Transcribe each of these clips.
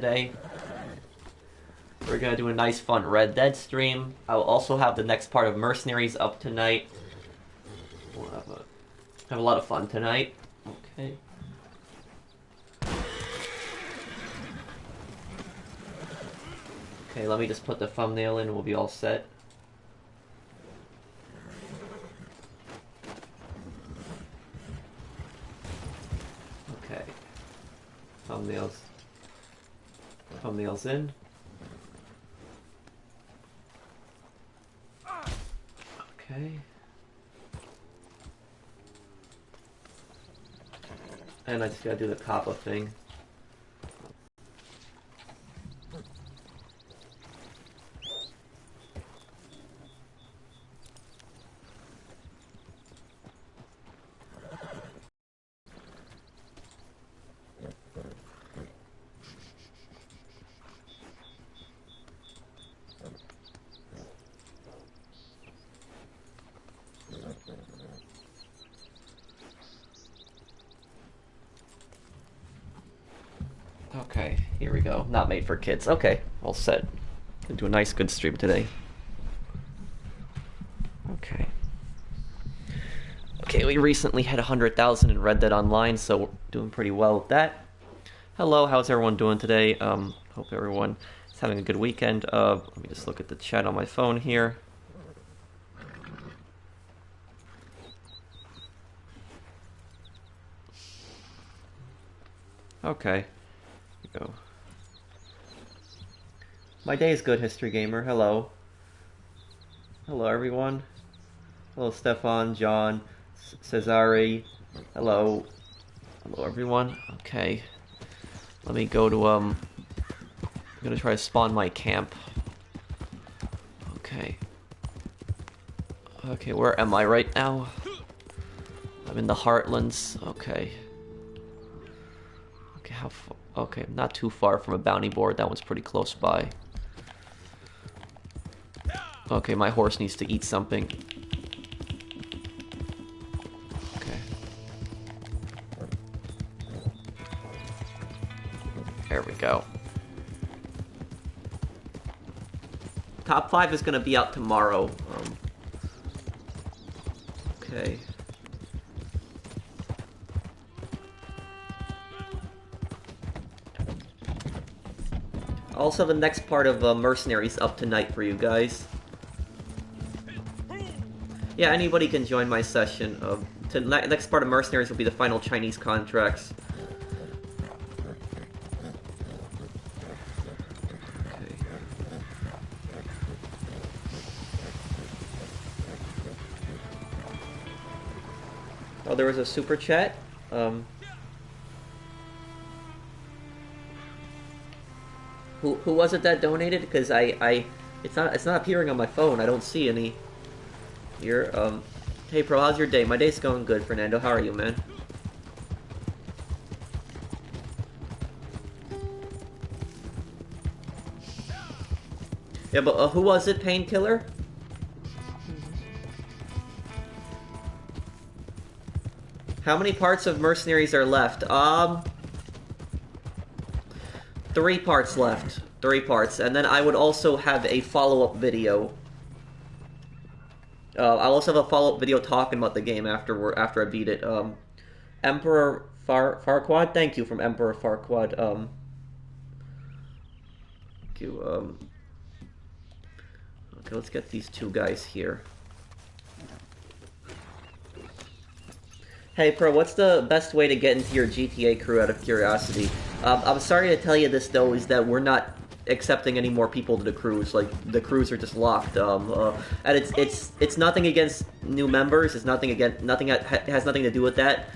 Today we're gonna do a nice fun Red Dead stream. I will also have the next part of Mercenaries up tonight. We'll have a lot of fun tonight. Okay. Okay, let me just put the thumbnail in and we'll be all set. Okay. Thumbnails in. Okay. And I just gotta do the Kappa thing. Okay, here we go. Not made for kids. Okay, all set. Gonna do a nice, good stream today. Okay. Okay, we recently had 100,000 in Red Dead Online, so we're doing pretty well with that. Hello, how's everyone doing today? Hope everyone is having a good weekend. Let me just look at the chat on my phone here. Okay. Go. My day is good, History Gamer. Hello. Hello, everyone. Hello, Stefan, John, Cesare. Hello. Hello, everyone. Okay. Let me go to, I'm gonna try to spawn my camp. Okay. Okay, where am I right now? I'm in the Heartlands. Okay. Okay, how far? Okay, not too far from a bounty board. That one's pretty close by. Okay, my horse needs to eat something. Okay. There we go. Top 5 is going to be out tomorrow. Okay. Also, the next part of Mercenaries up tonight for you guys. Yeah, anybody can join my session. Next part of Mercenaries will be the final Chinese contracts. Okay. Oh, there was a super chat. Who was it that donated? Because it's not appearing on my phone. I don't see any. Here, hey Pro, how's your day? My day's going good, Fernando. How are you, man? Yeah, but who was it? Painkiller? How many parts of Mercenaries are left? 3 parts left. 3 parts. And then I would also have a follow-up video. I'll also have a follow-up video talking about the game after I beat it. Emperor Farquad? Thank you from Emperor Farquad. Thank you. Okay, let's get these 2 guys here. Hey, Pro, what's the best way to get into your GTA crew out of curiosity? I'm sorry to tell you this, though, is that we're not accepting any more people to the crews. Like, the crews are just locked. And it's nothing against new members. It's nothing against, it has nothing to do with that.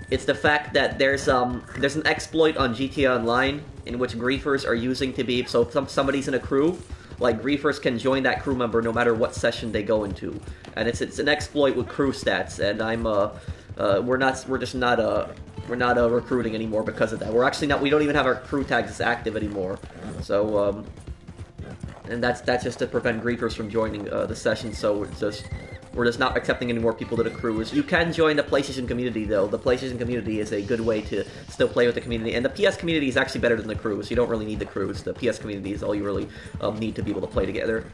It's the fact that there's an exploit on GTA Online in which griefers are using to be, so if somebody's in a crew, like, griefers can join that crew member no matter what session they go into. And it's an exploit with crew stats, and we're not recruiting anymore because of that. We're actually not. We don't even have our crew tags active anymore. So, and that's just to prevent griefers from joining the session. So it's just We're just not accepting any more people to the cruise. You can join the PlayStation community, though. The PlayStation community is a good way to still play with the community. And the PS community is actually better than the cruise. You don't really need the cruise. The PS community is all you really need to be able to play together.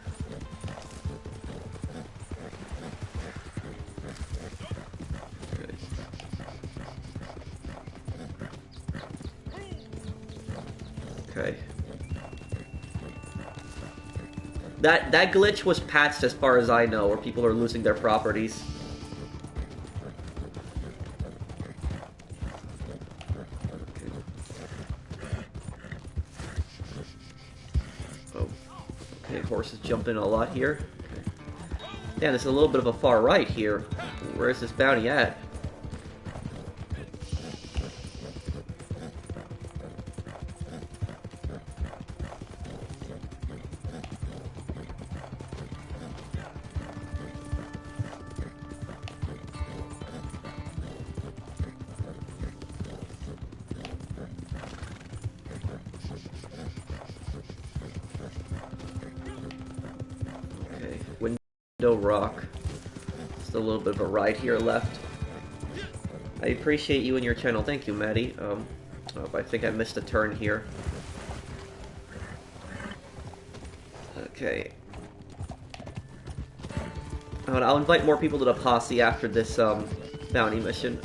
Okay. That glitch was patched as far as I know, where people are losing their properties. Oh. Okay, horses jumping a lot here. Okay. Damn, there's a little bit of a far right here. Where's this bounty at? Window rock. Just a little bit of a ride here left. I appreciate you and your channel. Thank you, Maddie. Oh, I think I missed a turn here. Okay. I'll invite more people to the posse after this bounty mission.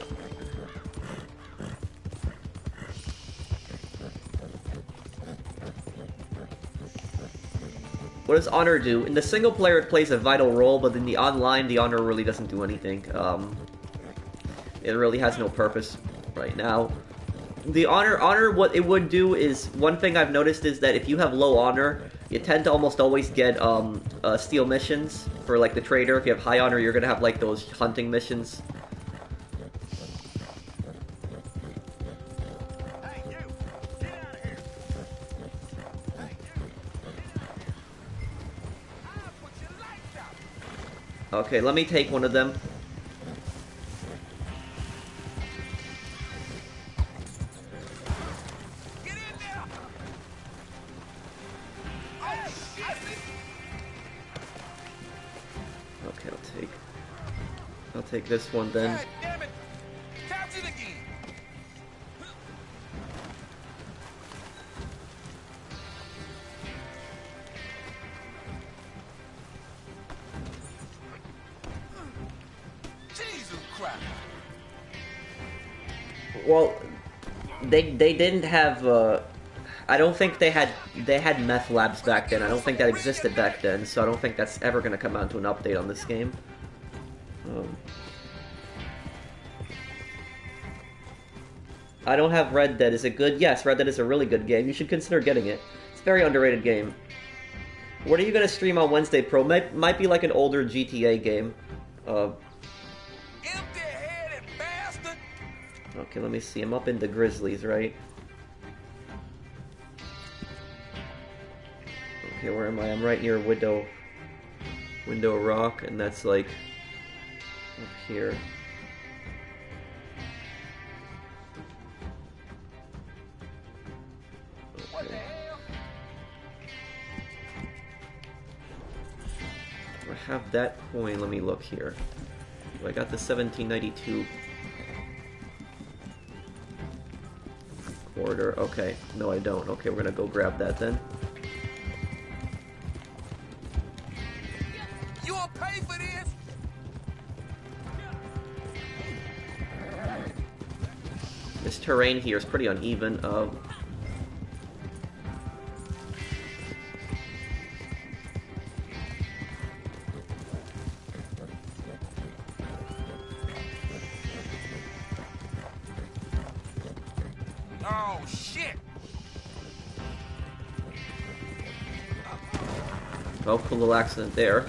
What does Honor do? In the single player, it plays a vital role, but in the online, the Honor really doesn't do anything. It really has no purpose right now. The Honor, what it would do is, one thing I've noticed is that if you have low Honor, you tend to almost always get steal missions for like the trader. If you have high Honor, you're gonna have like those hunting missions. Okay, let me take one of them. Okay, I'll take this one then. Well, they didn't have, I don't think they had meth labs back then. I don't think that existed back then, so I don't think that's ever going to come out to an update on this game. I don't have Red Dead. Is it good? Yes, Red Dead is a really good game. You should consider getting it. It's a very underrated game. What are you going to stream on Wednesday, Pro? Might be like an older GTA game. Okay, let me see. I'm up in the Grizzlies, right? Okay, where am I? I'm right near Window Rock, and that's like up here. Okay. Do I have that coin? Let me look here. Oh, I got the 1792 quarter. Okay, no I don't. Okay, we're gonna go grab that then. You will pay for this? This terrain here is pretty uneven. Oh, shit! Oh, cool little accident there.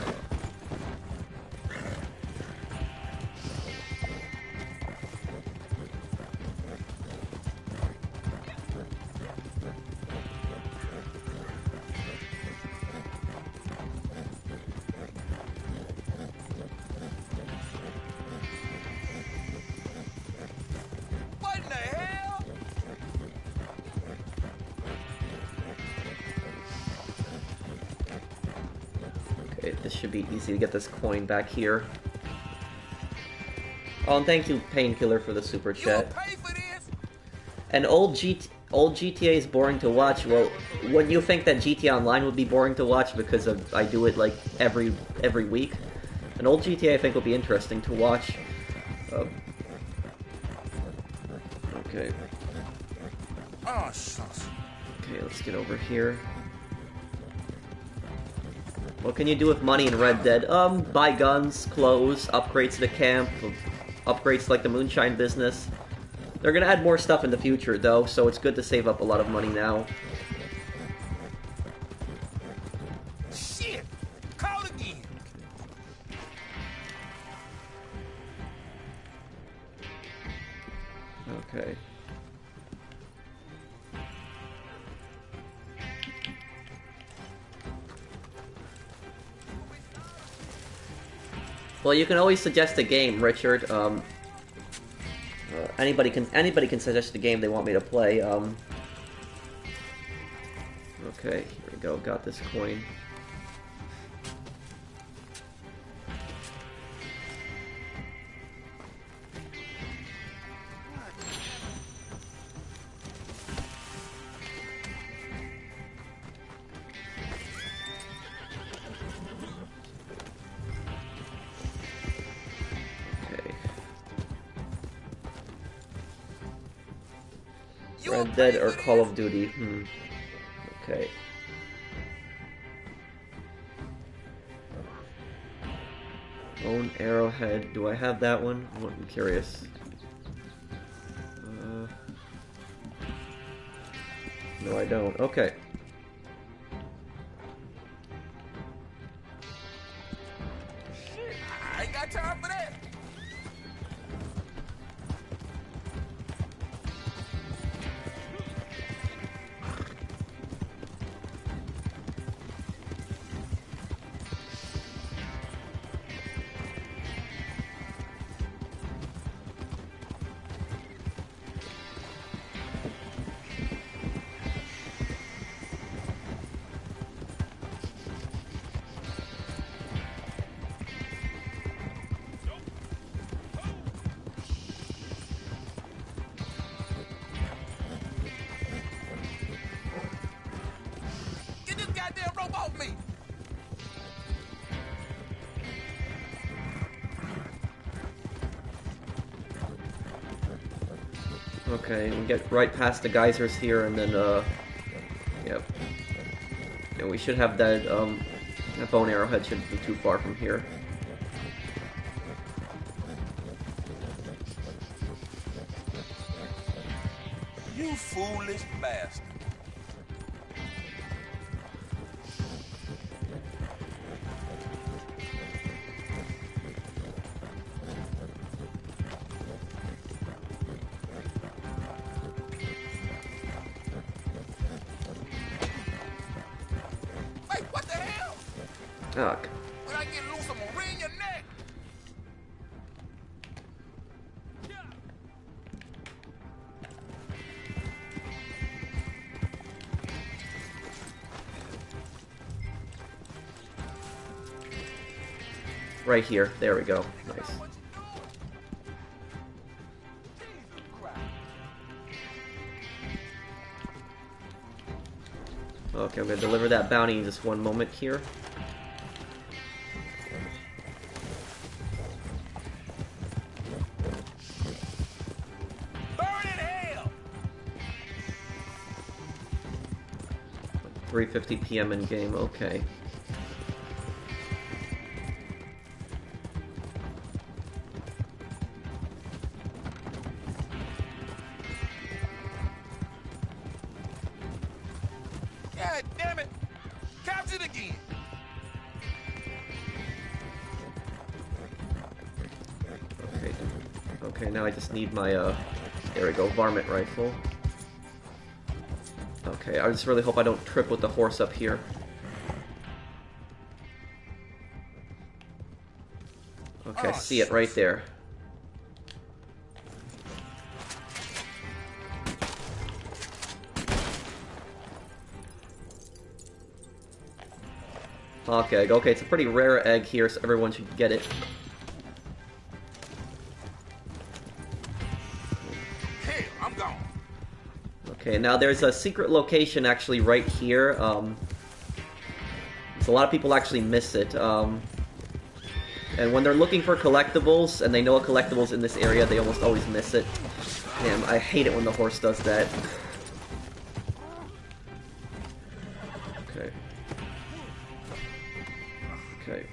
This should be easy to get this coin back here. Oh, and thank you, Painkiller, for the super You will chat. pay for this? And old GTA is boring to watch. Well, wouldn't you think that GTA Online would be boring to watch because I do it like every week? An old GTA I think will be interesting to watch. Okay. Oh, shucks. Okay, let's get over here. What can you do with money in Red Dead? Buy guns, clothes, upgrades to the camp, upgrades to, like the Moonshine business. They're gonna add more stuff in the future, though, so it's good to save up a lot of money now. Shit! Call again. Okay. Well, you can always suggest a game, Richard. Anybody can suggest a game they want me to play. Okay, here we go. Got this coin. Red Dead or Call of Duty? Okay. Own Arrowhead. Do I have that one? I'm curious. No, I don't. Okay. Shit, I ain't got time for that. Get this goddamn rope off me! Okay, we get right past the geysers here, and then, yep. Yeah, we should have that, that bone arrowhead shouldn't be too far from here. You foolish bastard. Wait, what the hell? Ugh. When I get loose, I'm gonna wring your neck. Right here. There we go. Nice. What you doing? Jesus Christ. Okay, I'm gonna deliver that bounty in just one moment here. Burn in hell! 3:50 p.m. in game. Okay. God damn it! Capture it again! Okay. Okay, now I just need my, there we go, varmint rifle. Okay, I just really hope I don't trip with the horse up here. Okay, I see it right there. Okay, it's a pretty rare egg here, so everyone should get it. Okay, now there's a secret location actually right here. So a lot of people actually miss it. And when they're looking for collectibles, and they know a collectible's in this area, they almost always miss it. Damn, I hate it when the horse does that. Okay. Okay.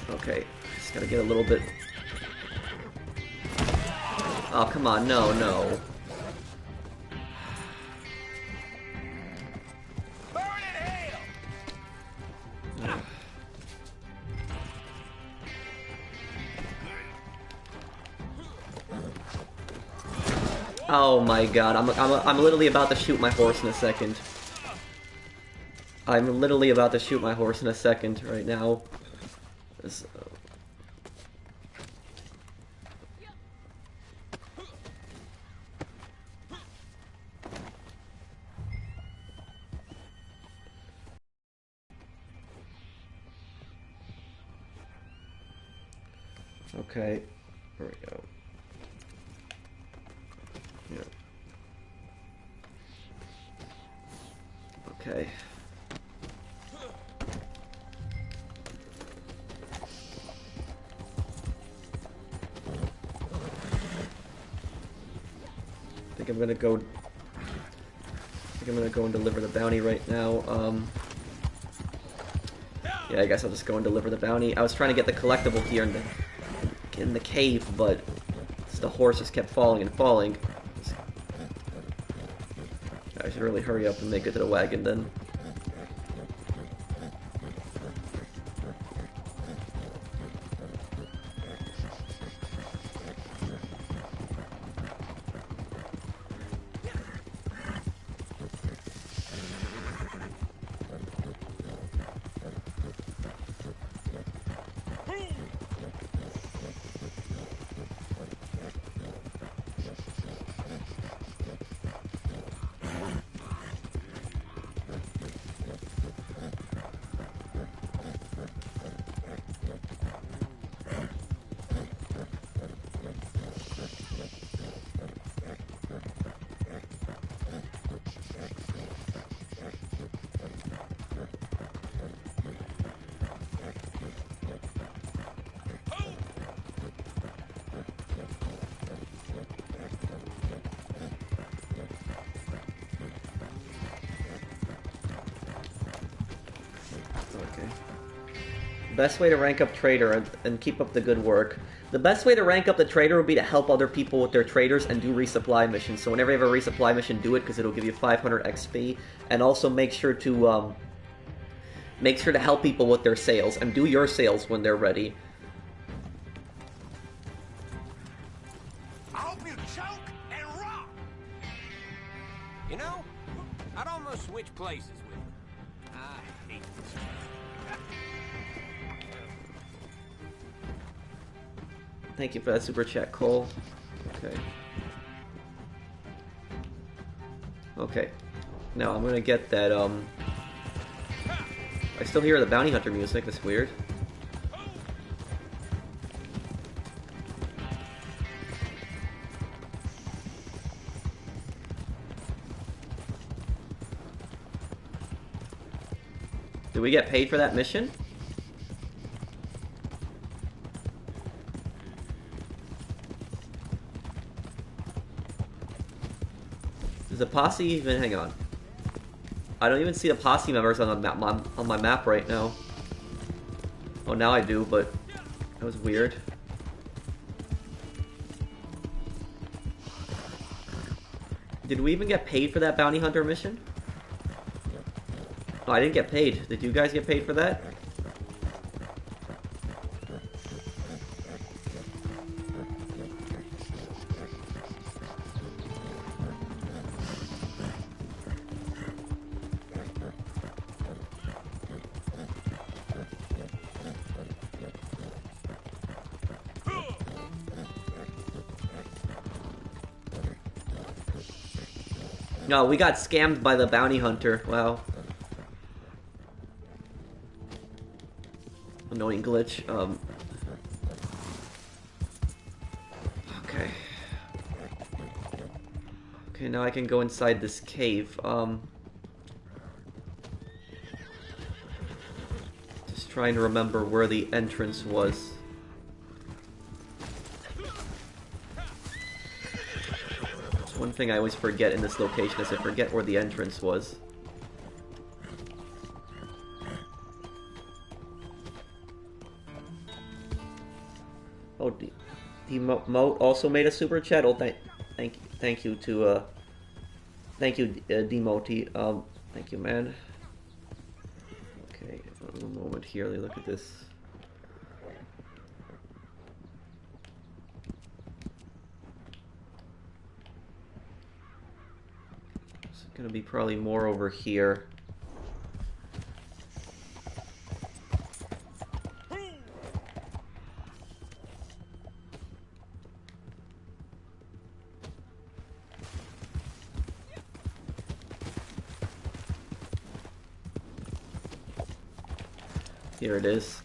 Okay, just gotta get a little bit... Oh, come on, no, no. Burn in hell! Oh my god, I'm literally about to shoot my horse in a second. I'm literally about to shoot my horse in a second right now. This, Okay, here we go. Yeah. Okay. I think I'm gonna go and deliver the bounty right now. Yeah, I guess I'll just go and deliver the bounty. I was trying to get the collectible here in the cave, but the horse just kept falling and falling. I should really hurry up and make it to the wagon then. Best way to rank up trader and keep up the good work. The best way to rank up the trader would be to help other people with their traders and do resupply missions. So whenever you have a resupply mission, do it because it'll give you 500 XP. And also make sure to help people with their sales and do your sales when they're ready. I hope you choke and rock. You know, I'd almost switch places with you. I hate this. Thank you for that super chat, Cole. Okay. Okay. Now I'm gonna get that, I still hear the bounty hunter music, that's weird. Did we get paid for that mission? The posse even hang on. I don't even see the posse members on the map on my map right now. Oh, now I do, but that was weird. Did we even get paid for that bounty hunter mission? Oh, I didn't get paid. Did you guys get paid for that? No, we got scammed by the bounty hunter. Wow. annoying glitch. Okay. Okay, now I can go inside this cave. Just trying to remember where the entrance was. That's one thing I always forget in this location is I forget where the entrance was. Oh, Mo also made a super chat. Oh, thank you to thank you, Demoti. Thank you, man. Okay, a moment here. Let me look at this. It's gonna be probably more over here. Here it is.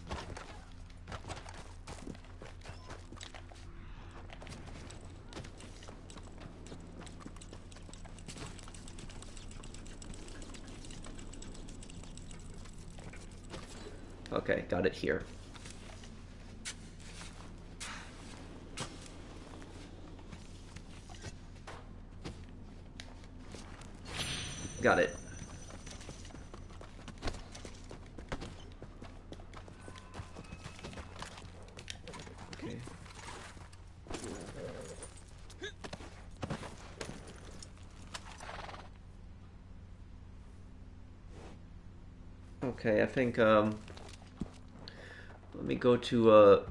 Okay, got it here. Got it. Okay. Okay, I think let me go to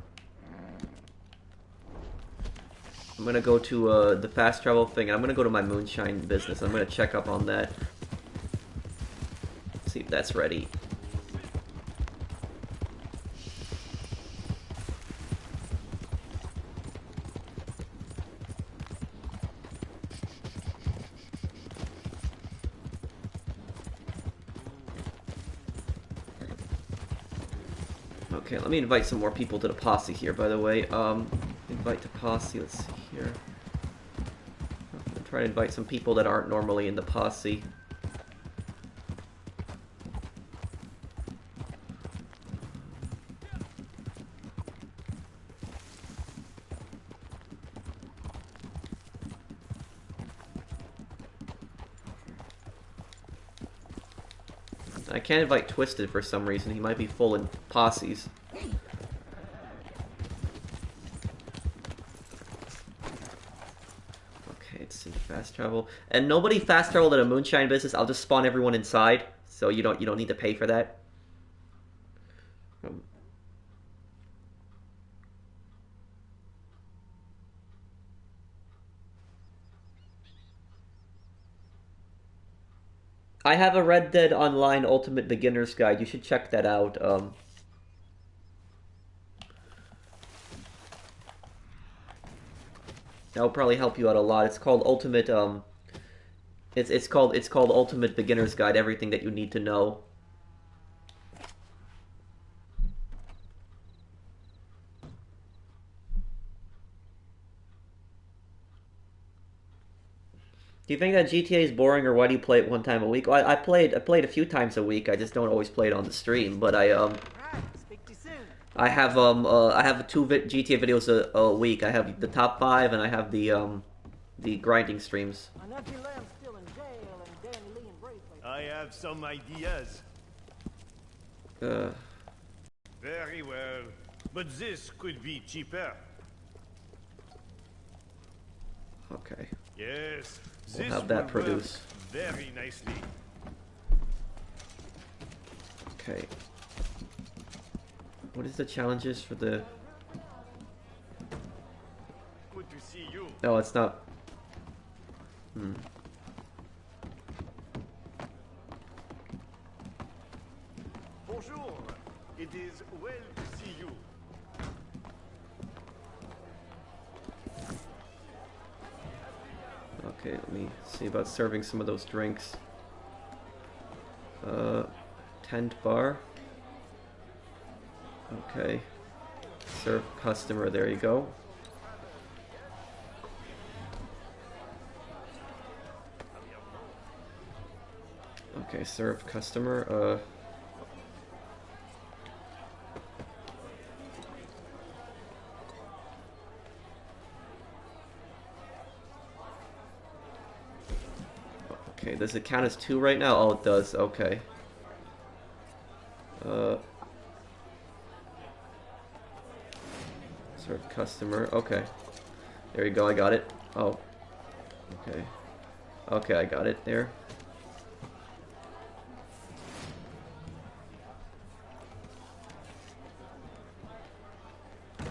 I'm gonna go to the fast travel thing. I'm gonna go to my Moonshine business. I'm gonna check up on that. See if that's ready. Okay, let me invite some more people to the posse here, by the way. Invite to posse, let's see here. I'm gonna try to invite some people that aren't normally in the posse. I can't invite Twisted for some reason. He might be full in posses. Okay, let's see. Fast travel. And nobody fast traveled at a Moonshine business. I'll just spawn everyone inside, so you don't need to pay for that. I have a Red Dead Online Ultimate Beginner's Guide. You should check that out. That'll probably help you out a lot. It's called Ultimate. It's called Ultimate Beginner's Guide. Everything that you need to know. Do you think that GTA is boring, or why do you play it one time a week? Well, I played a few times a week. I just don't always play it on the stream. But I have two GTA videos a week. I have the top 5, and I have the grinding streams. I have some ideas. Very well, but this could be cheaper. Okay. Yes, We'll this have that will produce. work very nicely. Okay. What is the challenges for the... Good to see you. Oh, it's not... Bonjour. It is well to see you. Okay, let me see about serving some of those drinks. Tent bar. Okay. Serve customer, there you go. Okay, serve customer, okay, does it count as 2 right now? Oh, it does, okay. Serve customer, okay. There you go, I got it. Oh. Okay. Okay, I got it there.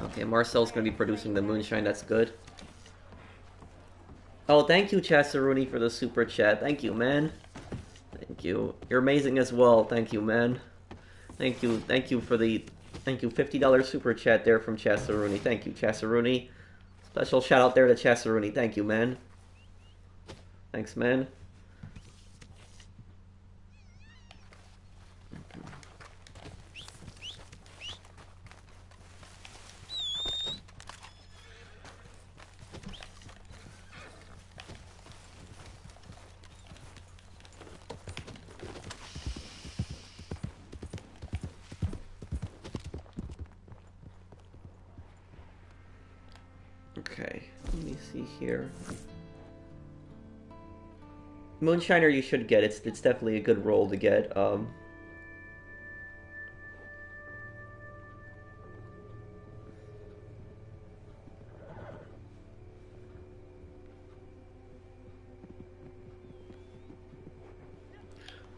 Okay, Marcel's gonna be producing the moonshine, that's good. Oh, thank you, Chasseruni, for the super chat. Thank you, man. Thank you. You're amazing as well. Thank you, man. Thank you for the... Thank you, $50 super chat there from Chasseruni. Thank you, Chasseruni. Special shout out there to Chasseruni. Thank you, man. Thanks, man. Okay, let me see here. Moonshiner you should get. It's definitely a good roll to get.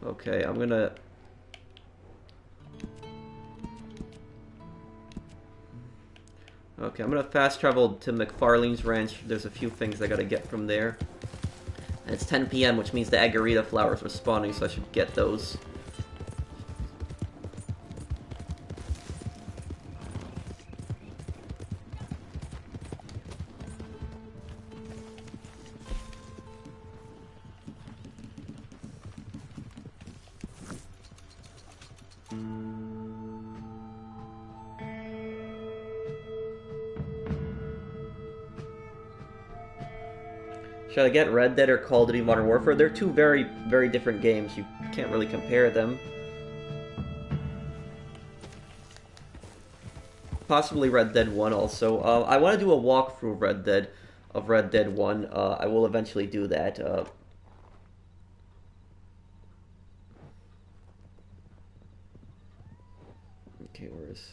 Okay, I'm gonna... Okay, I'm gonna fast travel to McFarlane's Ranch. There's a few things I gotta get from there. And it's 10 p.m., which means the Agarita flowers are spawning, so I should get those. Should I get Red Dead or Call of Duty Modern Warfare? They're two very, very different games. You can't really compare them. Possibly Red Dead 1 also. I want to do a walkthrough of Red Dead 1. I will eventually do that. Okay, where is...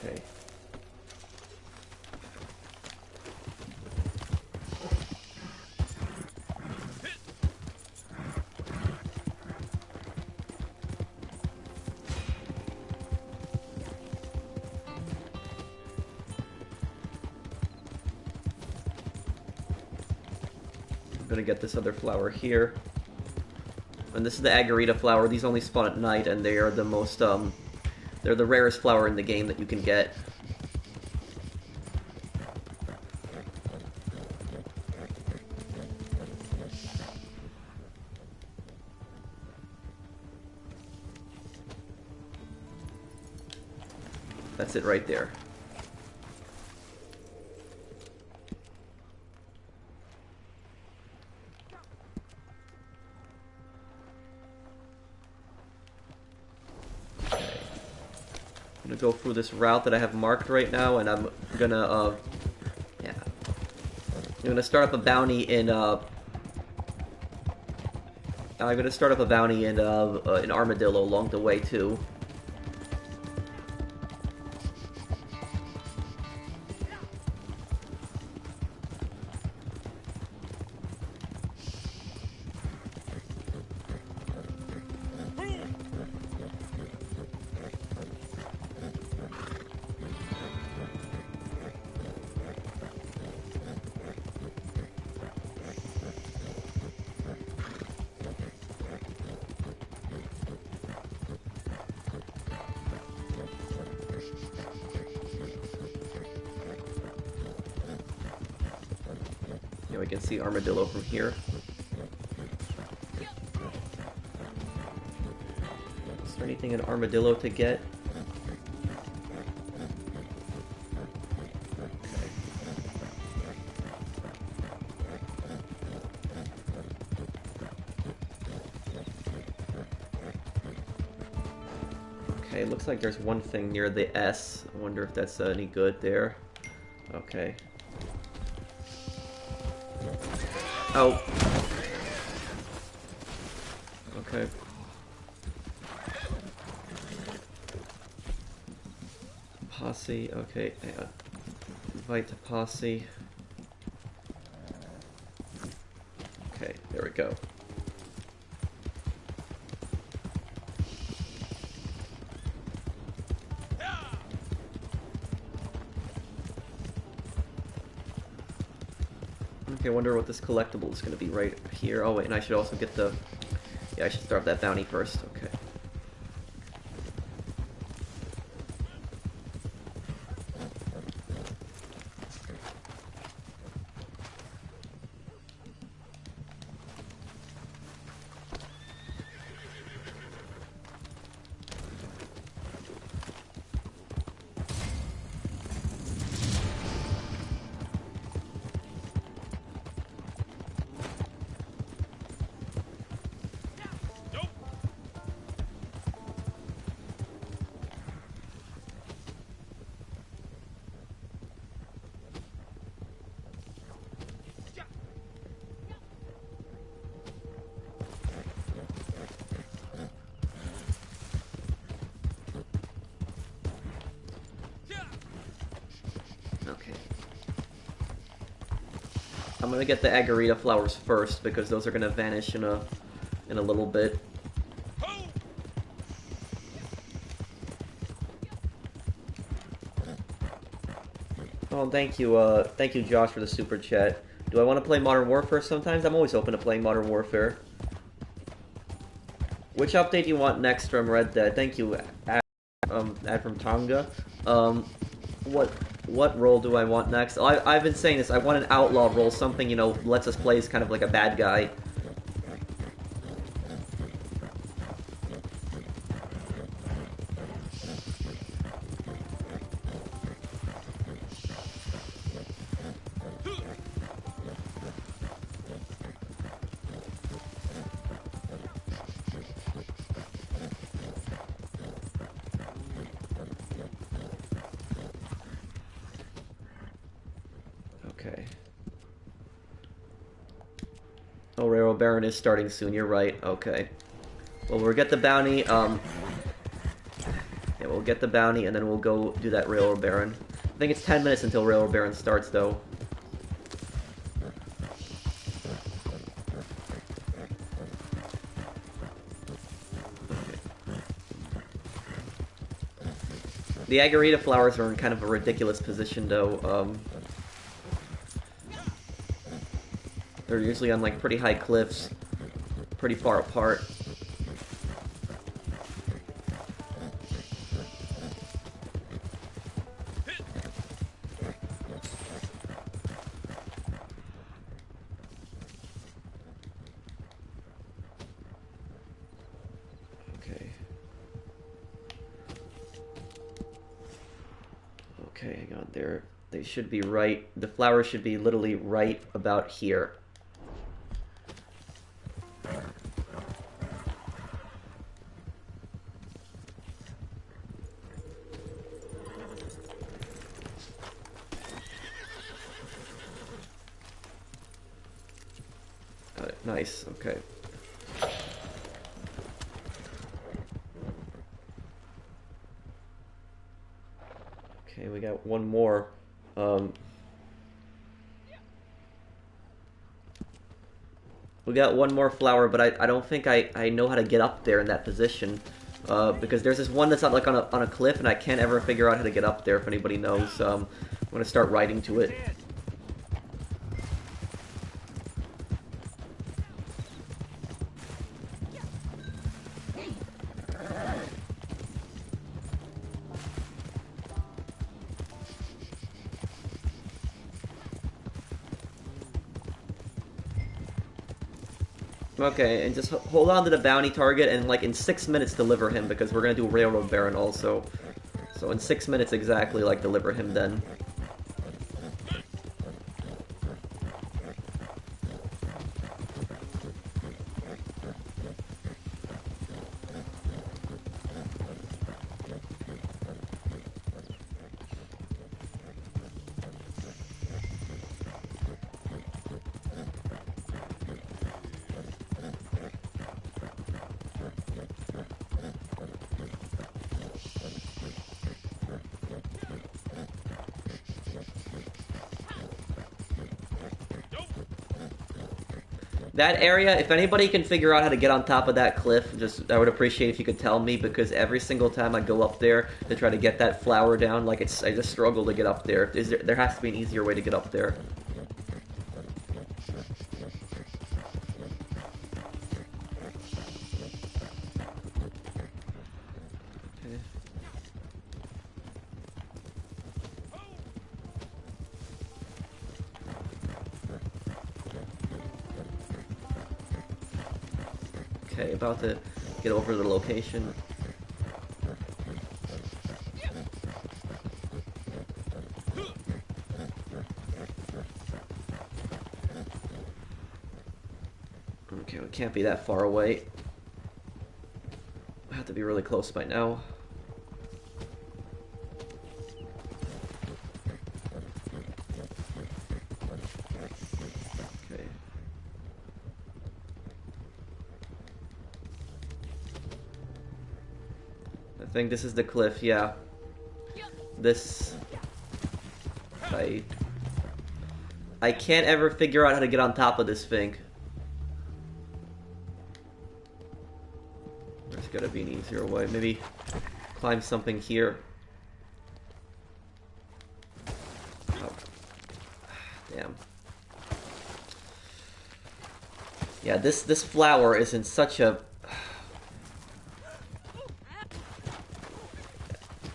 Okay. I'm gonna get this other flower here. And this is the Agarita flower. These only spawn at night, and they are the most, they're the rarest flower in the game that you can get. That's it right there. I'm gonna go through this route that I have marked right now, and I'm gonna, yeah. I'm gonna start up a bounty in, in Armadillo along the way, too. can see Armadillo from here. Is there anything in Armadillo to get? Okay, looks like there's one thing near the S. I wonder if that's any good there. Okay. Oh. Okay. Posse, okay. Invite to posse. Okay, there we go. Okay, I wonder what this collectible is going to be right here. Oh wait, and I should also get the... Yeah, I should start that bounty first. Okay. Okay. I'm gonna get the Agarita flowers first because those are gonna vanish in a little bit. Oh, thank you, Josh, for the super chat. Do I want to play Modern Warfare sometimes? I'm always open to playing Modern Warfare. Which update do you want next from Red Dead? Thank you, Ad from Tonga. What role do I want next? I've been saying this. I want an outlaw role, something, you know, lets us play as kind of like a bad guy. Okay. Oh, Railroad Baron is starting soon, you're right. Okay. Well, we'll get the bounty, yeah, we'll get the bounty, and then we'll go do that Railroad Baron. I think it's 10 minutes until Railroad Baron starts, though. The Agarita flowers are in kind of a ridiculous position, though. They're usually on, like, pretty high cliffs, pretty far apart. Okay. Okay, hang on. They should be right. The flowers should be literally right about here. Nice, okay. Okay, we got one more. We got one more flower, but I don't think I know how to get up there in that position. Because there's this one that's not like on a cliff, and I can't ever figure out how to get up there if anybody knows. I'm gonna start riding to it. Okay, and just hold on to the bounty target, and like in 6 minutes deliver him, because we're gonna do Railroad Baron also. So in 6 minutes exactly, like, deliver him then. That area, if anybody can figure out how to get on top of that cliff, I would appreciate if you could tell me, because every single time I go up there to try to get that flower down, like, I just struggle to get up there. There has to be an easier way to get up there. Okay, about to get over the location. Okay, we can't be that far away. I have to be really close by now. Okay. I think this is the cliff, yeah. This... I can't ever figure out how to get on top of this thing. There's gotta be an easier way. Maybe climb something here. Oh. Damn. Yeah, this flower is in such a...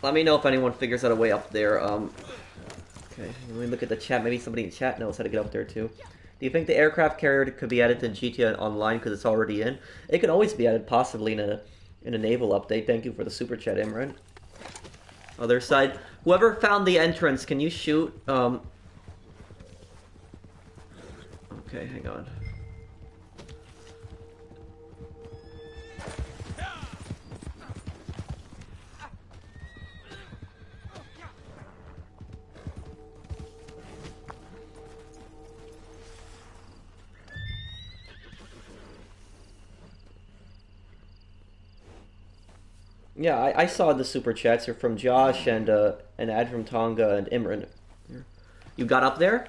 Let me know if anyone figures out a way up there. Okay, let me look at the chat. Maybe somebody in chat knows how to get up there too. Do you think the aircraft carrier could be added to GTA Online because it's already in? It could always be added, possibly in a naval update. Thank you for the super chat, Imran. Other side, whoever found the entrance, can you shoot? Okay, hang on. Yeah, I saw the super chats. They're from Josh and an ad from Tonga and Imran. You got up there?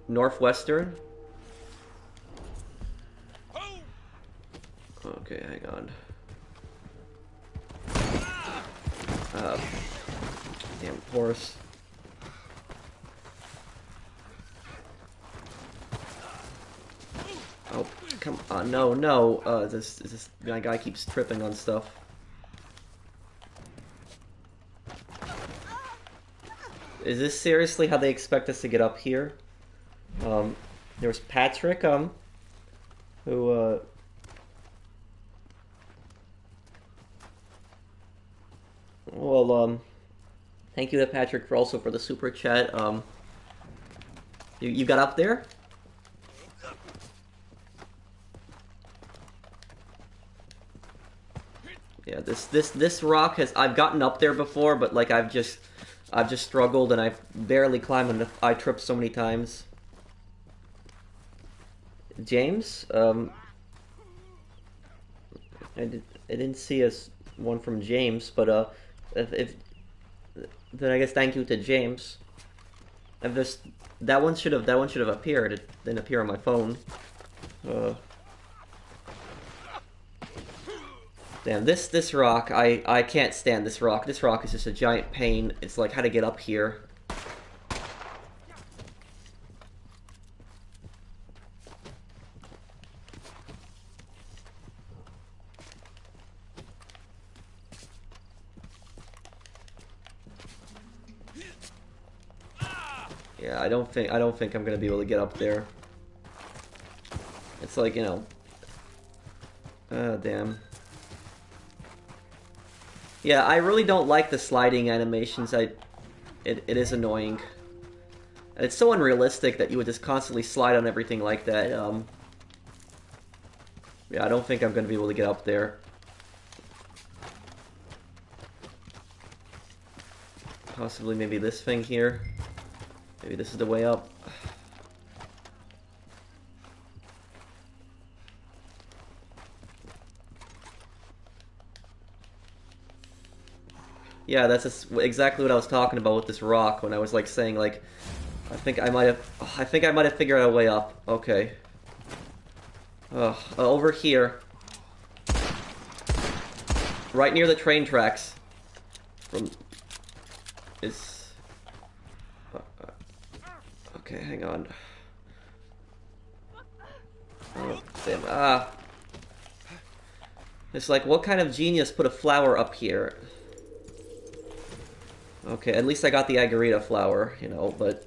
Northwestern? Okay, hang on. Damn horse. Oh, come on, no. This guy keeps tripping on stuff. Is this seriously how they expect us to get up here? There was Patrick, who, well, thank you to Patrick for the super chat. You got up there? Yeah, this rock I've gotten up there before, but like I've just struggled and I've barely climbed and I tripped so many times. James, I didn't see one from James, but if then I guess thank you to James. That one should have appeared. It didn't appear on my phone. Damn, this rock, I can't stand this rock. This rock is just a giant pain. It's like how to get up here. Yeah, I don't think I'm gonna be able to get up there. It's like, you know. Oh, damn. Yeah, I really don't like the sliding animations. It is annoying. And it's so unrealistic that you would just constantly slide on everything like that. Yeah, I don't think I'm gonna be able to get up there. Possibly maybe this thing here. Maybe this is the way up. Yeah, that's exactly what I was talking about with this rock when I was like saying like I think I might have figured out a way up. Okay. Over here. Right near the train tracks. Okay, hang on. Oh, damn. It's like, what kind of genius put a flower up here? Okay, at least I got the Agarita flower, you know, but...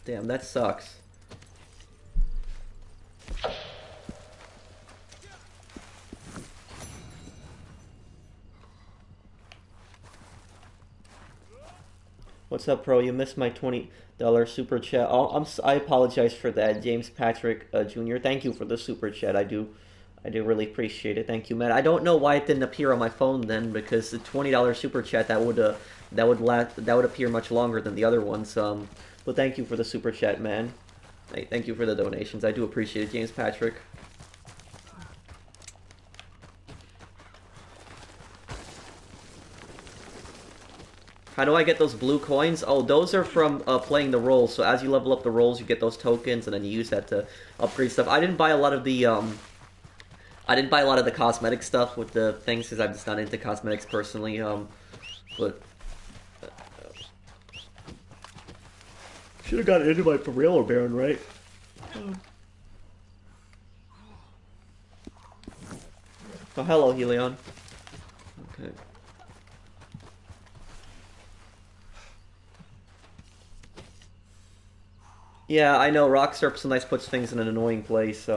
Damn, that sucks. What's up, Pro? You missed my $20 super chat. Oh, I apologize for that, James Patrick Jr. Thank you for the super chat. I do really appreciate it. Thank you, man. I don't know why it didn't appear on my phone then, because the $20 super chat that would appear much longer than the other ones. But thank you for the super chat, man. Thank you for the donations. I do appreciate it, James Patrick. How do I get those blue coins? Oh, those are from playing the roles. So as you level up the roles, you get those tokens, and then you use that to upgrade stuff. I didn't buy a lot of the cosmetic stuff with the things because I'm just not into cosmetics personally. But should have gotten into my Railroad Baron, right? Oh, hello, Helion. Okay. Yeah, I know. Rock Surf sometimes puts things in an annoying place.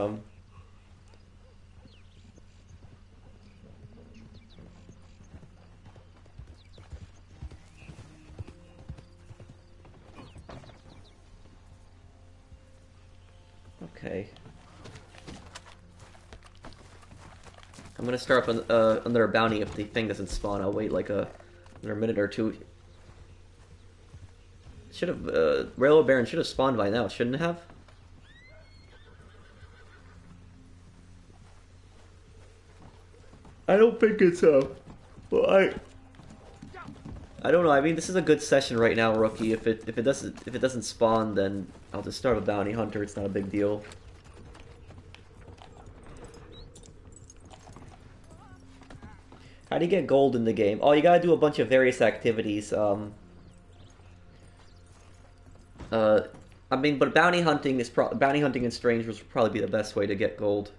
Okay. I'm gonna start up another bounty if the thing doesn't spawn. I'll wait like another minute or two. Should have Railroad Baron should have spawned by now, shouldn't it have? I don't think it's well, I don't know. I mean, this is a good session right now, rookie. If it doesn't spawn, then I'll just start a bounty hunter. It's not a big deal. How do you get gold in the game? Oh, you gotta do a bunch of various activities. I mean, but bounty hunting in strangers would probably be the best way to get gold.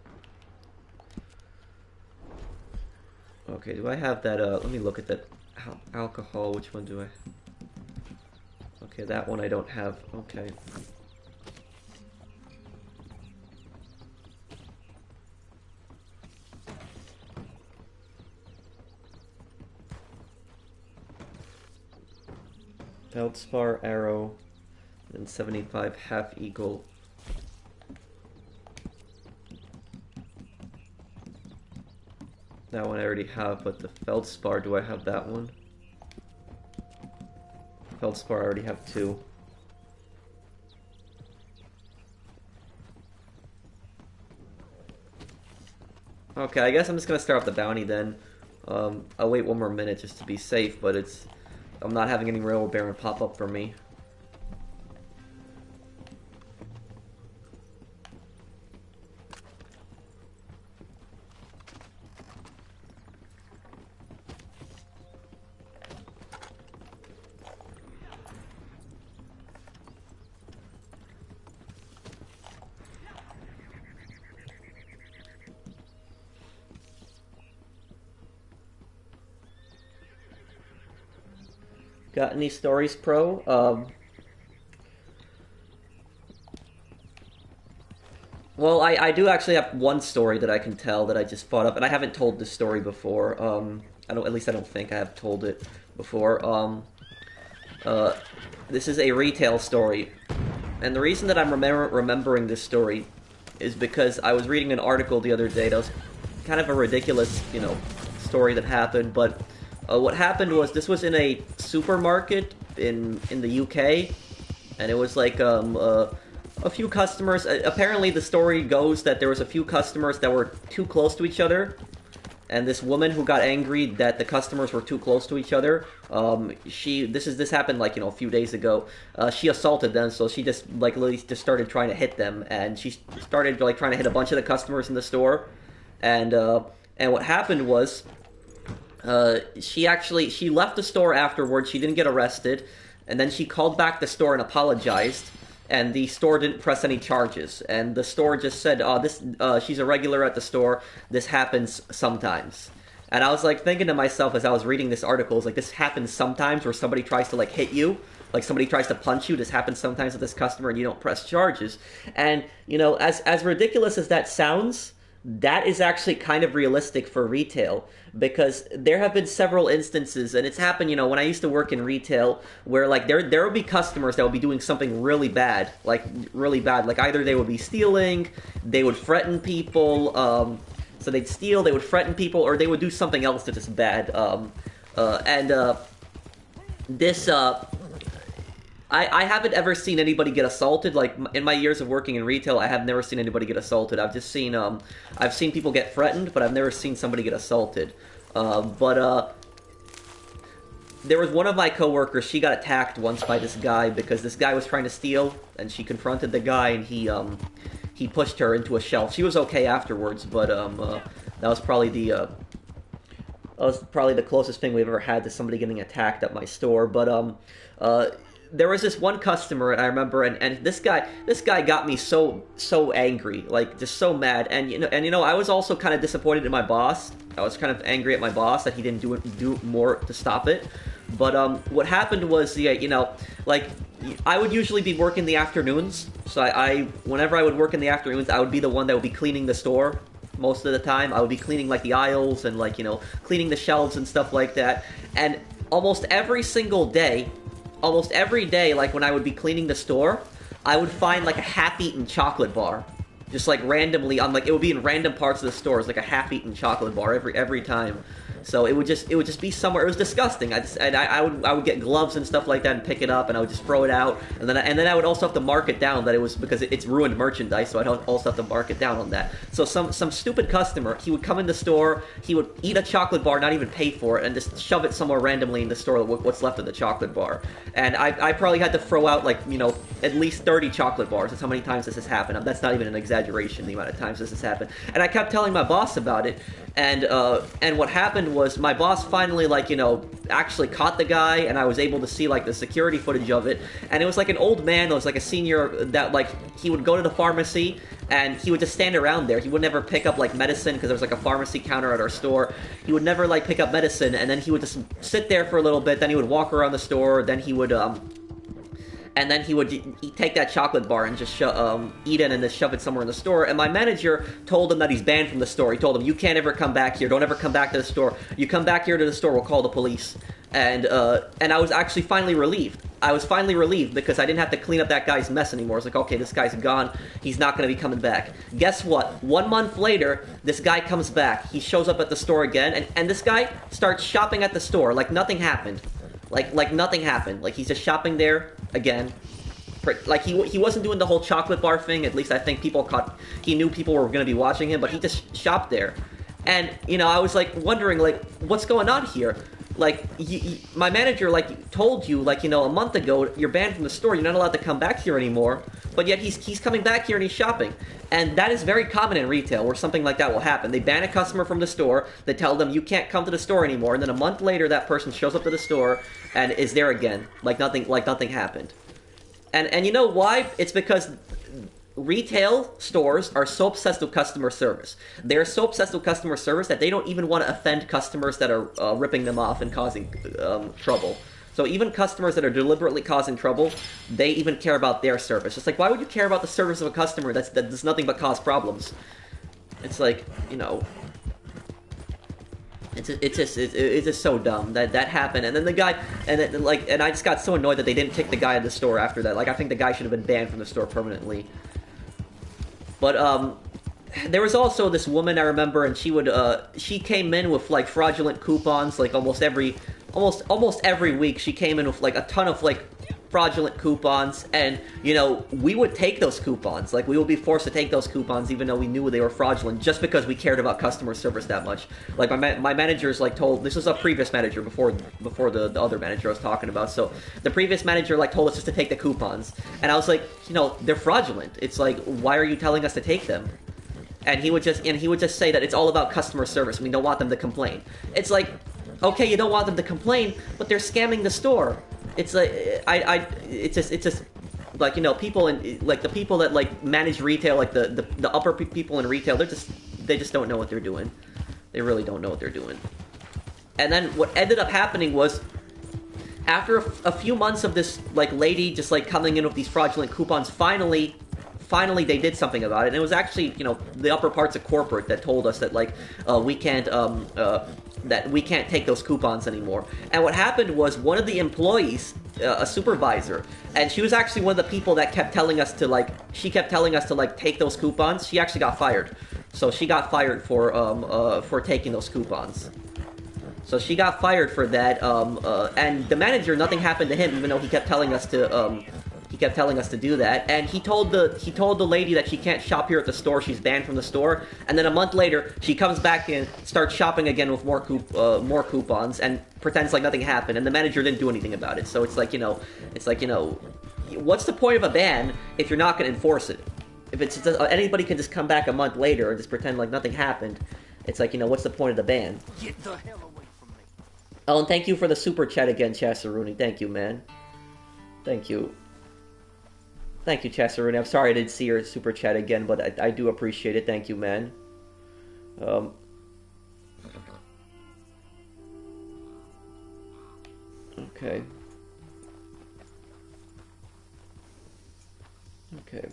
Okay, do I have that? Let me look at that alcohol. Which one do I? Okay, that one I don't have. Okay. Feldspar, arrow, and 75 half eagle. That one I already have, but the Feldspar, do I have that one? Feldspar, I already have 2. Okay, I guess I'm just gonna start off the bounty then. I'll wait one more minute just to be safe, but I'm not having any Railroad Baron pop up for me. Got any stories, Pro? Well, I do actually have one story that I can tell that I just thought of, and I haven't told this story before. I don't. At least I don't think I have told it before. This is a retail story, and the reason that I'm remembering this story is because I was reading an article the other day that was kind of a ridiculous, story that happened. But what happened was this was in a supermarket in the UK, and it was like a few customers. Apparently, the story goes that there was a few customers that were too close to each other, and this woman who got angry that the customers were too close to each other. This happened like a few days ago. She assaulted them, so she just like literally just started trying to hit them, and she started like trying to hit a bunch of the customers in the store, and what happened was. She left the store afterwards. She didn't get arrested, and then she called back the store and apologized. And the store didn't press any charges. And the store just said, she's a regular at the store. This happens sometimes. And I was like thinking to myself as I was reading this article, like this happens sometimes where somebody tries to like hit you, like somebody tries to punch you. This happens sometimes with this customer, and you don't press charges. And as ridiculous as that sounds, that is actually kind of realistic for retail, because there have been several instances, and it's happened, when I used to work in retail, where like there would be customers that would be doing something really bad, like either they would be stealing, they would threaten people, so they'd steal, they would threaten people, or they would do something else that is bad, I haven't ever seen anybody get assaulted. Like, in my years of working in retail, I have never seen anybody get assaulted. I've just seen, I've seen people get threatened, but I've never seen somebody get assaulted. There was one of my coworkers, she got attacked once by this guy because this guy was trying to steal, and she confronted the guy, and he pushed her into a shelf. She was okay afterwards, but, that was probably the closest thing we've ever had to somebody getting attacked at my store. But, there was this one customer, and I remember, and this guy got me so angry, like just so mad, and I was also kind of disappointed in my boss. I was kind of angry at my boss that he didn't do more to stop it. But what happened was, like I would usually be working the afternoons, so whenever I would work in the afternoons, I would be the one that would be cleaning the store. Most of the time, I would be cleaning like the aisles and like cleaning the shelves and stuff like that. And almost every day, like when I would be cleaning the store, I would find like a half-eaten chocolate bar, just like randomly on like it would be in random parts of the store. It's like a half-eaten chocolate bar every time. So it would just be somewhere. It was disgusting. I would get gloves and stuff like that and pick it up, and I would just throw it out, and then I would also have to mark it down that it was because it's ruined merchandise. So I'd also have to mark it down on that. So some stupid customer, he would come in the store, he would eat a chocolate bar, not even pay for it, and just shove it somewhere randomly in the store. What's left of the chocolate bar, and I probably had to throw out like at least 30 chocolate bars. That's how many times this has happened. That's not even an exaggeration, the amount of times this has happened. And I kept telling my boss about it, and what happened was my boss finally actually caught the guy, and I was able to see like the security footage of it, and it was like an old man that was like a senior that like he would go to the pharmacy and he would just stand around there. He would never pick up like medicine because there was like a pharmacy counter at our store. He would never like pick up medicine, and then he would just sit there for a little bit, then he would walk around the store, then he would take that chocolate bar and just eat it and just shove it somewhere in the store. And my manager told him that he's banned from the store. He told him, you can't ever come back here. Don't ever come back to the store. You come back here to the store, we'll call the police. And I was actually finally relieved. I was finally relieved because I didn't have to clean up that guy's mess anymore. It's like, okay, this guy's gone. He's not going to be coming back. Guess what? 1 month later, this guy comes back. He shows up at the store again, and this guy starts shopping at the store like nothing happened. Like nothing happened. Like he's just shopping there again. Like he wasn't doing the whole chocolate bar thing. At least I think he knew people were going to be watching him, but he just shopped there. And I was like wondering like what's going on here. Like my manager like told you like a month ago you're banned from the store. You're not allowed to come back here anymore. But yet he's coming back here and he's shopping. And that is very common in retail where something like that will happen. They ban a customer from the store, they tell them you can't come to the store anymore, and then a month later that person shows up to the store and is there again, like nothing happened. And you know why? It's because retail stores are so obsessed with customer service. They're so obsessed with customer service that they don't even want to offend customers that are ripping them off and causing trouble. So even customers that are deliberately causing trouble, they even care about their service. It's like, why would you care about the service of a customer that does nothing but cause problems? It's like, you know... It's just so dumb that happened, and then the guy, and I just got so annoyed that they didn't kick the guy out of the store after that. Like, I think the guy should have been banned from the store permanently. But there was also this woman I remember, and she came in with like fraudulent coupons, like almost every week. She came in with like a ton of like fraudulent coupons, and you know, we would take those coupons. Like, we would be forced to take those coupons even though we knew they were fraudulent, just because we cared about customer service that much. Like, my managers like told, this was a previous manager before the other manager I was talking about. So the previous manager like told us just to take the coupons, and I was like, you know, they're fraudulent. It's like, why are you telling us to take them? And he would just say that it's all about customer service. We don't want them to complain. It's like, okay, you don't want them to complain, but they're scamming the store. It's like, it's just like, you know, people in, like, the people that like manage retail, like the upper people in retail, they just don't know what they're doing. They really don't know what they're doing. And then what ended up happening was, after a few months of this like lady just like coming in with these fraudulent coupons, finally they did something about it. And it was actually, you know, the upper parts of corporate that told us that like we can't take those coupons anymore. And what happened was, one of the employees, a supervisor, and she was actually one of the people that kept telling us to like, take those coupons. She actually got fired. So she got fired for taking those coupons. So she got fired for that. And the manager, nothing happened to him, even though he kept telling us to. He kept telling us to do that, and he told the lady that she can't shop here at the store. She's banned from the store. And then a month later, she comes back in, starts shopping again with more coupons, and pretends like nothing happened. And the manager didn't do anything about it. So it's like, you know, what's the point of a ban if you're not going to enforce it? If it's anybody can just come back a month later and just pretend like nothing happened. It's like, you know, what's the point of the ban? Get the hell away from me. Oh, and thank you for the super chat again, Chasseruni. Thank you, man. Thank you. Thank you, Chasseruni. I'm sorry I didn't see your super chat again, but I do appreciate it. Thank you, man. Okay. Okay.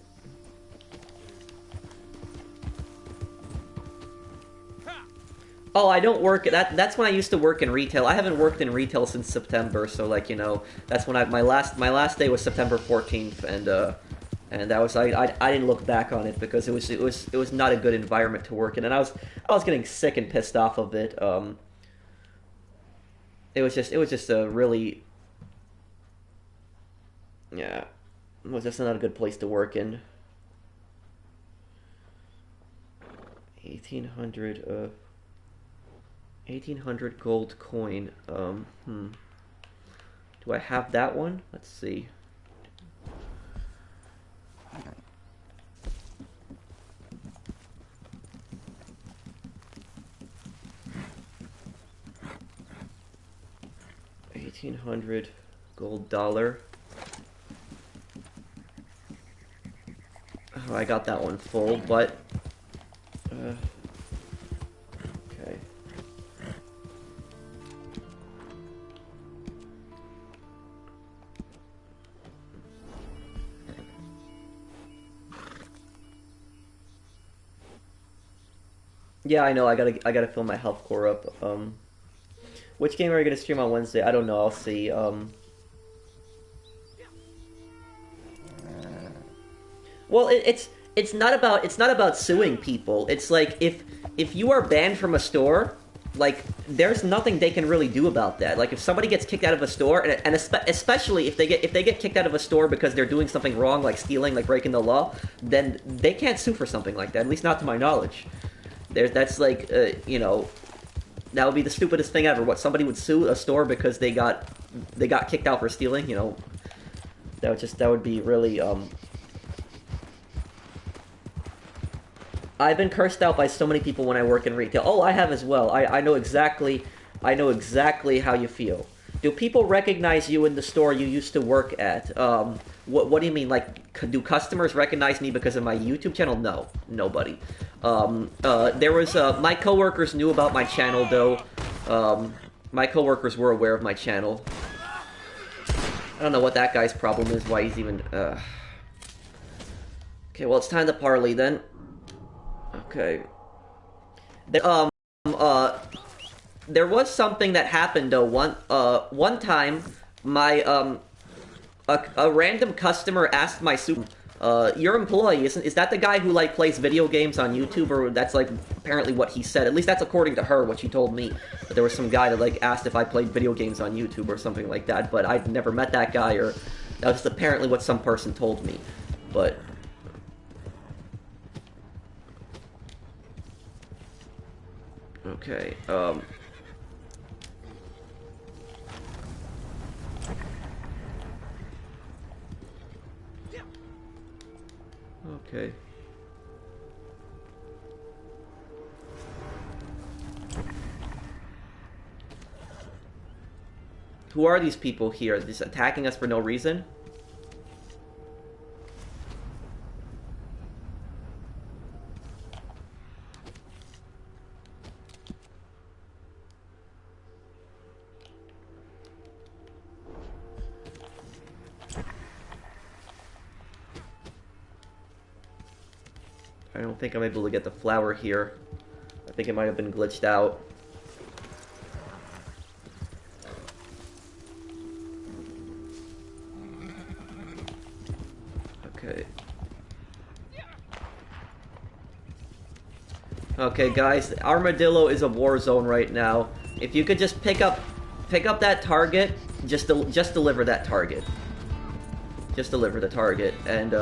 Oh, I don't work. That's when I used to work in retail. I haven't worked in retail since September, so like, you know, that's when my last day was September 14th, and that was I didn't look back on it because it was not a good environment to work in, and I was getting sick and pissed off of it. It was just a really, yeah, it was just not a good place to work in. 1800 gold coin. Do I have that one? Let's see. $1,800 gold dollar. Oh, I got that one full, but okay. Yeah, I know. I gotta fill my health core up. Which game are you gonna stream on Wednesday? I don't know. I'll see. Well, it's not about suing people. It's like if you are banned from a store, like there's nothing they can really do about that. Like if somebody gets kicked out of a store, and especially if they get kicked out of a store because they're doing something wrong, like stealing, like breaking the law, then they can't sue for something like that. At least not to my knowledge. That's like, you know, that would be the stupidest thing ever. What, somebody would sue a store because they got kicked out for stealing? You know, that would be really. I've been cursed out by so many people when I work in retail. Oh, I have as well. I know exactly how you feel. Do people recognize you in the store you used to work at? What do you mean? Like, do customers recognize me because of my YouTube channel? No, nobody. There was my coworkers knew about my channel though. My coworkers were aware of my channel. I don't know what that guy's problem is, why he's even... Okay, well, it's time to parley, then. Okay. There was something that happened, though. One time, my, a random customer asked my your employee, is that the guy who, like, plays video games on YouTube? Or that's, like, apparently what he said. At least that's according to her, what she told me. But there was some guy that, like, asked if I played video games on YouTube or something like that. But I'd never met that guy, or... That was apparently what some person told me. But... Okay, Okay. Who are these people here? Just attacking us for no reason? I don't think I'm able to get the flower here. I think it might have been glitched out. Okay. Okay, guys, Armadillo is a war zone right now. If you could just pick up that target, just deliver that target. Just deliver the target, and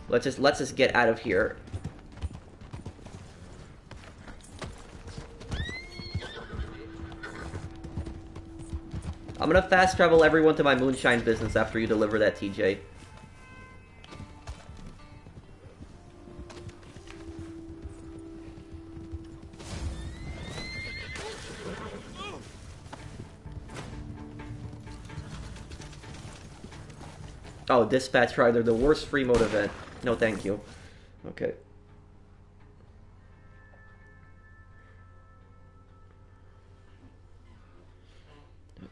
let's just get out of here. I'm gonna fast travel everyone to my Moonshine business after you deliver that, TJ. Oh, dispatch rider, the worst free mode event. No, thank you. Okay.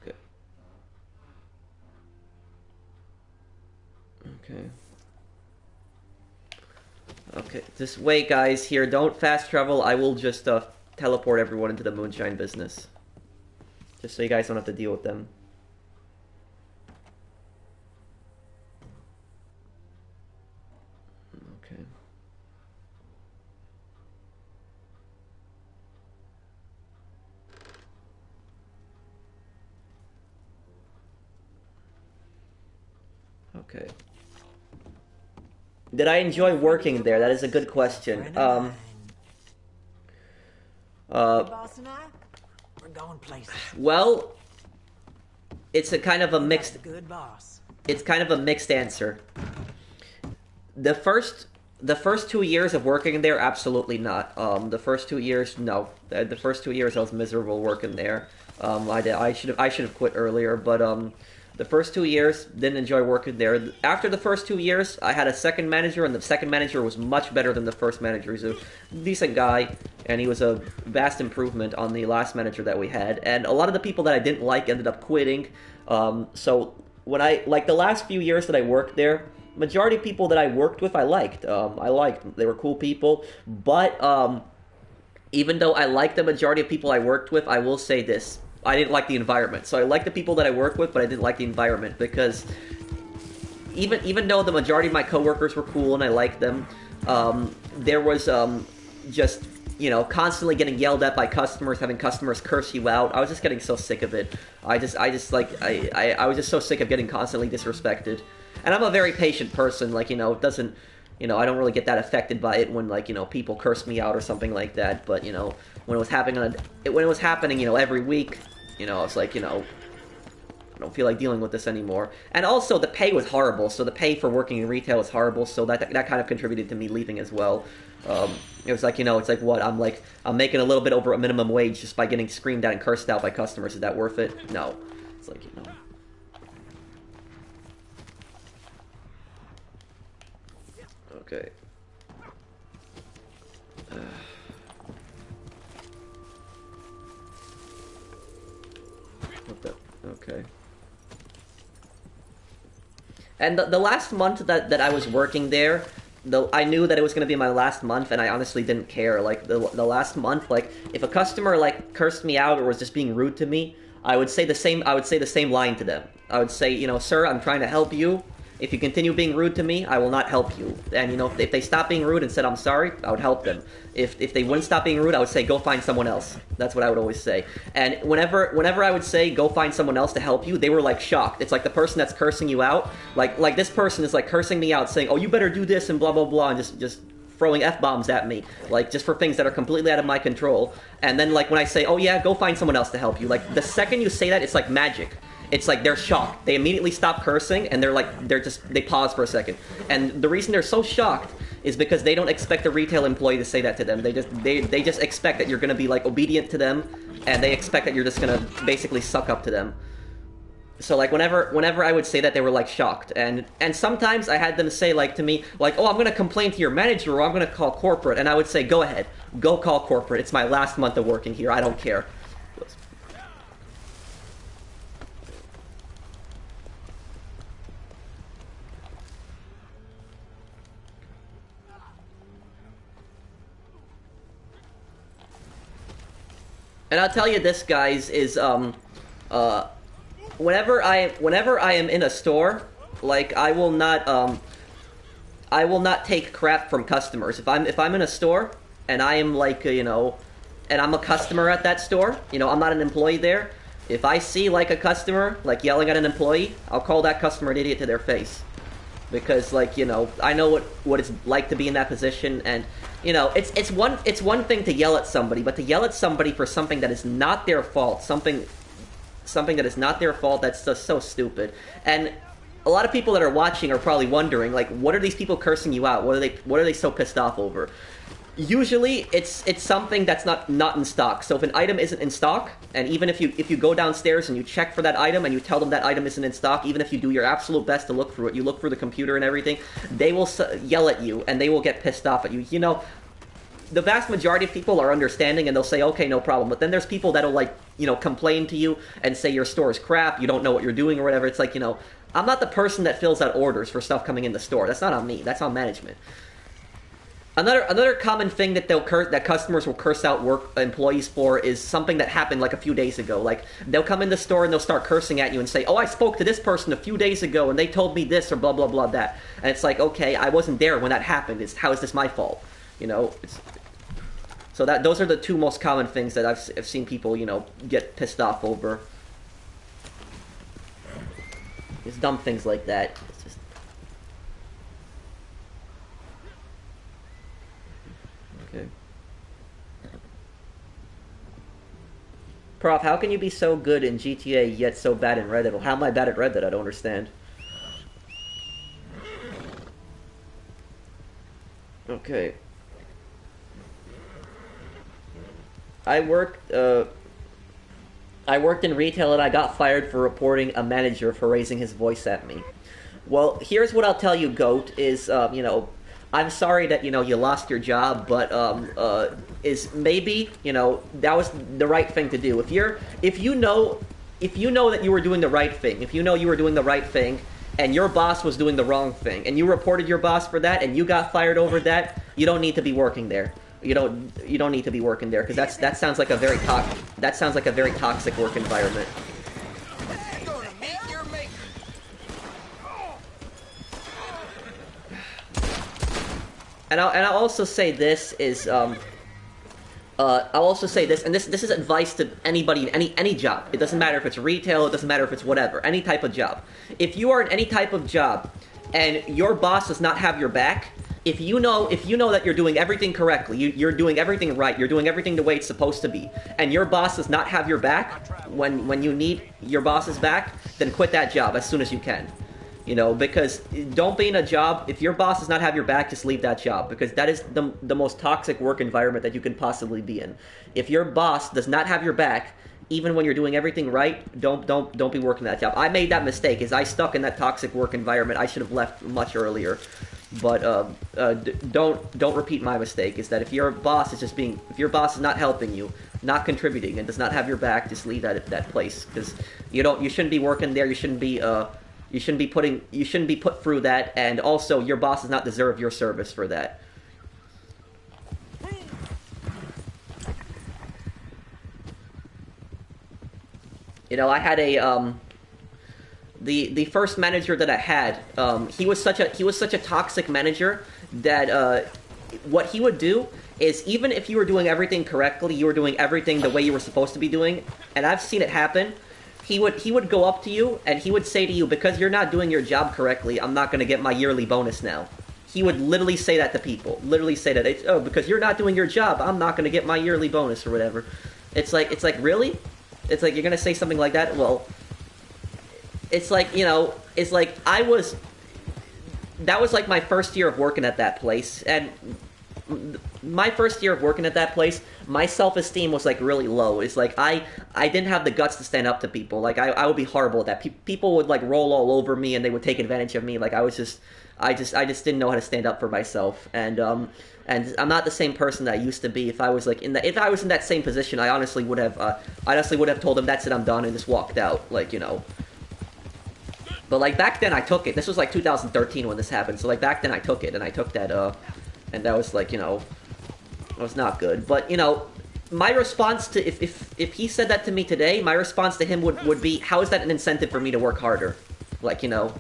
Okay. Okay. Okay, just wait, guys, here. Don't fast travel. I will just teleport everyone into the Moonshine business. Just so you guys don't have to deal with them. Okay. Okay. Did I enjoy working there? That is a good question. Well, it's a kind of a mixed. It's kind of a mixed answer. The first 2 years of working there, absolutely not. The first 2 years, no. The first 2 years, I was miserable working there. I should have quit earlier, but the first 2 years, didn't enjoy working there. After the first 2 years, I had a second manager, and the second manager was much better than the first manager. He's a decent guy, and he was a vast improvement on the last manager that we had. And a lot of the people that I didn't like ended up quitting. So when the last few years that I worked there, majority of people that I worked with, I liked. They were cool people. But even though I liked the majority of people I worked with, I will say this. I didn't like the environment. So I liked the people that I worked with, but I didn't like the environment because even though the majority of my coworkers were cool and I liked them, there was just, you know, constantly getting yelled at by customers, having customers curse you out. I was just getting so sick of it. I was just so sick of getting constantly disrespected. And I'm a very patient person, like, you know, it doesn't, you know, I don't really get that affected by it when, like, you know, people curse me out or something like that. But, you know, when it was happening, you know, every week, you know, I was like, you know, I don't feel like dealing with this anymore. And also, the pay was horrible. So the pay for working in retail was horrible. So that kind of contributed to me leaving as well. It was like, you know, it's like, what, I'm making a little bit over a minimum wage just by getting screamed at and cursed out by customers. Is that worth it? No. It's like, you know. Okay. What the? Okay. And the last month that I was working there, I knew that it was going to be my last month, and I honestly didn't care. Like, the last month, like, if a customer, like, cursed me out or was just being rude to me, I would say the same line to them. I would say, you know, sir, I'm trying to help you. If you continue being rude to me, I will not help you. And, you know, if they stop being rude and said, I'm sorry, I would help them. If they wouldn't stop being rude, I would say, go find someone else. That's what I would always say. And whenever I would say, go find someone else to help you, they were, like, shocked. It's like the person that's cursing you out, like this person is, like, cursing me out, saying, oh, you better do this and blah, blah, blah, and just throwing F-bombs at me, like, just for things that are completely out of my control. And then, like, when I say, oh, yeah, go find someone else to help you, like, the second you say that, it's like magic. It's like they're shocked. They immediately stop cursing, and they pause for a second. And the reason they're so shocked is because they don't expect a retail employee to say that to them. They just expect that you're going to be, like, obedient to them, and they expect that you're just going to basically suck up to them. So, like, whenever I would say that, they were, like, shocked. And sometimes I had them say, like, to me, like, oh, I'm going to complain to your manager, or I'm going to call corporate. And I would say, go ahead. Go call corporate. It's my last month of working here. I don't care. And I'll tell you this, guys, is whenever I am in a store, like, I will not take crap from customers. If I'm in a store and I am, like, you know, and I'm a customer at that store, you know, I'm not an employee there. If I see, like, a customer, like, yelling at an employee, I'll call that customer an idiot to their face. Because, like, you know, I know what it's like to be in that position, and, you know, it's one thing to yell at somebody, but to yell at somebody for something that is not their fault, something that is not their fault, that's just so stupid. And a lot of people that are watching are probably wondering, like, what are these people cursing you out? What are they so pissed off over? Usually, it's something that's not in stock. So if an item isn't in stock, and even if you go downstairs and you check for that item and you tell them that item isn't in stock, even if you do your absolute best to look through it, you look through the computer and everything, they will yell at you and they will get pissed off at you. You know, the vast majority of people are understanding and they'll say, okay, no problem. But then there's people that'll, like, you know, complain to you and say your store is crap, you don't know what you're doing or whatever. It's like, you know, I'm not the person that fills out orders for stuff coming in the store. That's not on me. That's on management. Another common thing that that customers will curse out employees for is something that happened, like, a few days ago. Like, they'll come in the store and they'll start cursing at you and say, oh, I spoke to this person a few days ago and they told me this or blah, blah, blah, that. And it's like, okay, I wasn't there when that happened. How is this my fault? You know, so those are the two most common things that I've seen people, you know, get pissed off over. It's dumb things like that. It's just... Okay. Prof, how can you be so good in GTA yet so bad in Red Dead? Well, how am I bad at Red Dead? I don't understand. Okay. I worked in retail and I got fired for reporting a manager for raising his voice at me. Well, here's what I'll tell you, Goat, is, you know, I'm sorry that, you know, you lost your job, but, is maybe, you know, that was the right thing to do. If you know that you were doing the right thing, if you know you were doing the right thing, and your boss was doing the wrong thing, and you reported your boss for that, and you got fired over that, you don't need to be working there. You don't need to be working there, because that sounds like a very toxic work environment. And I'll also say this is I'll also say this, and this is advice to anybody in any job. It doesn't matter if it's retail, it doesn't matter if it's whatever, any type of job. If you are in any type of job and your boss does not have your back, if you know that you're doing everything correctly, you're doing everything right, you're doing everything the way it's supposed to be, and your boss does not have your back when you need your boss's back, then quit that job as soon as you can. You know, because don't be in a job, if your boss does not have your back, just leave that job, because that is the most toxic work environment that you can possibly be in. If your boss does not have your back, even when you're doing everything right, don't be working that job. I made that mistake, is I stuck in that toxic work environment. I should have left much earlier. But don't repeat my mistake, is that if your boss is not helping you, not contributing, and does not have your back, just leave that place, because you shouldn't be working there. You shouldn't be You shouldn't be put through that, and also your boss does not deserve your service for that. You know, I had a the first manager that I had, he was such a toxic manager that what he would do is, even if you were doing everything correctly, you were doing everything the way you were supposed to be doing, and I've seen it happen. He would go up to you and he would say to you, because you're not doing your job correctly, I'm not going to get my yearly bonus now. He would literally say that to people. Literally say that. It's, oh, because you're not doing your job, I'm not going to get my yearly bonus or whatever. It's like, really? It's like, you're going to say something like that? Well, it's like, you know, it's like that was like my first year of working at that place, and my first year of working at that place, my self-esteem was like really low. It's like I didn't have the guts to stand up to people. Like I would be horrible at that. People would like roll all over me and they would take advantage of me. Like I just didn't know how to stand up for myself. And I'm not the same person that I used to be. If I was like if I was in that same position, I honestly would have told them, that's it, I'm done, and just walked out. Like, you know. But like back then I took it. This was like 2013 when this happened. So like back then I took it, and I took that and that was like, you know, it was not good. But, you know, my response to, if he said that to me today, my response to him would be, how is that an incentive for me to work harder? Like, you know,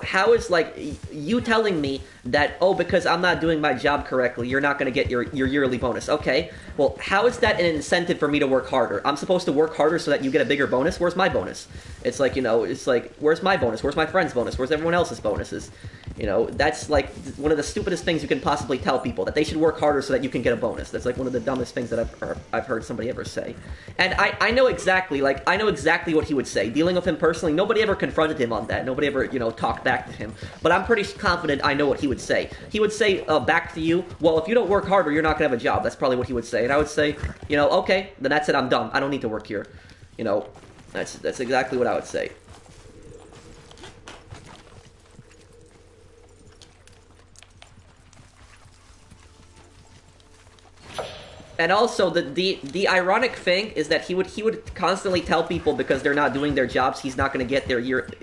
how is, like, you telling me that, oh, because I'm not doing my job correctly, you're not going to get your yearly bonus. Okay, well, how is that an incentive for me to work harder? I'm supposed to work harder so that you get a bigger bonus? Where's my bonus? It's like, you know, it's like, where's my bonus? Where's my friend's bonus? Where's everyone else's bonuses? You know, that's like one of the stupidest things you can possibly tell people, that they should work harder so that you can get a bonus. That's like one of the dumbest things that I've heard somebody ever say. And I know exactly what he would say. Dealing with him personally, nobody ever confronted him on that. Nobody ever, you know, talked back to him. But I'm pretty confident I know what he would say. He would say back to you, well, if you don't work harder, you're not going to have a job. That's probably what he would say. And I would say, you know, okay, then that's it, I'm done. I don't need to work here. You know, that's exactly what I would say. And also, the ironic thing is that he would constantly tell people, because they're not doing their jobs, he's not going to get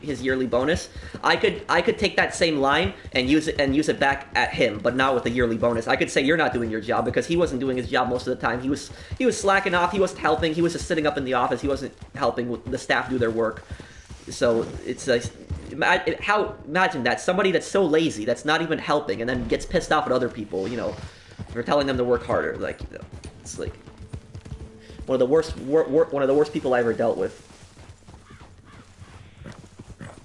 his yearly bonus. I could take that same line and use it back at him, but not with the yearly bonus. I could say, you're not doing your job, because he wasn't doing his job most of the time. He was slacking off. He wasn't helping. He was just sitting up in the office. He wasn't helping the staff do their work. So it's like, imagine that, somebody that's so lazy, that's not even helping, and then gets pissed off at other people, you know, for telling them to work harder. Like, you know, it's like one of the worst people I ever dealt with.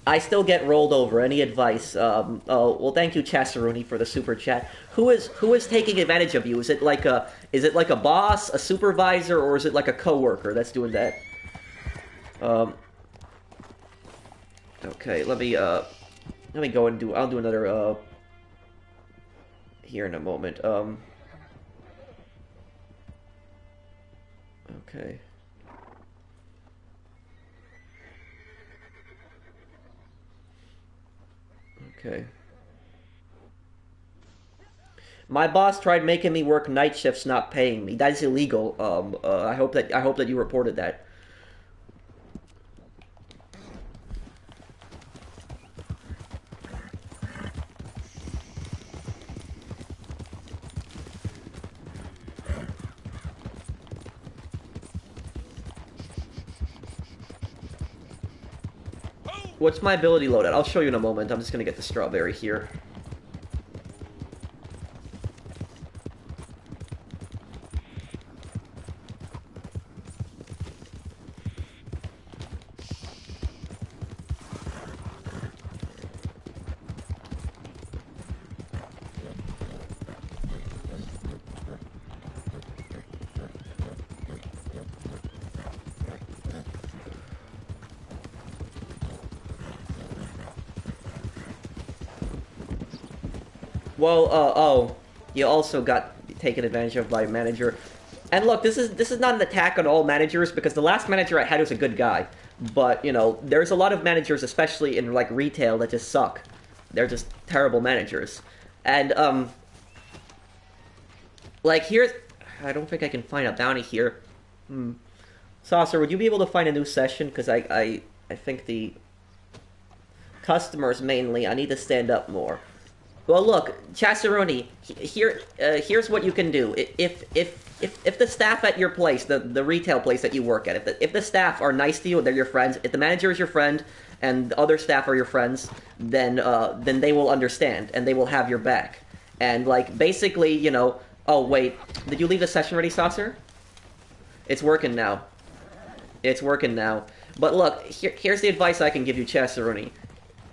I still get rolled over. Any advice? Oh, well, thank you, Chasseruni, for the super chat. Who is taking advantage of you? Is it like a boss, a supervisor, or is it like a coworker that's doing that? Okay, let me go and I'll do another here in a moment. Okay. Okay. My boss tried making me work night shifts, not paying me. That is illegal. I hope that you reported that. What's my ability loadout? I'll show you in a moment. I'm just gonna get the strawberry here. Well, oh, you also got taken advantage of by a manager. And look, this is not an attack on all managers, because the last manager I had was a good guy. But, you know, there's a lot of managers, especially in, like, retail, that just suck. They're just terrible managers. And, like, here's... I don't think I can find a bounty here. Saucer, would you be able to find a new session? Because I think the... customers mainly. I need to stand up more. Well, look, Chasseroni, here's what you can do. If the staff at your place, the retail place that you work at, if the staff are nice to you, they're your friends. If the manager is your friend and the other staff are your friends, then they will understand and they will have your back. And like basically, you know. Oh wait, did you leave the session ready, Saucer? It's working now. It's working now. But look, here's the advice I can give you, Chasseroni.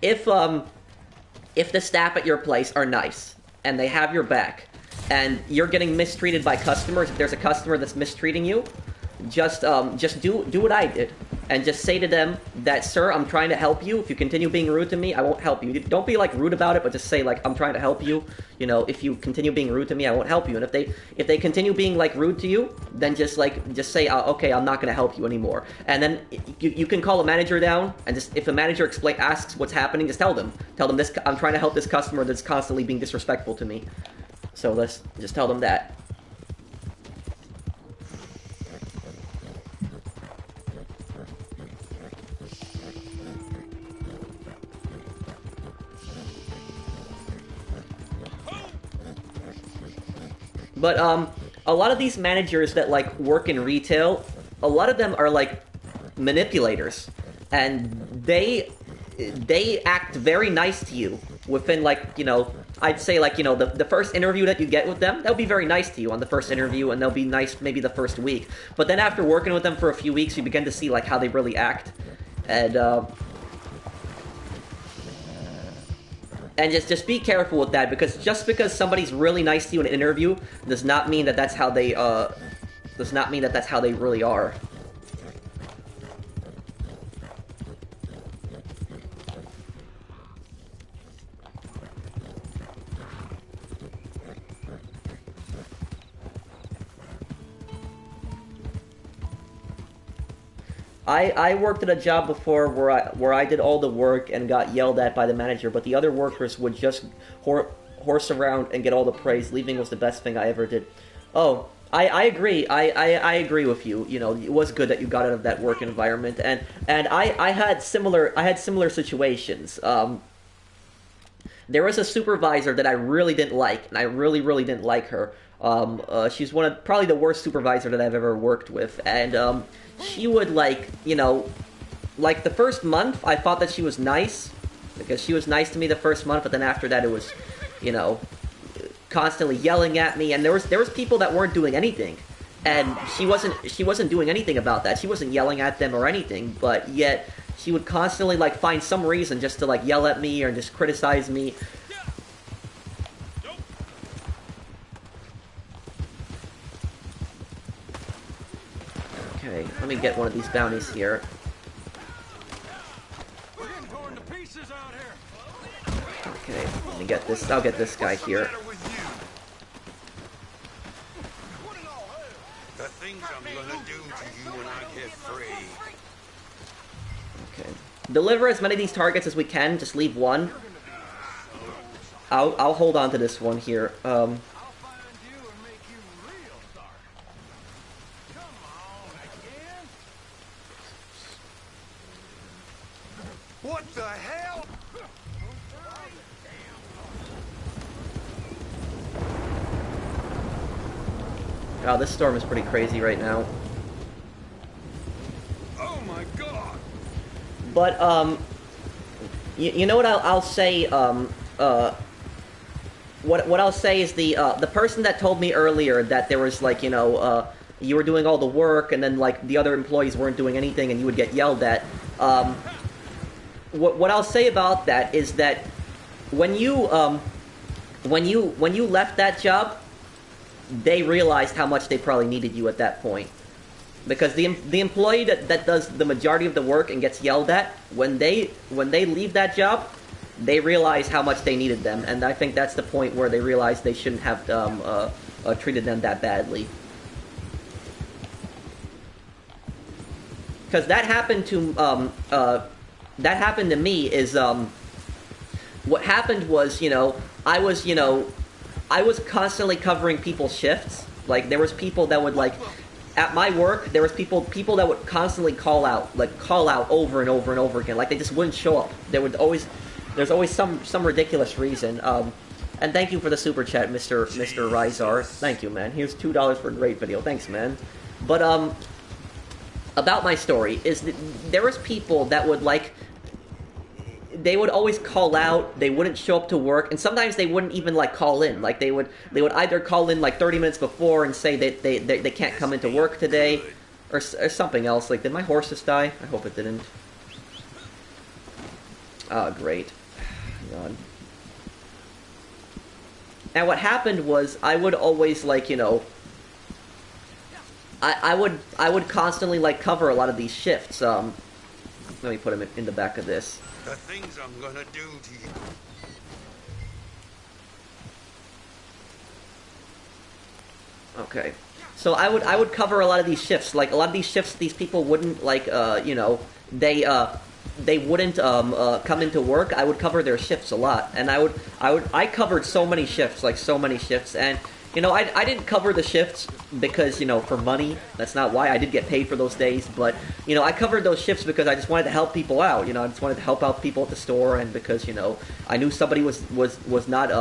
If the staff at your place are nice and they have your back, and you're getting mistreated by customers, if there's a customer that's mistreating you, just do what I did, and just say to them that, sir, I'm trying to help you. If you continue being rude to me, I won't help you. Don't be like rude about it, but just say like, I'm trying to help you. You know, if you continue being rude to me, I won't help you. And if they continue being like rude to you, then just say, okay, I'm not going to help you anymore. And then you can call a manager down, and just if the manager asks what's happening, just tell them this. I'm trying to help this customer that's constantly being disrespectful to me. So let's just tell them that. But a lot of these managers that like work in retail, a lot of them are like manipulators, and they act very nice to you within like, you know, I'd say like, you know, the first interview that you get with them, they'll be very nice to you on the first interview, and they'll be nice maybe the first week. But then after working with them for a few weeks, you begin to see like how they really act, and just be careful with that, because just because somebody's really nice to you in an interview does not mean that that's how they really are. I worked at a job before where I did all the work and got yelled at by the manager, but the other workers would just horse around and get all the praise. Leaving was the best thing I ever did. Oh, I agree. I agree with you. You know, it was good that you got out of that work environment, and I had similar situations. There was a supervisor that I really didn't like, and I really didn't like her. She's probably the worst supervisor that I've ever worked with, and she would, like, you know, like the first month I thought that she was nice, because she was nice to me the first month, but then after that it was, you know, constantly yelling at me, and there was people that weren't doing anything, and she wasn't doing anything about that. She wasn't yelling at them or anything, but yet she would constantly like find some reason just to like yell at me or just criticize me. Okay, let me get one of these bounties here. Okay, let me get this. I'll get this guy here. The things I'm gonna do to you when I get free. Okay. Deliver as many of these targets as we can. Just leave one. I'll hold on to this one here. What the hell? Wow, this storm is pretty crazy right now. Oh my god! But you know what I'll say. What I'll say is the person that told me earlier that there was like, you know, you were doing all the work and then like the other employees weren't doing anything and you would get yelled at. What I'll say about that is that when you left that job, they realized how much they probably needed you at that point, because the employee that does the majority of the work and gets yelled at, when they leave that job, they realize how much they needed them, and I think that's the point where they realize they shouldn't have treated them that badly. Because that happened to me. Is what happened was, you know, I was constantly covering people's shifts. Like, there was people that would, like, at my work, there was people that would constantly call out over and over and over again. Like, they just wouldn't show up. They would always, There's always some ridiculous reason. And thank you for the super chat, Mr. Rizar. Thank you, man. Here's $2 for a great video. Thanks, man. But about my story is that there was people that would like. They would always call out. They wouldn't show up to work, and sometimes they wouldn't even like call in. Like they would either call in like 30 minutes before and say that they can't come into work today, or something else. Like, did my horse just die? I hope it didn't. Oh, great. God. And what happened was, I would always, like, you know, I would constantly, like, cover a lot of these shifts. Let me put them in the back of this. The things I'm gonna do to you. Okay. So I would cover a lot of these shifts. Like, a lot of these shifts, these people wouldn't, like, you know, they wouldn't come into work. I would cover their shifts a lot, and I covered so many shifts, like so many shifts, and you know, I didn't cover the shifts because, you know, for money. That's not why. I did get paid for those days, but you know, I covered those shifts because I just wanted to help people out. You know, I just wanted to help out people at the store, and because, you know, I knew somebody was not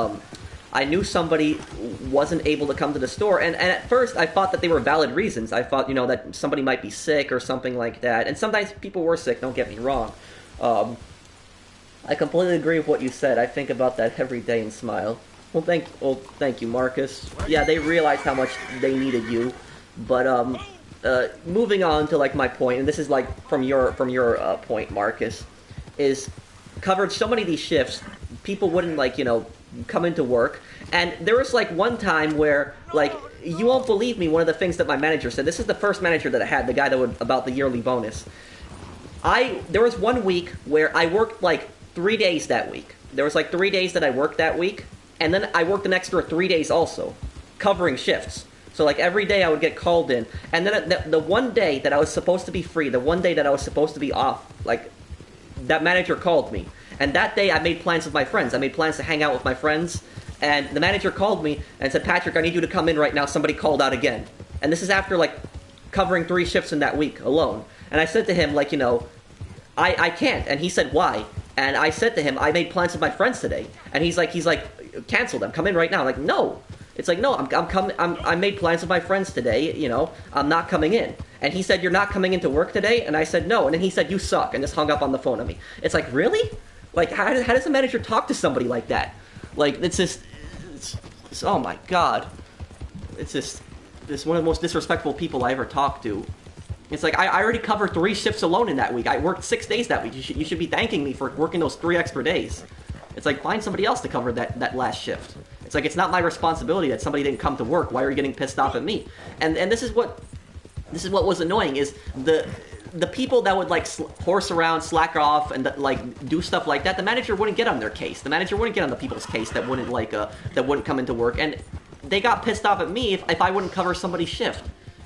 I knew somebody wasn't able to come to the store, and at first I thought that they were valid reasons. I thought, you know, that somebody might be sick or something like that, and sometimes people were sick, don't get me wrong. I completely agree with what you said. I think about that every day and smile. Well, thank you, Marcus. Yeah, they realized how much they needed you, but moving on to like my point, and this is like from your point, Marcus, is covered so many of these shifts, people wouldn't, like, you know, come into work, and there was like one time where, like, you won't believe me, one of the things that my manager said. This is the first manager that I had, the guy that would about the yearly bonus. There was 1 week where I worked like 3 days that week. There was like 3 days that I worked that week, and then I worked an extra 3 days also, covering shifts. So like every day I would get called in, and then the one day that I was supposed to be free, the one day that I was supposed to be off, like, that manager called me. And that day I made plans with my friends. I made plans to hang out with my friends, and the manager called me and said, Patrick, I need you to come in right now. Somebody called out again. And this is after like covering 3 shifts in that week alone. And I said to him, like, you know, I can't. And he said, why? And I said to him, I made plans with my friends today. And he's like, cancel them. Come in right now. I'm like, no. It's like, no, I'm coming. I made plans with my friends today. You know, I'm not coming in. And he said, you're not coming into work today? And I said, no. And then he said, you suck. And just hung up on the phone at me. It's like, really? Like, how does a manager talk to somebody like that? Like, it's just, oh my god. It's one of the most disrespectful people I ever talked to. It's like, I already covered 3 shifts alone in that week. I worked 6 days that week. You should be thanking me for working those 3 extra days. It's like, find somebody else to cover that last shift. It's like, it's not my responsibility that somebody didn't come to work. Why are you getting pissed off at me? And this is what was annoying, is the people that would like horse around, slack off, and like do stuff like that. The manager wouldn't get on their case. The manager wouldn't get on the people's case that wouldn't like that wouldn't come into work. And they got pissed off at me if I wouldn't cover somebody's shift.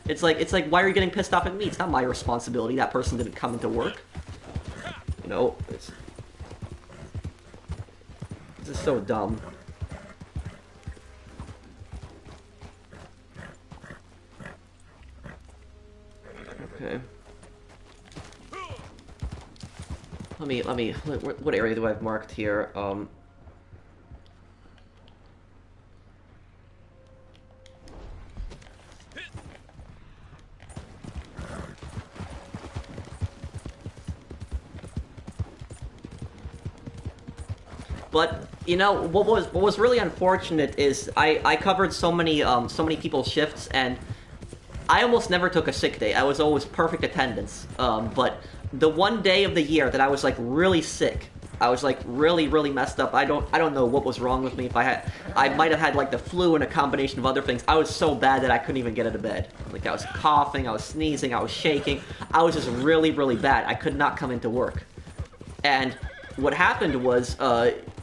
It's like, why are you getting pissed off at me? It's not my responsibility. That person didn't come into work. You know, this is so dumb. Okay. Let me. What area do I have marked here? But you know what was really unfortunate is I covered so many people's shifts, and I almost never took a sick day. I was always perfect attendance. But the one day of the year that I was like really sick, I was like really messed up. I don't know what was wrong with me. I might have had like the flu and a combination of other things. I was so bad that I couldn't even get out of bed. Like, I was coughing, I was sneezing, I was shaking. I was just really bad. I could not come into work. And what happened was,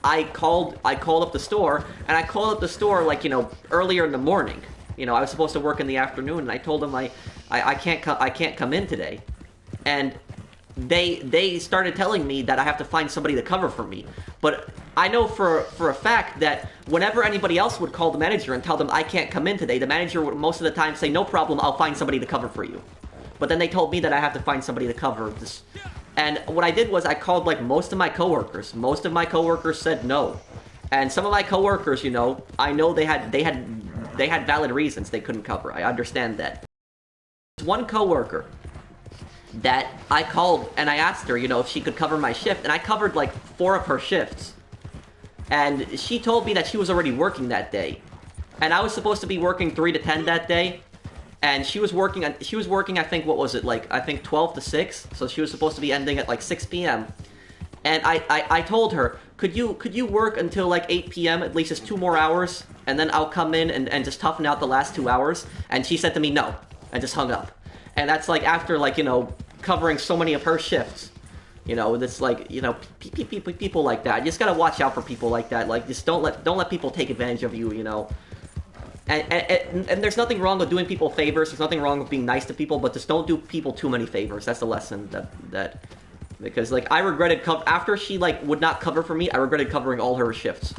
I called up the store, and I called up the store like, you know, earlier in the morning. You know, I was supposed to work in the afternoon, and I told them I can't come in today. And they started telling me that I have to find somebody to cover for me. But I know for a fact that whenever anybody else would call the manager and tell them I can't come in today, the manager would most of the time say, no problem, I'll find somebody to cover for you. But then they told me that I have to find somebody to cover. And what I did was I called like most of my coworkers. Most of my coworkers said no. And some of my coworkers, you know, I know they had valid reasons they couldn't cover. I understand that. There's one coworker that I called and I asked her, you know, if she could cover my shift, and I covered like 4 of her shifts. And she told me that she was already working that day. And I was supposed to be working 3 to 10 that day. And she was working, I think, what was it, like, I think 12 to 6. So she was supposed to be ending at like 6 p.m. And I told her, could you work until like 8 p.m., at least just 2 more hours, and then I'll come in and just toughen out the last 2 hours? And she said to me, no, and just hung up. And that's like after, like, you know, covering so many of her shifts. You know, it's like, you know, people like that. You just gotta watch out for people like that. Like, just don't let people take advantage of you, you know. And there's nothing wrong with doing people favors. There's nothing wrong with being nice to people, but just don't do people too many favors. That's the lesson that because, like, I regretted after she, like, would not cover for me, I regretted covering all her shifts.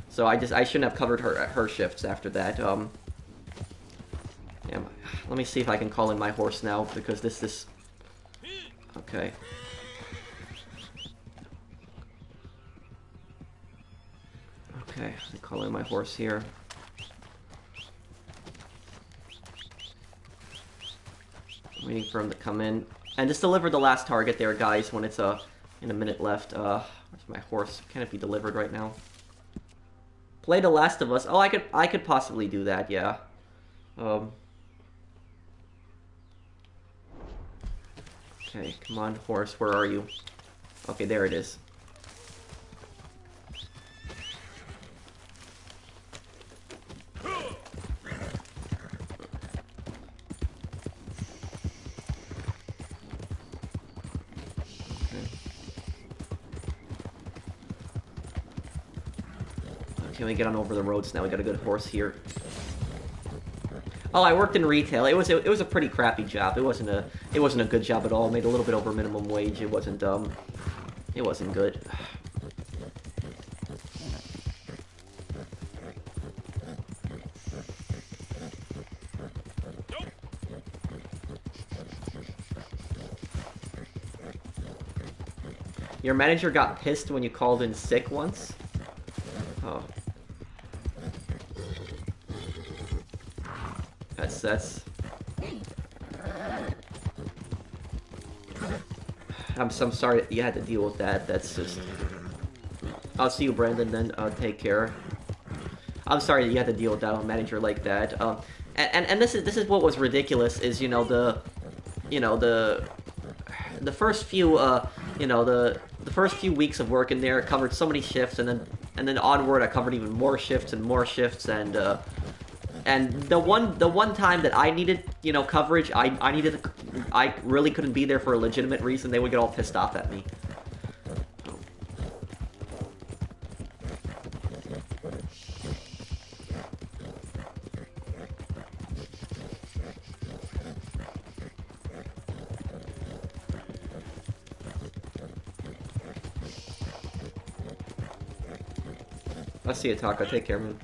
So I shouldn't have covered her shifts after that. Yeah, let me see if I can call in my horse now, because this okay. Okay, I'm calling my horse here. I'm waiting for him to come in. And just deliver the last target there, guys, when it's in a minute left. Where's my horse? Can it be delivered right now? Play The Last of Us. Oh, I could possibly do that, yeah. Okay, come on, horse, where are you? Okay, there it is. Can we get on over the roads now? We got a good horse here. Oh, I worked in retail. It was a pretty crappy job. It wasn't a good job at all. Made a little bit over minimum wage. It wasn't good. Your manager got pissed when you called in sick once? Oh. That's... I'm sorry that you had to deal with that. That's just... I'll see you, Brandon, then. Take care. I'm sorry that you had to deal with that, a manager like that. And this is what was ridiculous, is, you know, the first few, the first few weeks of work in there, I covered so many shifts, and then onward I covered even more shifts, and the one time that I needed, you know, coverage, I really couldn't be there for a legitimate reason. They would get all pissed off at me. I'll see you, Taco. Take care, man.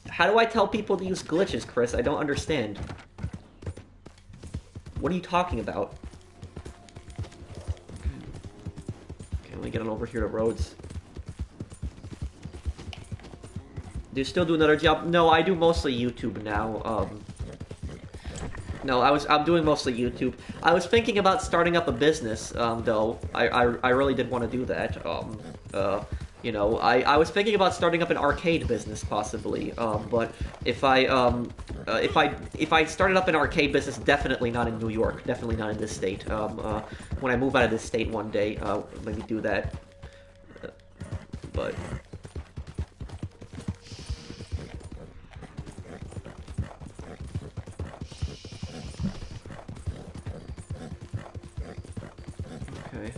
How do I tell people to use glitches, Chris? I don't understand. What are you talking about? Okay, let me get on over here to Rhodes. Do you still do another job? No, I do mostly YouTube now. No, I'm doing mostly YouTube. I was thinking about starting up a business, though. I really did want to do that. You know, I was thinking about starting up an arcade business, possibly. But if I started up an arcade business, definitely not in New York, definitely not in this state. When I move out of this state one day, maybe do that. But. Okay.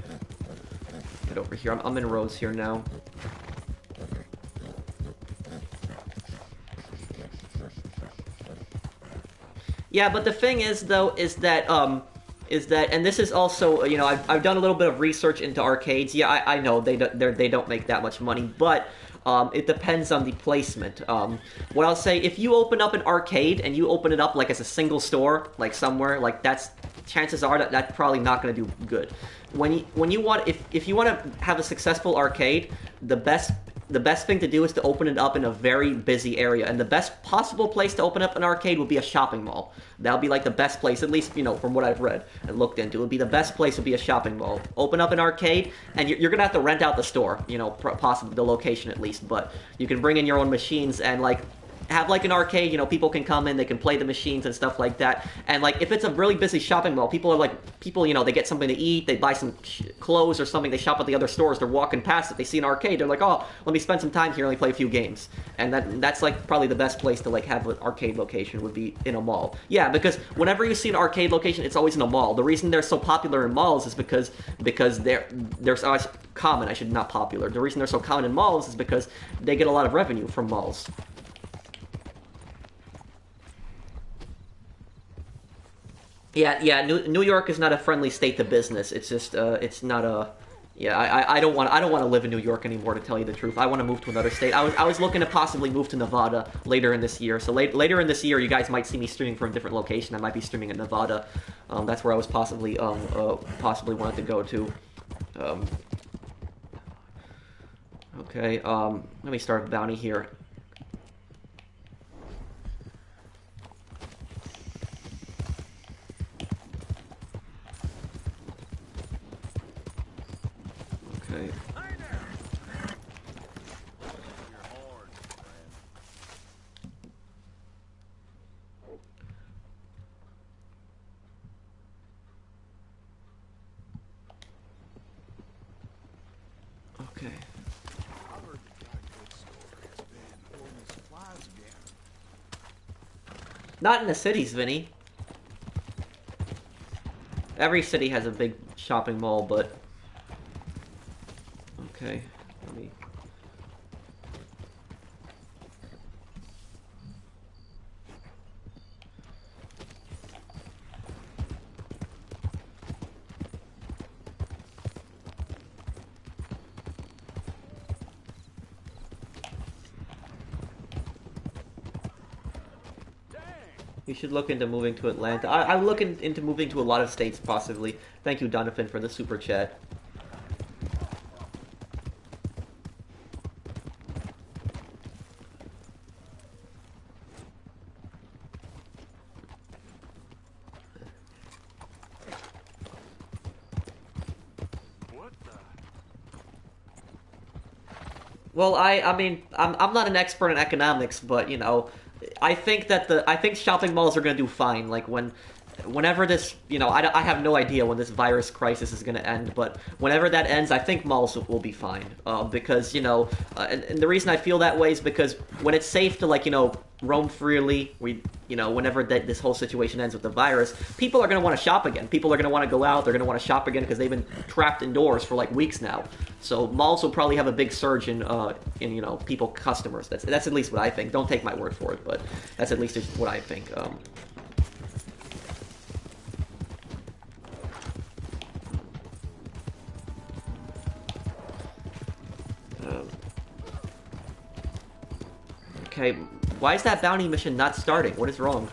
Get over here. I'm in Rhodes here now. Yeah, but the thing is, though, is that, and this is also, you know, I've done a little bit of research into arcades. Yeah, I know they don't make that much money, but It depends on the placement. What I'll say, if you open up an arcade and you open it up like as a single store, like somewhere, like that's chances are that's probably not going to do good. When you want if you want to have a successful arcade, the best thing to do is to open it up in a very busy area, and the best possible place to open up an arcade would be a shopping mall. That would be like the best place, at least, you know, from what I've read and looked into. It would be the best place would be a shopping mall. Open up an arcade, and you're gonna have to rent out the store, you know, possibly the location at least, but you can bring in your own machines and like have like an arcade, you know, people can come in, they can play the machines and stuff like that. And like if it's a really busy shopping mall, people, you know, they get something to eat, they buy some clothes or something, they shop at the other stores, they're walking past it, they see an arcade, they're like, oh, let me spend some time here, let me play a few games. And that's like probably the best place to like have an arcade location would be in a mall. Yeah, because whenever you see an arcade location, it's always in a mall. The reason they're so popular in malls is because they're always common, I should not popular. The reason they're so common in malls is because they get a lot of revenue from malls. Yeah. New York is not a friendly state to business. It's just, it's not a. Yeah, I don't want to live in New York anymore. To tell you the truth, I want to move to another state. I was looking to possibly move to Nevada later in this year. So later in this year, you guys might see me streaming from a different location. I might be streaming in Nevada. That's where I was possibly wanted to go to. Okay. Let me start a bounty here. Okay. Okay. Not in the cities, Vinny. Every city has a big shopping mall, but... Okay, let me... You should look into moving to Atlanta. I'm looking into moving to a lot of states, possibly. Thank you, Donovan, for the super chat. Well, I mean, I'm not an expert in economics, but you know, I think shopping malls are gonna do fine. Like whenever this, you know, I have no idea when this virus crisis is gonna end, but whenever that ends, I think malls will be fine. Because you know, and the reason I feel that way is because when it's safe to like you know roam freely, whenever this whole situation ends with the virus, people are gonna want to shop again. People are gonna want to go out. They're gonna want to shop again because they've been trapped indoors for like weeks now. So malls will probably have a big surge in you know customers. That's at least what I think. Don't take my word for it, but that's at least what I think. Okay, why is that bounty mission not starting? What is wrong?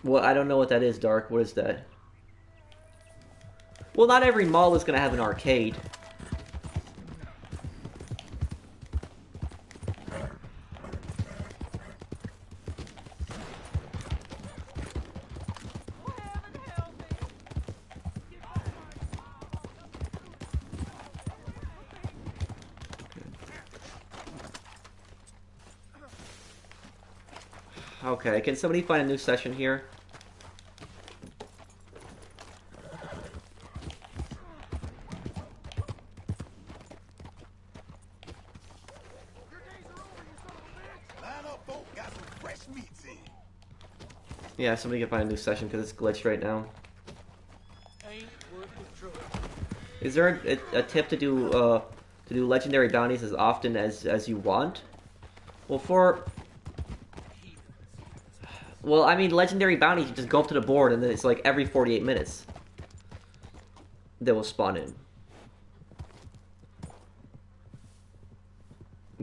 Well, I don't know what that is, Dark. What is that? Well, not every mall is going to have an arcade. Okay, can somebody find a new session here? Yeah, somebody can find a new session because it's glitched right now. Is there a tip to to do legendary bounties as often as you want. Well, I mean, legendary bounties, you just go up to the board, and then it's like every 48 minutes they will spawn in.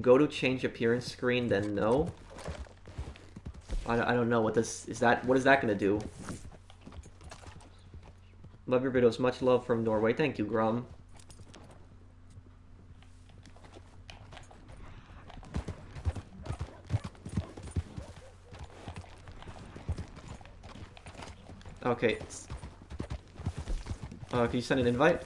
Go to change appearance screen, then no. I don't know what this is. What is that gonna do? Love your videos. Much love from Norway. Thank you, Grum. Okay. Can you send an invite?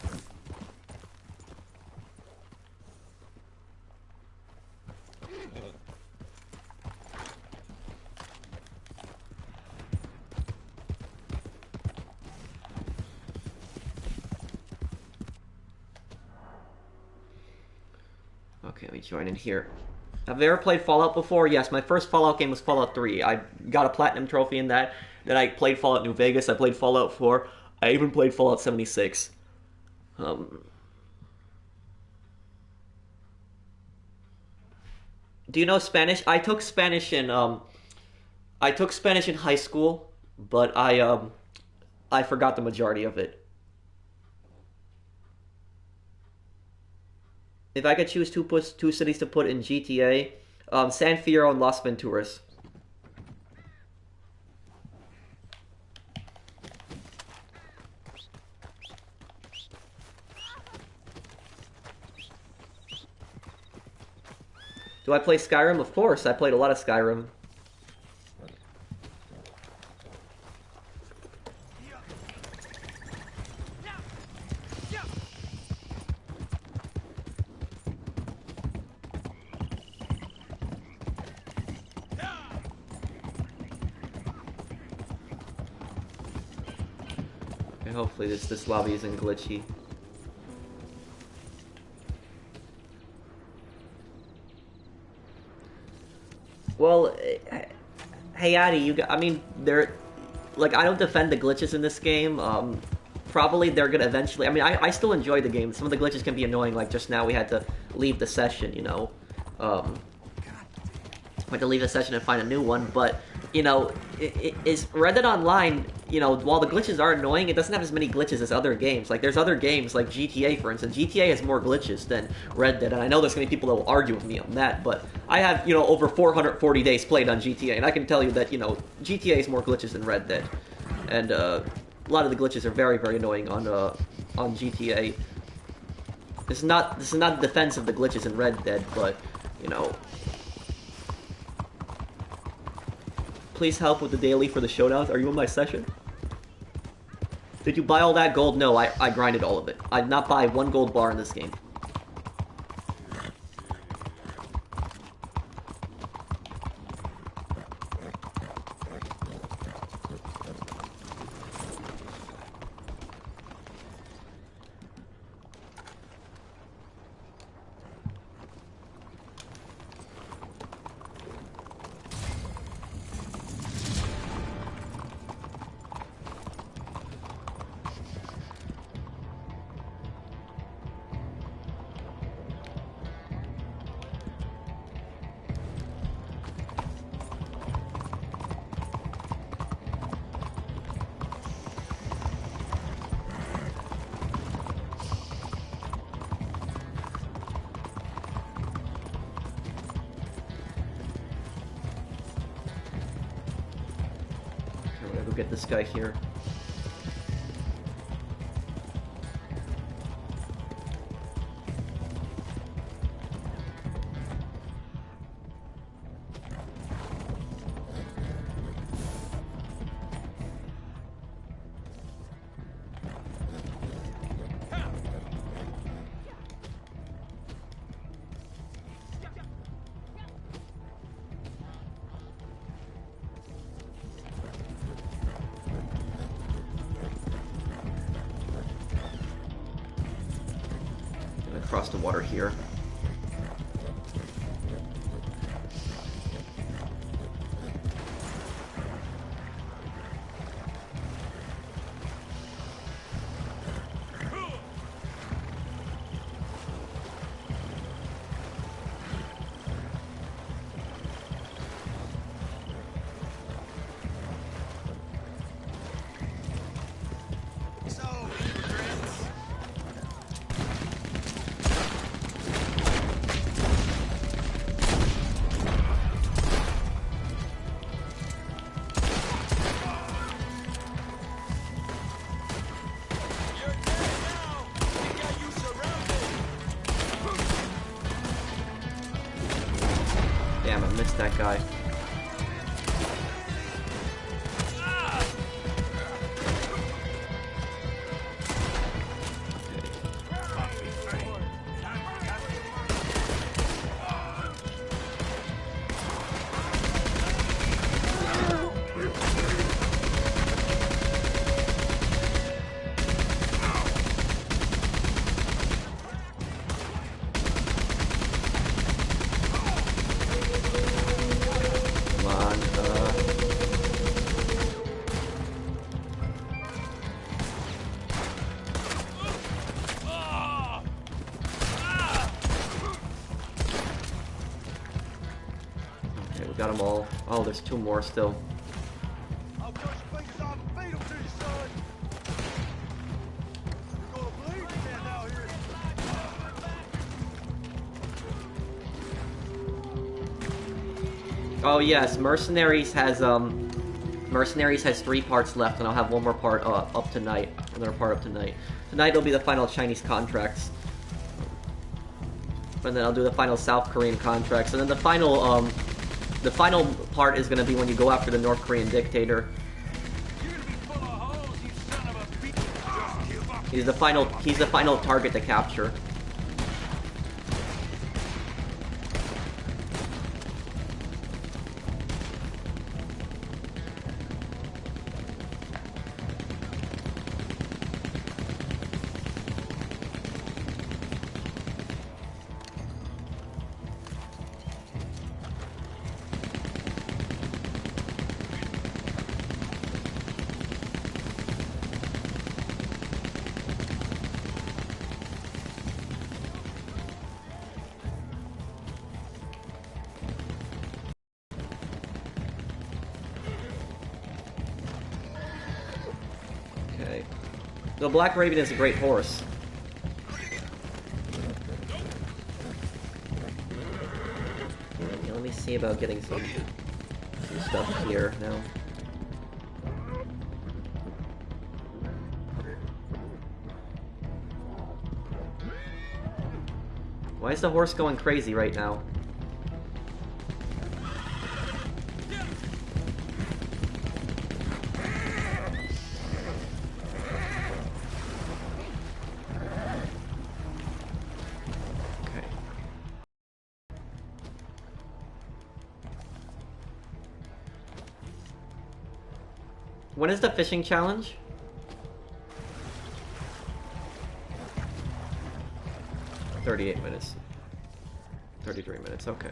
Okay, let me join in here. Have you ever played Fallout before? Yes, my first Fallout game was Fallout 3. I got a platinum trophy in that. Then I played Fallout New Vegas. I played Fallout 4. I even played Fallout 76. Do you know Spanish? I took Spanish in high school, but I forgot the majority of it. If I could choose two cities to put in GTA, San Fierro and Las Venturas. Do I play Skyrim? Of course, I played a lot of Skyrim. Okay, hopefully this lobby isn't glitchy. Well, hey Addy, I mean, like, I don't defend the glitches in this game. Probably they're gonna eventually. I mean, I still enjoy the game. Some of the glitches can be annoying. Like just now, we had to leave the session. You know, we had to leave the session and find a new one. But you know, is Red Dead Online. You know, while the glitches are annoying, it doesn't have as many glitches as other games. Like, there's other games, like GTA, for instance. GTA has more glitches than Red Dead, and I know there's going to be people that will argue with me on that, but I have, you know, over 440 days played on GTA, and I can tell you that, you know, GTA has more glitches than Red Dead. And, a lot of the glitches are very, very annoying on GTA. This is not a defense of the glitches in Red Dead, but, you know... Please help with the daily for the showdowns. Are you in my session? Did you buy all that gold? No, I grinded all of it. I did not buy one gold bar in this game. Get this guy here. Across the water here. missed that guy. Got them all. Oh, there's 2 more still. I'll cut your fingers off and feed them to you, son. You're gonna bleed to death out here. Oh yes, Mercenaries has 3 parts left, and I'll have 1 more part up tonight. Another part up tonight. Tonight will be the final Chinese contracts, and then I'll do the final South Korean contracts, and then the final part is going to be when you go after the North Korean dictator. He's the final target to capture. The Black Raven is a great horse. Okay, let me see about getting some stuff here now. Why is the horse going crazy right now? When is the fishing challenge? 38 minutes. 33 minutes, okay.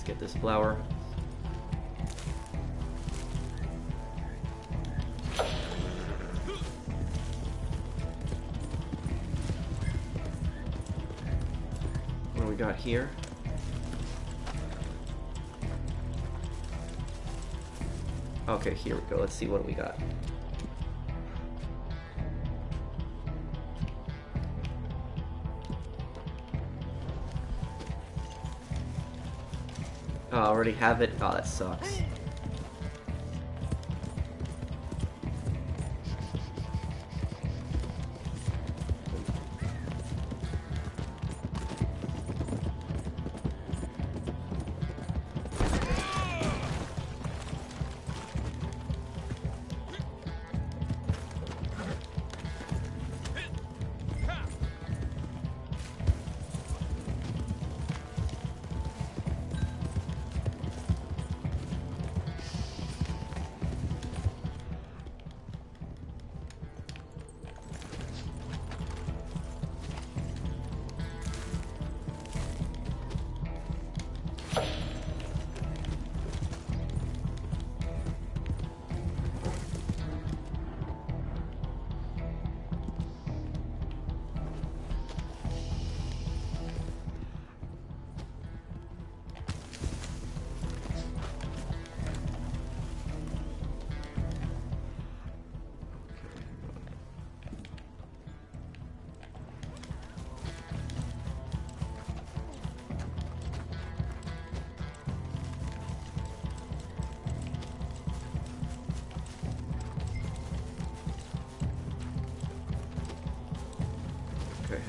Get this flower. What do we got here? Okay, here we go. Let's see what we got. Oh, I already have it. Oh, that sucks.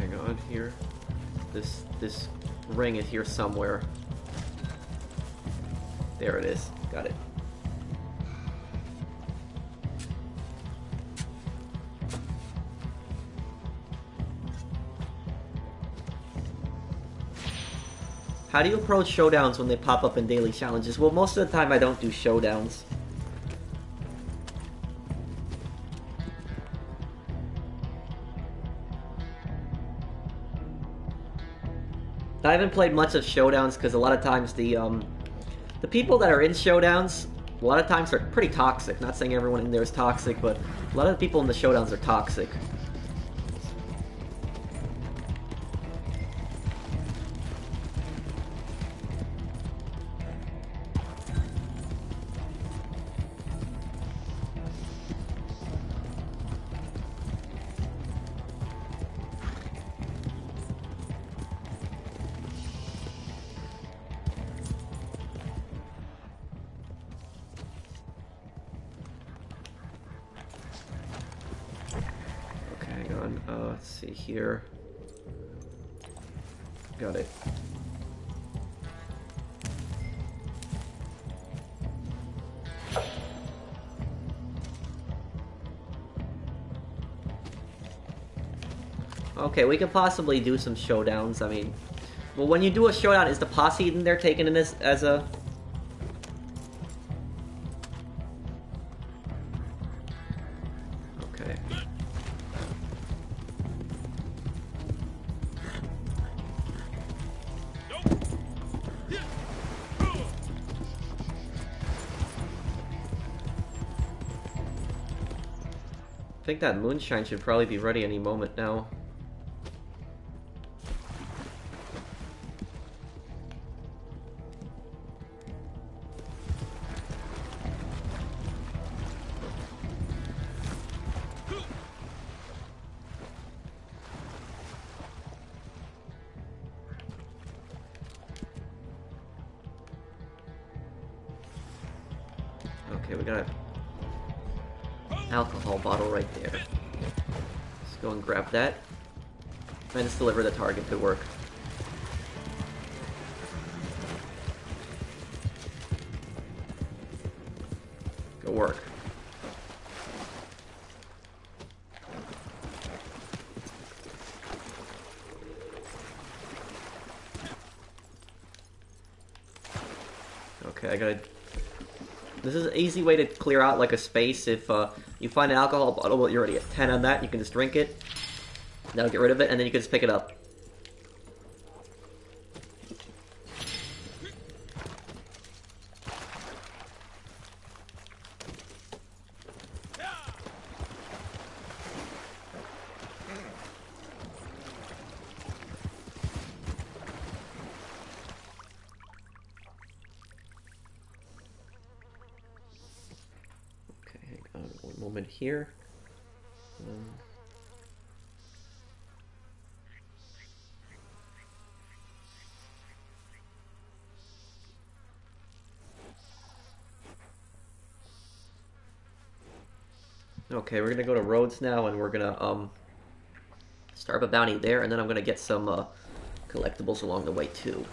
hang on here. This ring is here somewhere. There it is. Got it. How do you approach showdowns when they pop up in daily challenges? Well, most of the time I don't do showdowns. I haven't played much of showdowns because a lot of times the people that are in showdowns, a lot of times are pretty toxic. Not saying everyone in there is toxic, but a lot of the people in the showdowns are toxic. Let's see here. Got it. Okay, we could possibly do some showdowns. I mean, well, when you do a showdown, is the posse in there taken in this as a... Okay. I think that Moonshine should probably be ready any moment now. Okay, we got an alcohol bottle right there. Let's go and grab that. And just deliver the target. Good work. Good work. Okay, I gotta... This is an easy way to clear out like a space. If you find an alcohol bottle, well, you're already at 10 on that, you can just drink it. That'll get rid of it, and then you can just pick it up. Moment here. Okay, we're gonna go to Rhodes now, and we're gonna start up a bounty there, and then I'm gonna get some collectibles along the way too.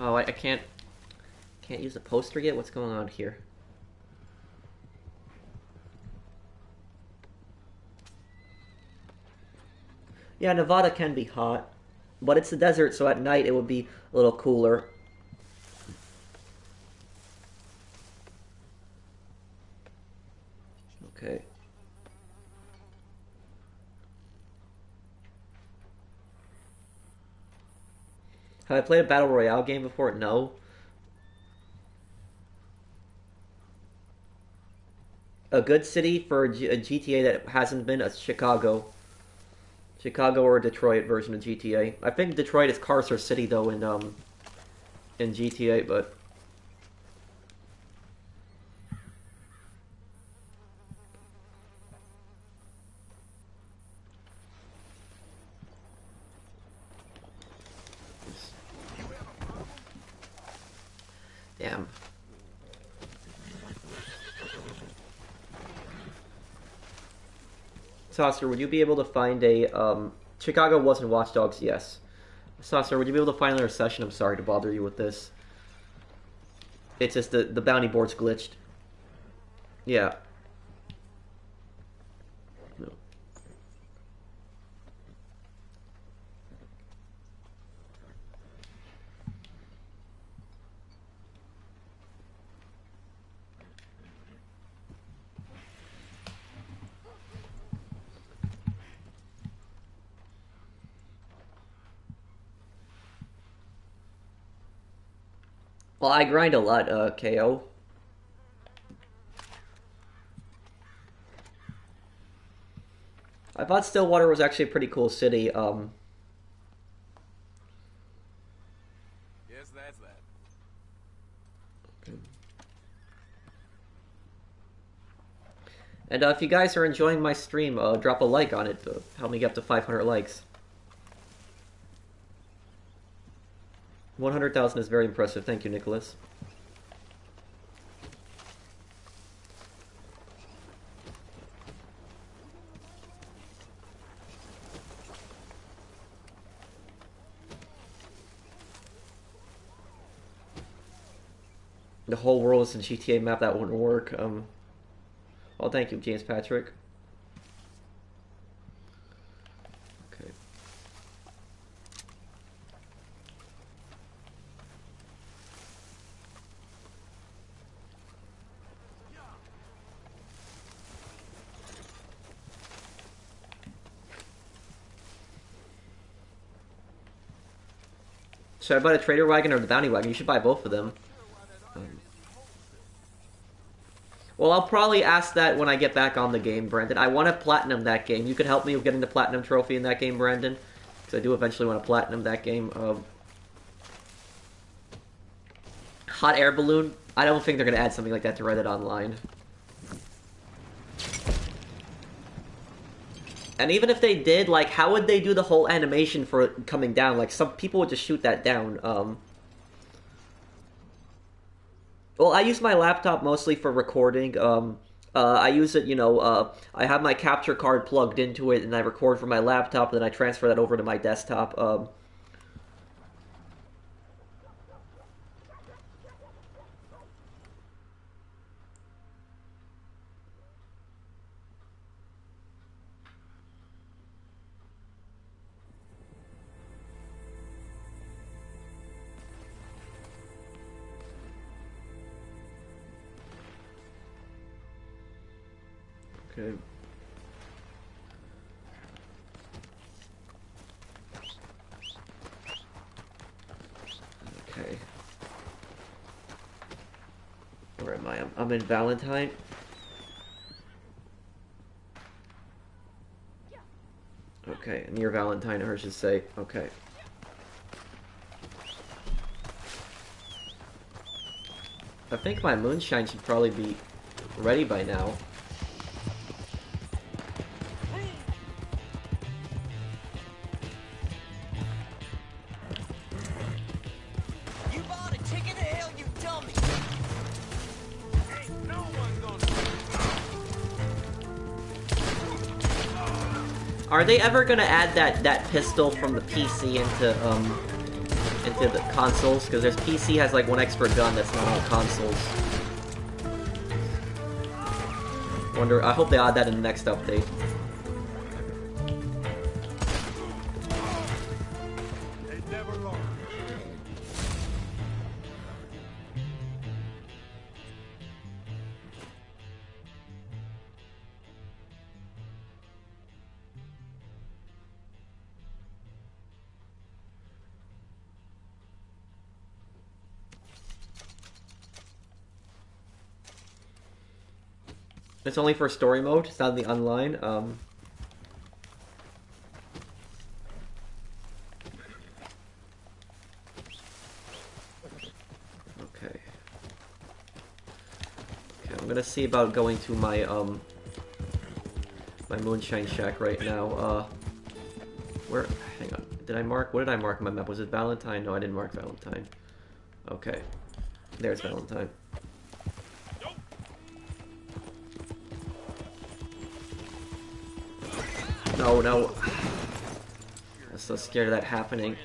Oh, I can't use the poster yet? What's going on here? Yeah, Nevada can be hot, but it's a desert, so at night it would be a little cooler. Okay. Have I played a Battle Royale game before? No. A good city for a GTA that hasn't been a Chicago. Chicago or a Detroit version of GTA. I think Detroit is Carcer City though in GTA, but damn. Saucer, would you be able to find a Chicago wasn't Watch Dogs? Yes. Saucer, would you be able to find another session? I'm sorry to bother you with this. It's just the bounty board's glitched. Yeah. No. Well, I grind a lot, KO. I thought Stillwater was actually a pretty cool city. Yes, that's that. Okay. And if you guys are enjoying my stream, drop a like on it to help me get up to 500 likes. 100,000 is very impressive. Thank you, Nicholas. The whole world is a GTA map. That wouldn't work. Oh, thank you, James Patrick. Okay. Should I buy the trader wagon or the bounty wagon? You should buy both of them. Well, I'll probably ask that when I get back on the game, Brandon. I want to platinum that game. You could help me with getting the platinum trophy in that game, Brandon. Because I do eventually want to platinum that game. Hot air balloon? I don't think they're going to add something like that to Reddit Online. And even if they did, like, how would they do the whole animation for it coming down? Like, some people would just shoot that down. Well, I use my laptop mostly for recording. I use it, I have my capture card plugged into it, and I record from my laptop, and then I transfer that over to my desktop. Okay. Okay. Where am I? I'm in Valentine. Okay, near Valentine, I should say. Okay. I think my Moonshine should probably be ready by now. Are they ever gonna add that pistol from the PC into the consoles? Because there's PC has like one extra gun that's not on consoles. I hope they add that in the next update. It's only for story mode. It's not the online. Okay. Okay, I'm gonna see about going to my my Moonshine shack right now. Where? Hang on. Did I mark? What did I mark on my map? Was it Valentine? No, I didn't mark Valentine. Okay. There's Valentine. No, no. I'm so scared of that happening.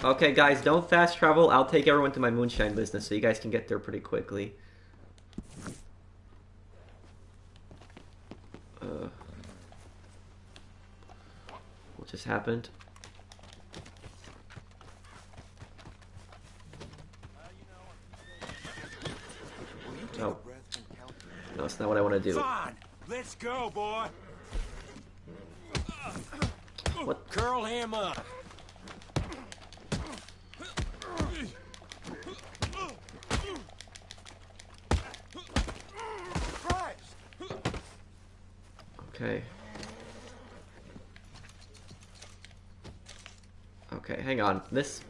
Okay, guys, don't fast travel. I'll take everyone to my Moonshine business so you guys can get there pretty quickly. What just happened? Oh. No, it's not what I want to do. Fine, let's go, boy. What? Curl him up. Okay. Okay, hang on. This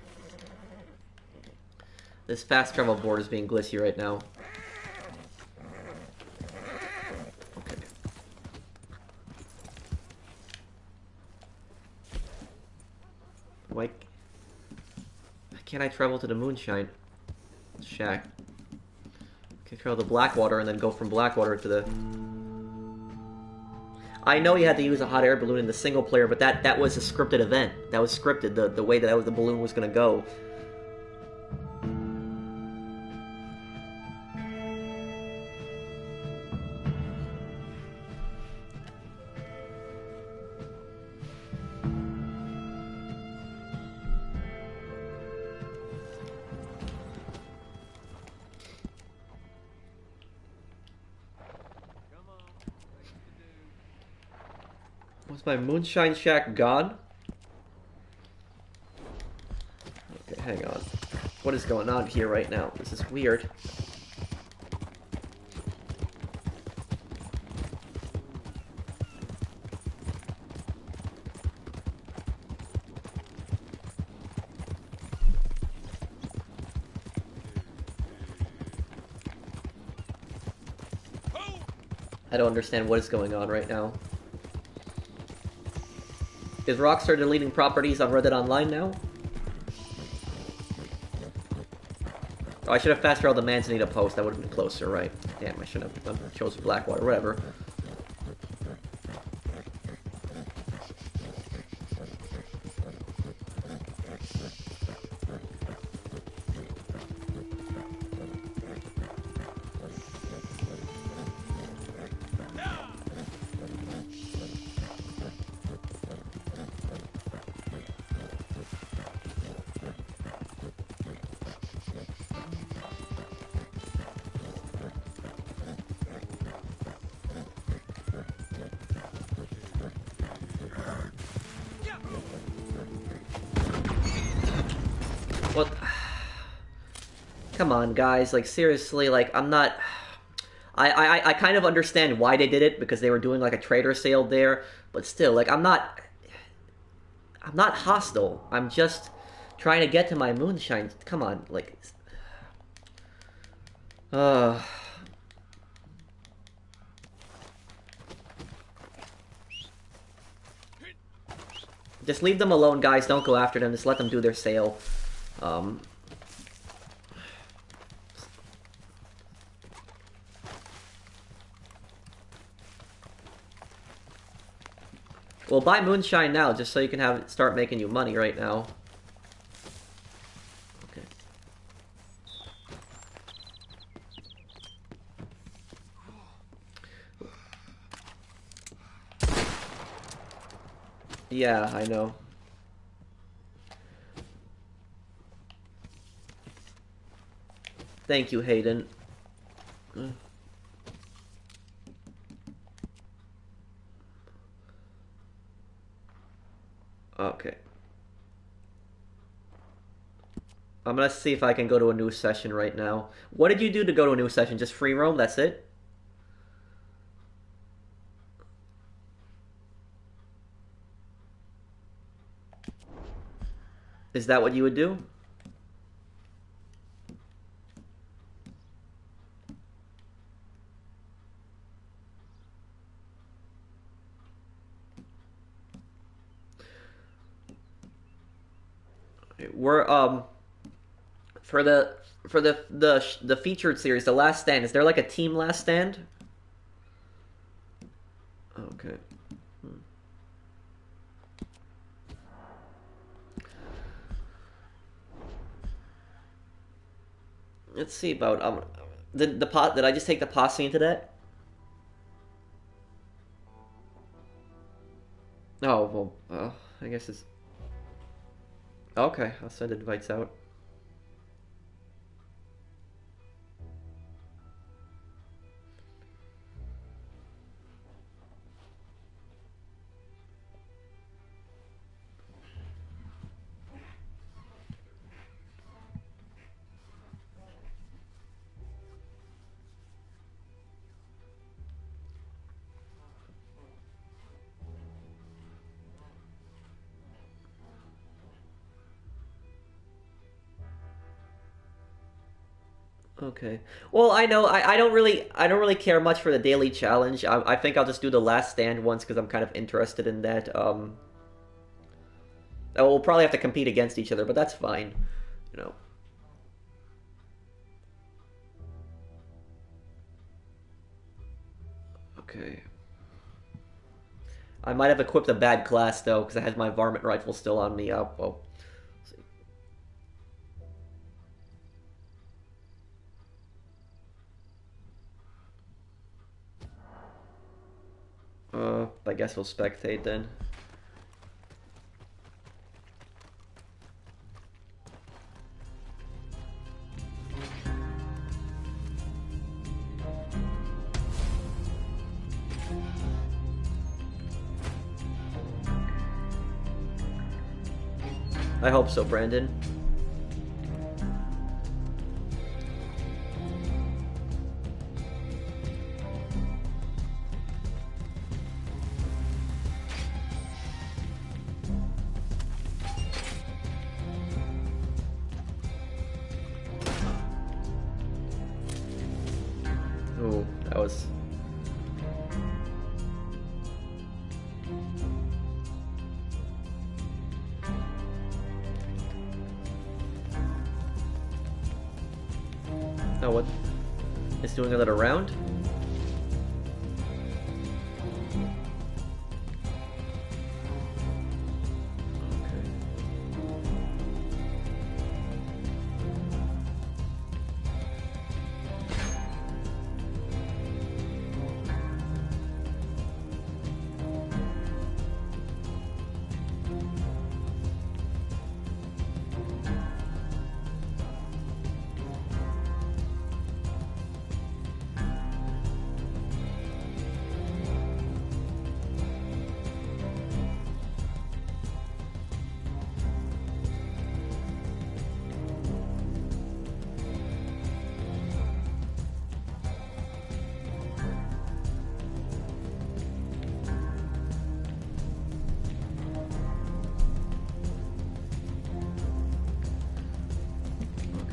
fast travel board is being glitchy right now. Okay. Why can't I travel to the Moonshine shack? I can travel to Blackwater and then go from Blackwater to the... I know you had to use a hot air balloon in the single player, but that was a scripted event. That was scripted, the way that the balloon was going to go. Was my Moonshine shack gone? Okay, hang on. What is going on here right now? This is weird. I don't understand what is going on right now. Is Rockstar deleting properties on Reddit Online now? Oh, I should have fast traveled the Manzanita post. That would have been closer, right? Damn, I should have chosen Blackwater. Whatever. What? Come on, guys. Like, seriously, like, I'm not... I kind of understand why they did it, because they were doing, like, a trader sale there, but still, like, I'm not hostile. I'm just trying to get to my Moonshine. Come on, like... Just leave them alone, guys. Don't go after them. Just let them do their sale. Well, buy Moonshine now, just so you can start making you money right now. Okay. Yeah, I know. Thank you, Hayden. Okay. I'm gonna see if I can go to a new session right now. What did you do to go to a new session? Just free roam? That's it? Is that what you would do? We're for the featured series, the Last Stand. Is there like a team Last Stand? Okay. Let's see about did I just take the posse into that? Oh well, I guess it's okay. I'll send invites out. Okay. Well, I know I don't really care much for the daily challenge. I think I'll just do the Last Stand once because I'm kind of interested in that. We'll probably have to compete against each other, but that's fine. You know. Okay. I might have equipped a bad class though because I had my varmint rifle still on me. Well. I guess we'll spectate then. I hope so, Brandon. Oh, that was... Oh, what? It's doing another round?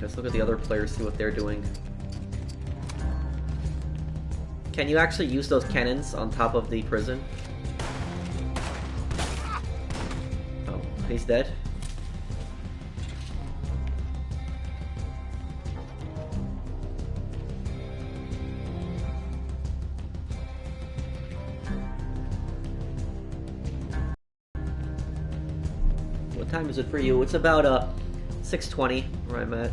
Let's look at the other players, see what they're doing. Can you actually use those cannons on top of the prison? Oh, he's dead. What time is it for you? It's about 6:20 where I'm at.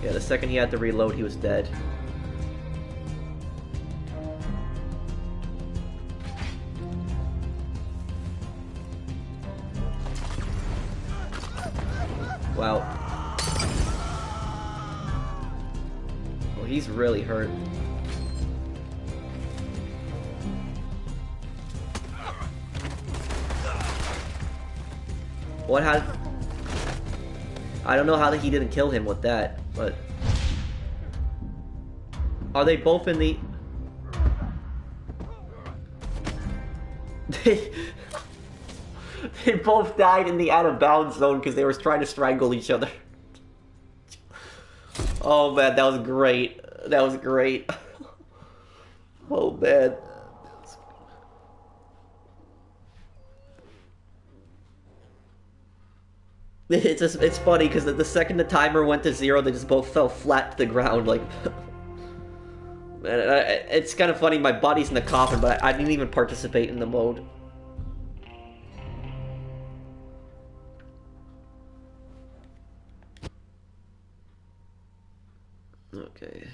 Yeah, the second he had to reload, he was dead. Wow. Well, he's really hurt. What had... I don't know how he didn't kill him with that, but... Are they both in the... They both died in the out-of-bounds zone because they were trying to strangle each other. Oh man, that was great. That was great. Oh man. It's funny because the second the timer went to 0, they just both fell flat to the ground. Like, man, it's kind of funny. My body's in the coffin, but I didn't even participate in the mode. Okay.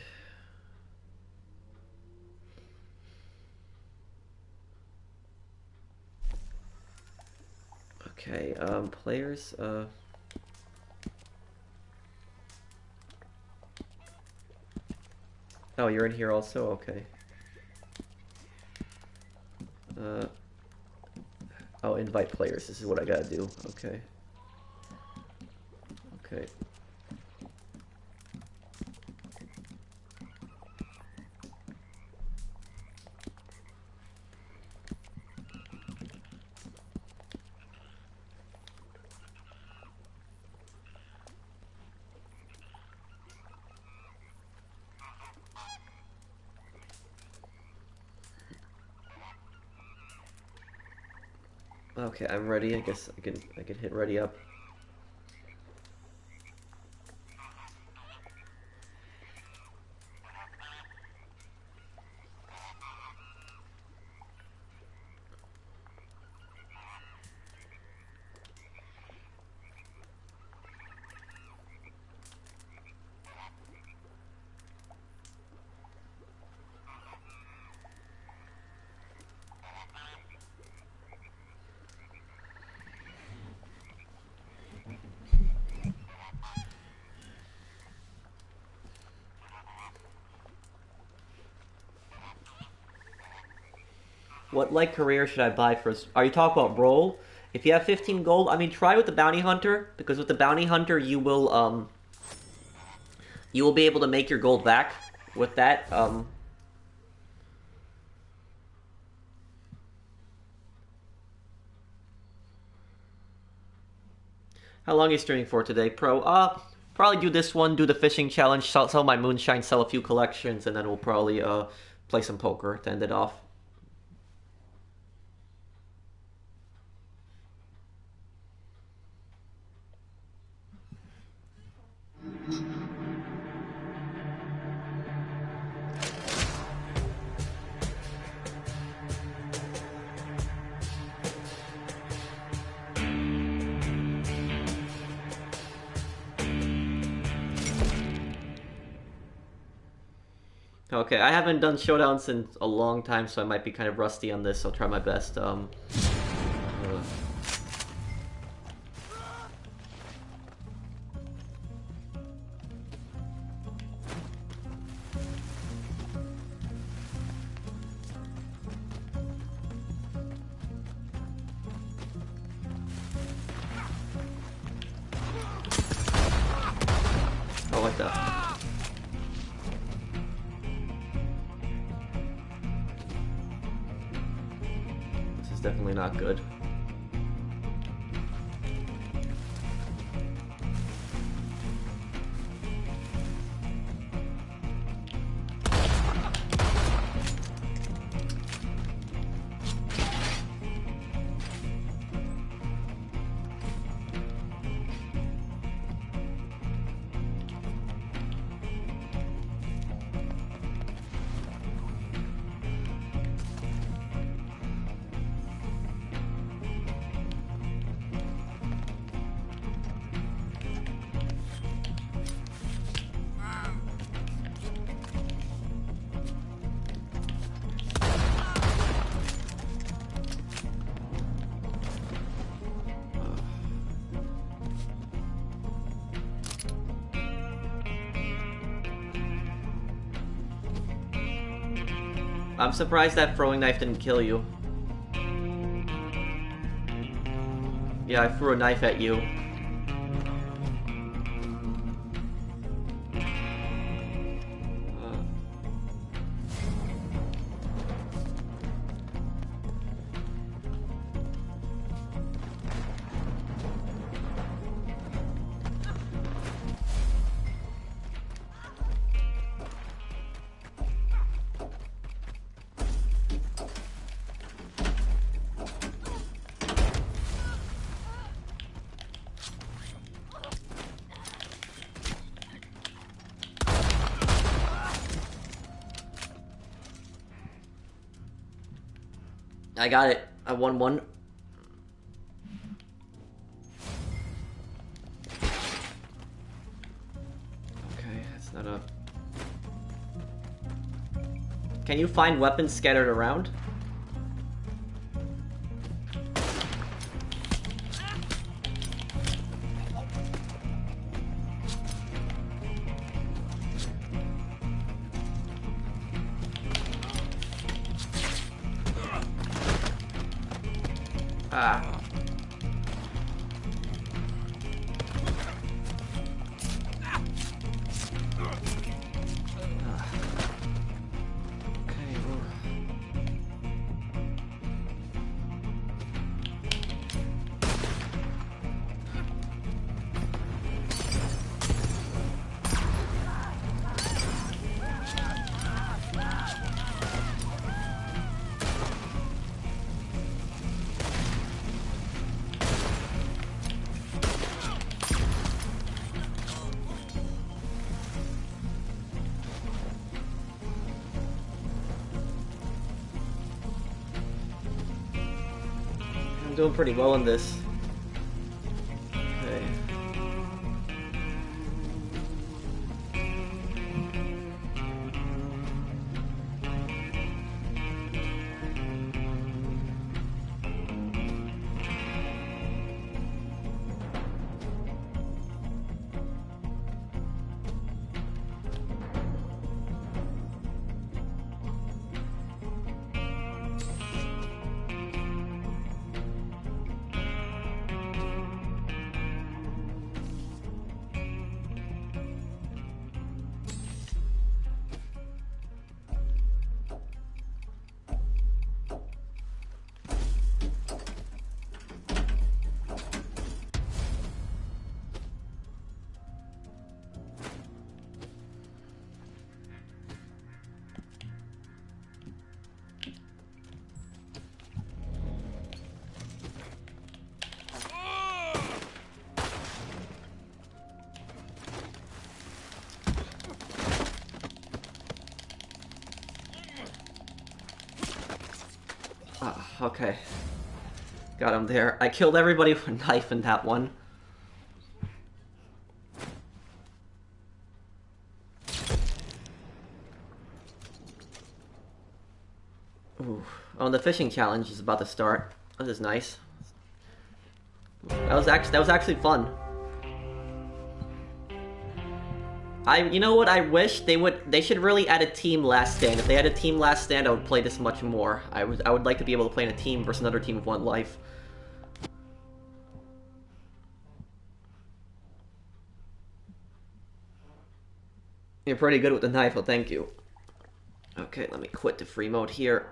Okay, players, Oh, you're in here also? Okay. Oh, invite players. This is what I gotta do. Okay. Okay. Okay, I'm ready. I guess I can hit ready up. What like career should I buy first? Are you talking about roll? If you have 15 gold, I mean try with the bounty hunter, because with the bounty hunter you will be able to make your gold back with that. How long are you streaming for today, Pro? Probably do this one, do the fishing challenge, sell my Moonshine, sell a few collections, and then we'll probably play some poker to end it off. Okay, I haven't done Showdown since a long time, so I might be kind of rusty on this. I'll try my best. Oh, like that. Definitely not good. I'm surprised that throwing knife didn't kill you. Yeah, I threw a knife at you. I got it. I won one. Okay, that's not up. Can you find weapons scattered around? Ah. Okay, ooh. I'm doing pretty well in this. Okay. Okay. Got him there. I killed everybody with a knife in that one. Ooh. Oh, the fishing challenge is about to start. This is nice. That was actually fun. You know what? I wish they should really add a team last stand. If they had a team last stand, I would play this much more. I would like to be able to play in a team versus another team with one life. You're pretty good with the knife, well, thank you. Okay, let me quit the free mode here.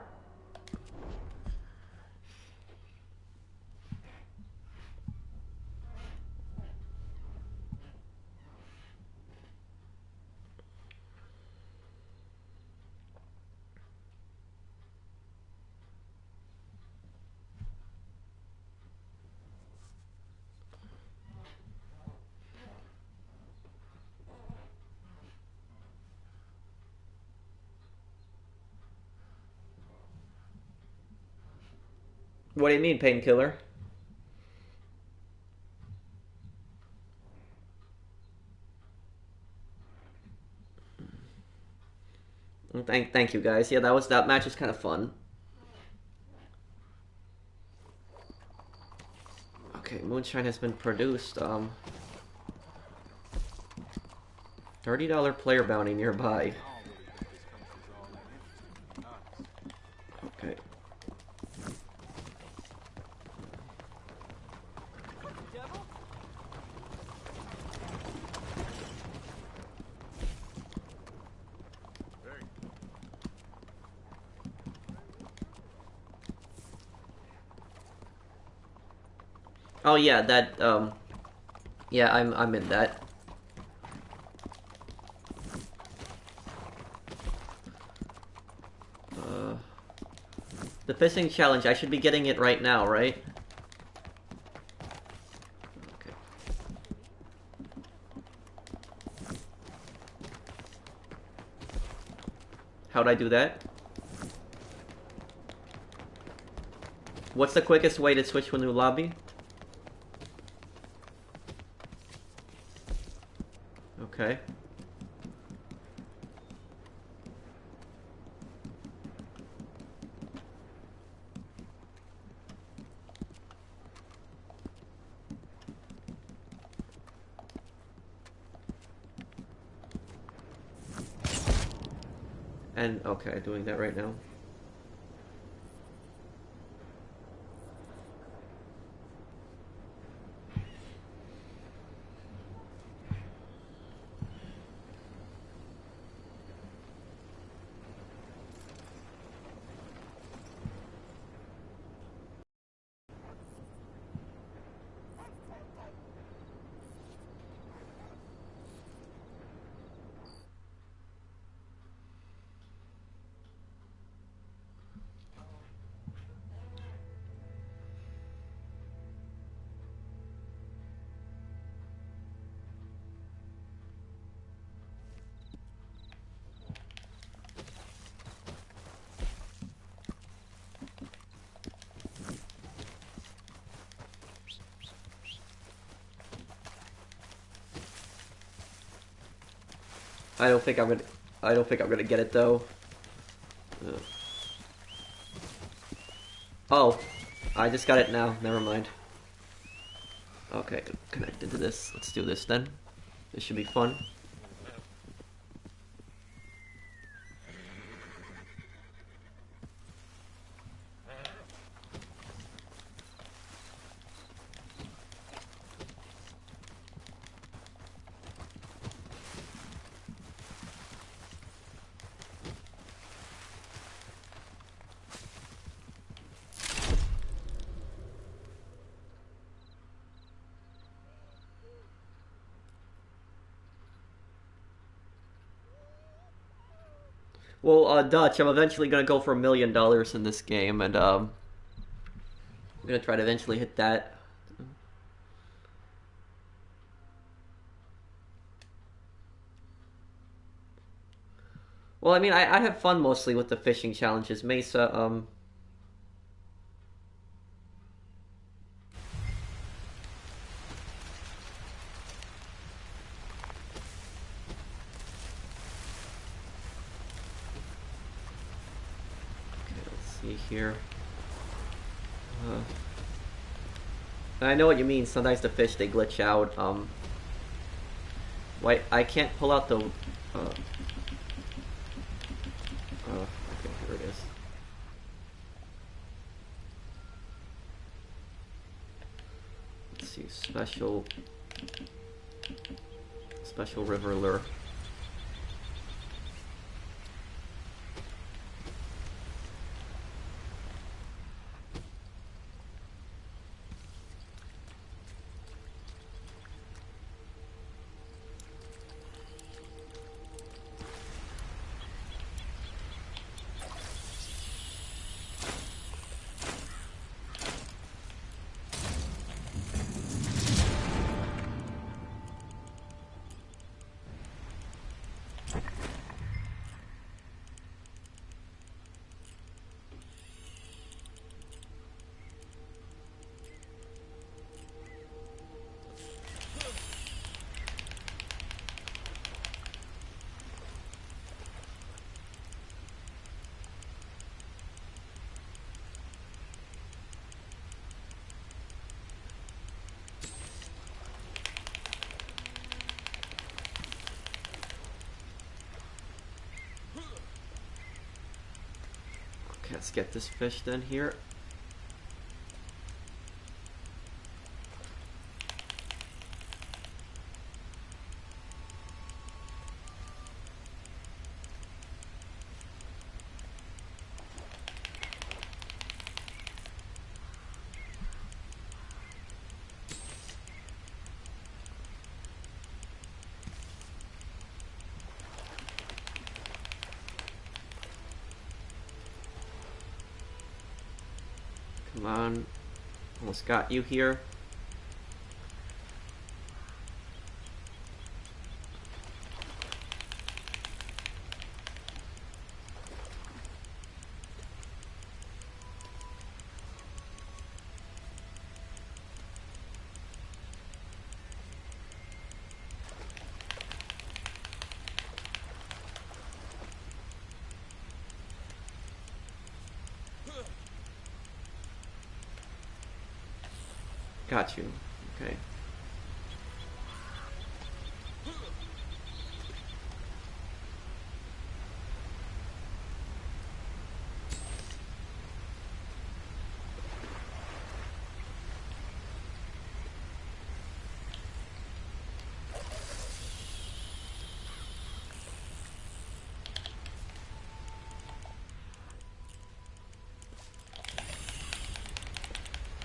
What do you mean, painkiller? Thank you guys. Yeah, that match was kind of fun. Okay, Moonshine has been produced. $30 player bounty nearby. Oh yeah, that yeah, I'm in that. The fishing challenge, I should be getting it right now, right? Okay. How'd I do that? What's the quickest way to switch to a new lobby? Okay. And, okay, doing that right now. I don't think I'm gonna get it though. Oh, I just got it now. Never mind. Okay, connect into this. Let's do this then. This should be fun. Well, Dutch, I'm eventually gonna go for $1 million in this game, and I'm gonna try to eventually hit that. Well, I mean, I have fun mostly with the fishing challenges. Mesa, okay, let's see here. I know what you mean. Sometimes the fish, they glitch out. Why I can't pull out the. Okay, here it is. Let's see, special river lure. Okay, let's get this fish then here. Come on. Almost got you here. Got you. Okay.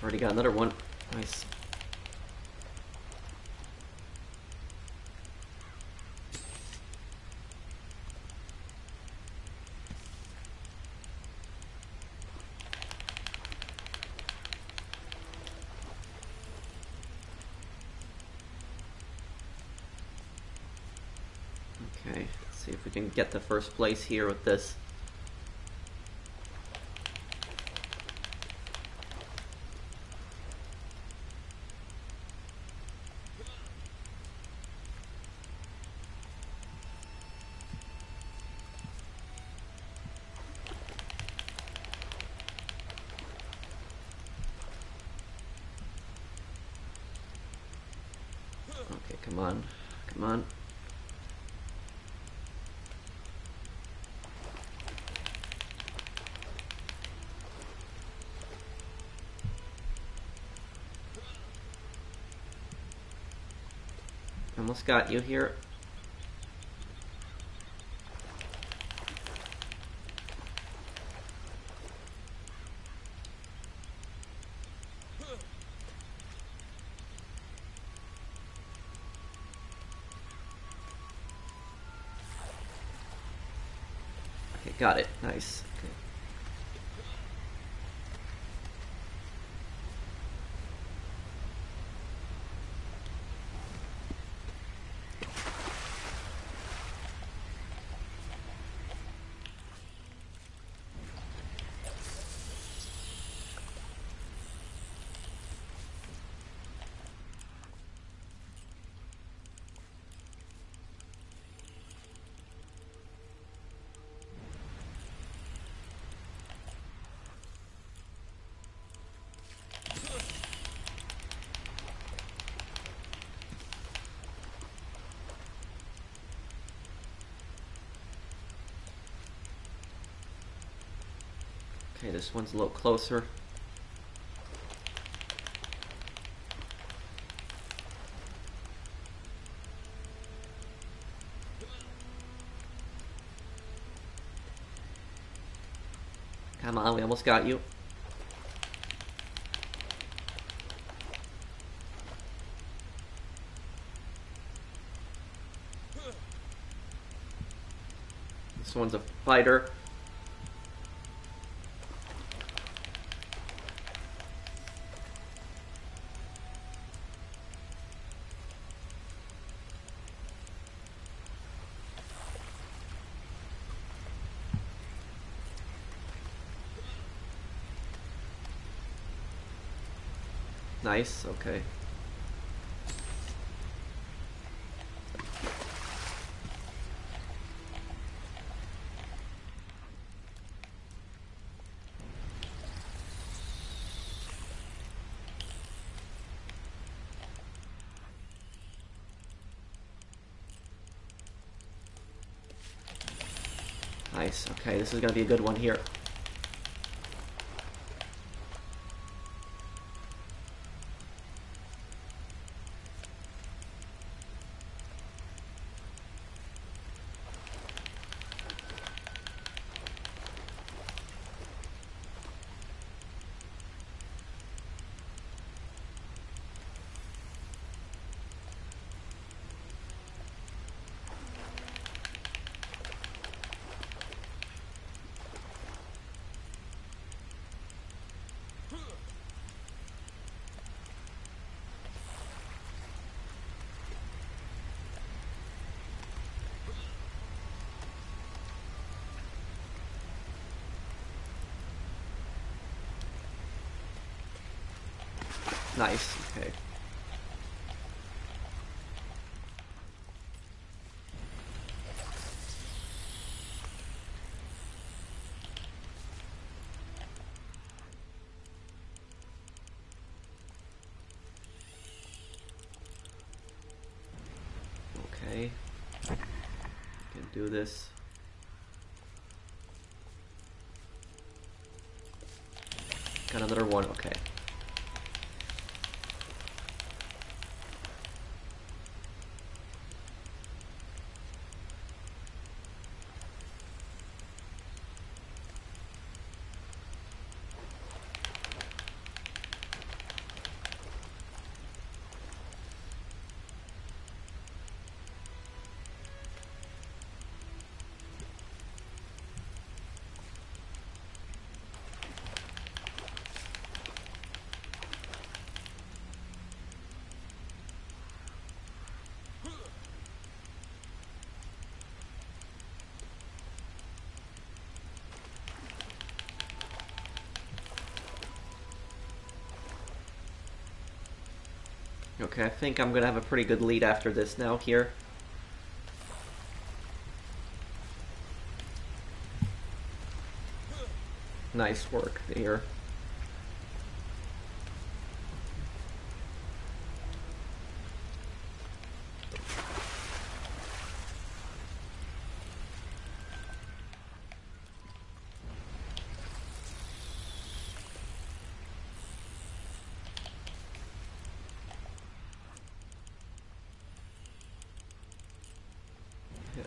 Already got another one. Nice. Okay, let's see if we can get the first place here with this. Okay, come on. Come on. Almost got you here. Okay, got it. Nice. Okay. Okay, this one's a little closer. Come on, we almost got you. This one's a fighter. Nice, okay. Nice, okay, this is gonna be a good one here. Nice, okay. Okay. Can do this. Got another one, okay. Okay, I think I'm gonna have a pretty good lead after this now here. Nice work here.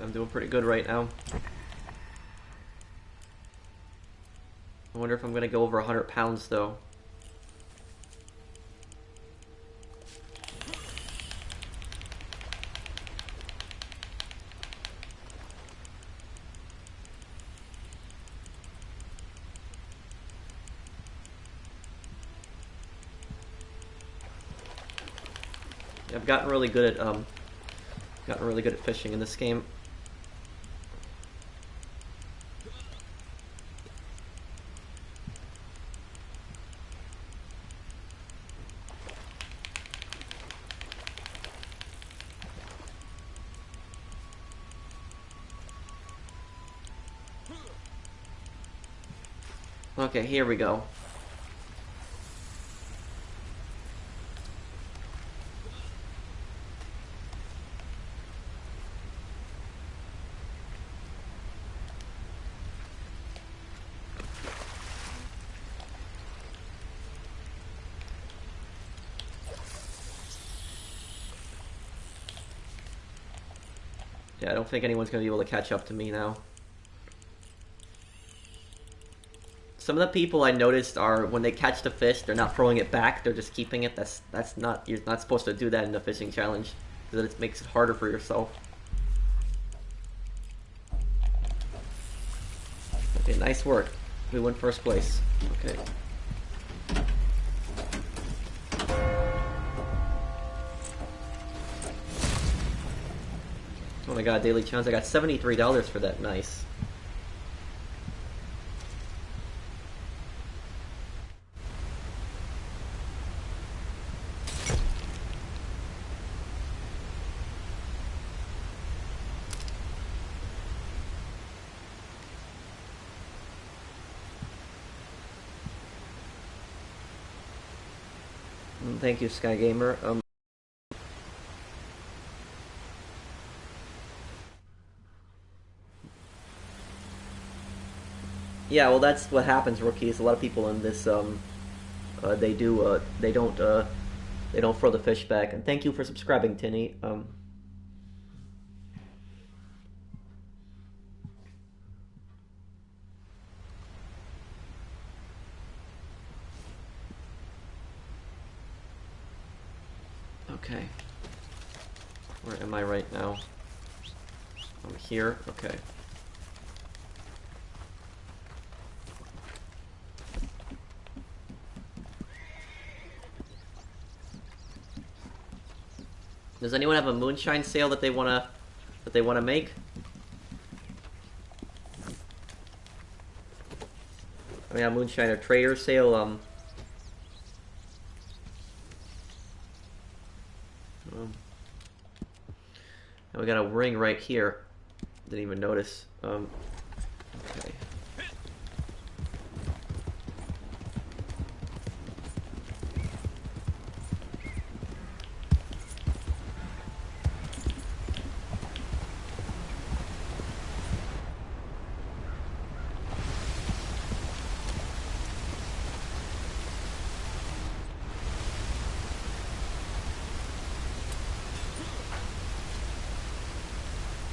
I'm doing pretty good right now. I wonder if I'm gonna go over 100 pounds though. I've gotten really good at fishing in this game. Okay, here we go. Yeah, I don't think anyone's gonna be able to catch up to me now. Some of the people I noticed are when they catch the fish, they're not throwing it back; they're just keeping it. That's not you're not supposed to do that in the fishing challenge because it makes it harder for yourself. Okay, nice work. We won first place. Okay. Oh my god, daily challenge! I got $73 for that. Nice. Thank you, Sky Gamer. Yeah, well, that's what happens, rookies. A lot of people in this, they don't throw the fish back. And thank you for subscribing, Tinny. Okay. Where am I right now? I'm here. Okay. Does anyone have a Moonshine sale that they wanna make? I mean, a Moonshiner trader sale. And we got a ring right here. Didn't even notice. Okay.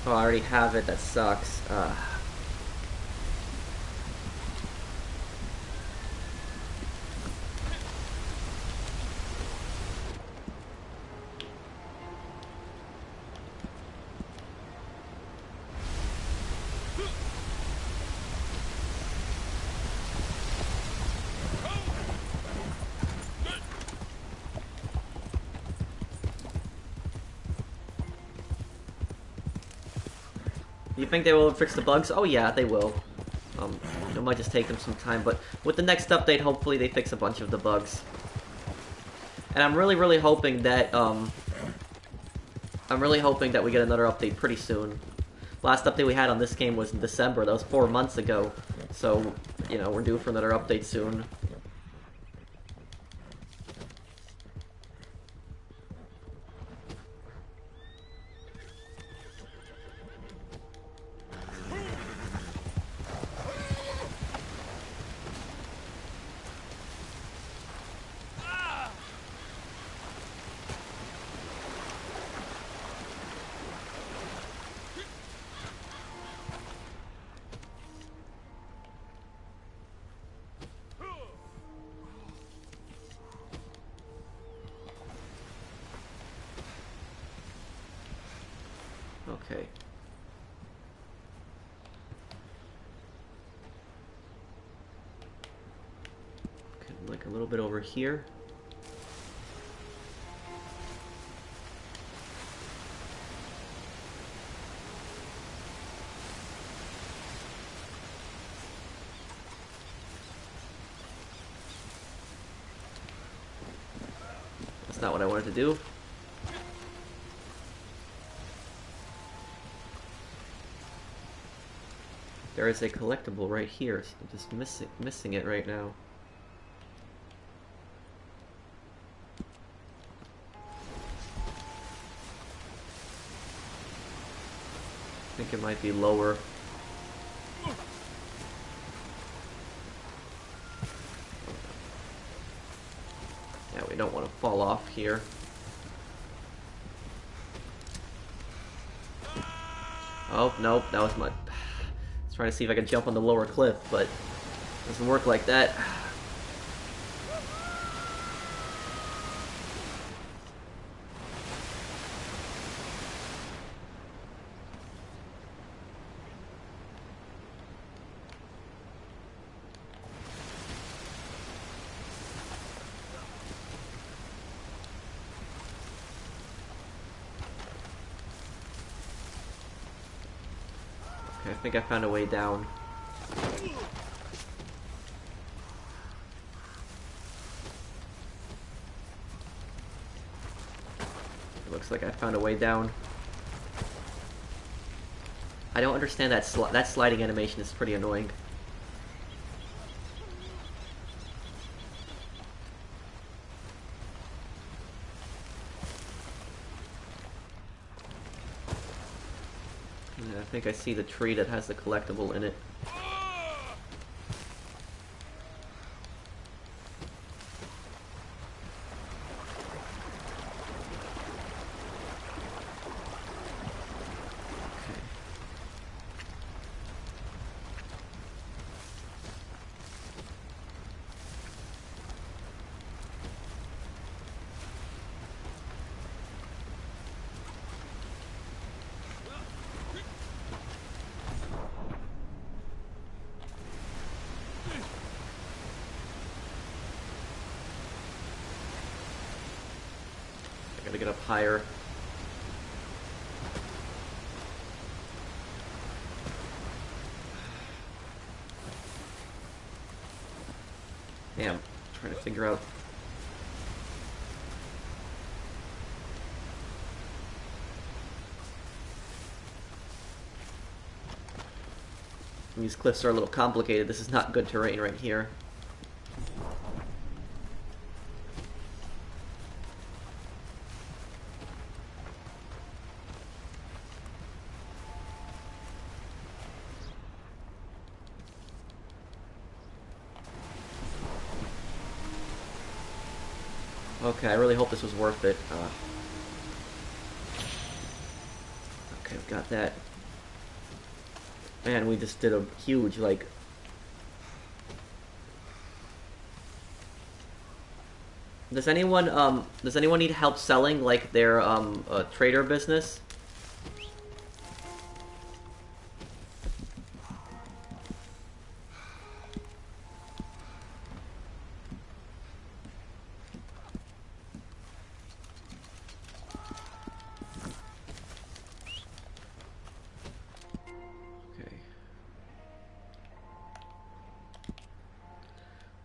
Oh, I already have it. That sucks. You think they will fix the bugs? Oh yeah, they will. It might just take them some time, but with the next update, hopefully they fix a bunch of the bugs. And I'm really, really hoping that, we get another update pretty soon. Last update we had on this game was in December. That was 4 months ago. So, you know, we're due for another update soon. Okay. Okay, like a little bit over here. That's not what I wanted to do. There is a collectible right here, so I'm just missing it right now. I think it might be lower. Yeah, we don't want to fall off here. Oh, nope, that was my... I was trying to see if I could jump on the lower cliff, but it doesn't work like that. Okay, I think I found a way down. It looks like I found a way down. I don't understand that that sliding animation is pretty annoying. Yeah, I think I see the tree that has the collectible in it. Gotta get up higher. Damn, trying to figure out. These cliffs are a little complicated. This is not good terrain right here. Okay, I really hope this was worth it. Okay, we got that. Man, we just did a huge, like... Does anyone need help selling, like, their, trader business?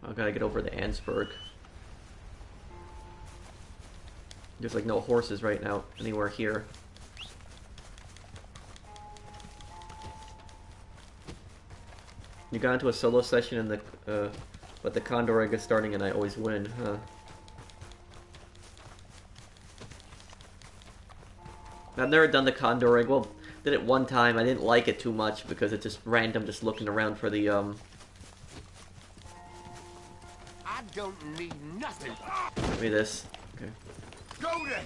I gotta get over to Ansburg. There's like no horses right now anywhere here. You got into a solo session in the but the Condor Egg is starting and I always win, huh? I've never done the Condor Egg. Well, did it one time. I didn't like it too much because it's just random, just looking around for the I don't need nothing. Give me this. Okay. Go to hell.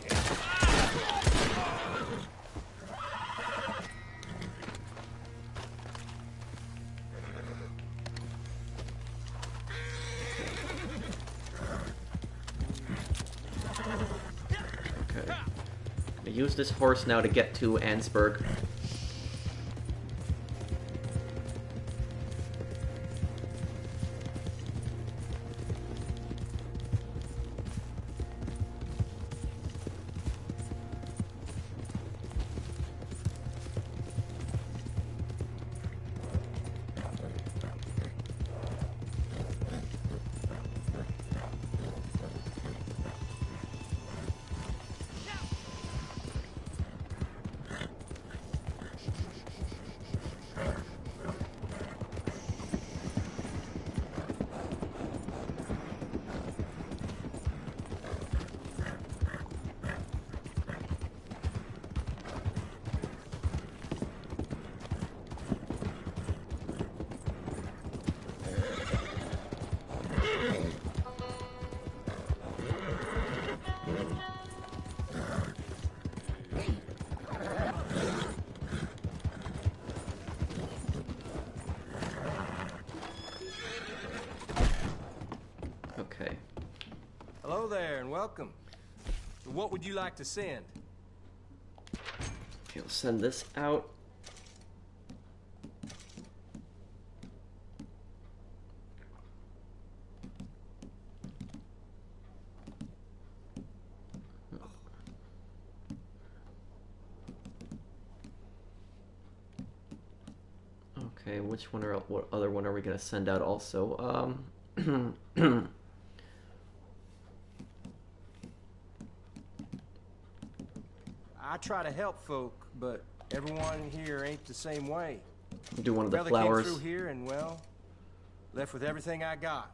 Okay. I use this horse now to get to Ansburg. Okay. Hello there, and welcome. What would you like to send? Okay, we'll send this out. Okay, which one or what other one are we gonna send out also? I try to help folk, but everyone here ain't the same way. Do one of the Brother flowers. came through here and, well, left with everything I got.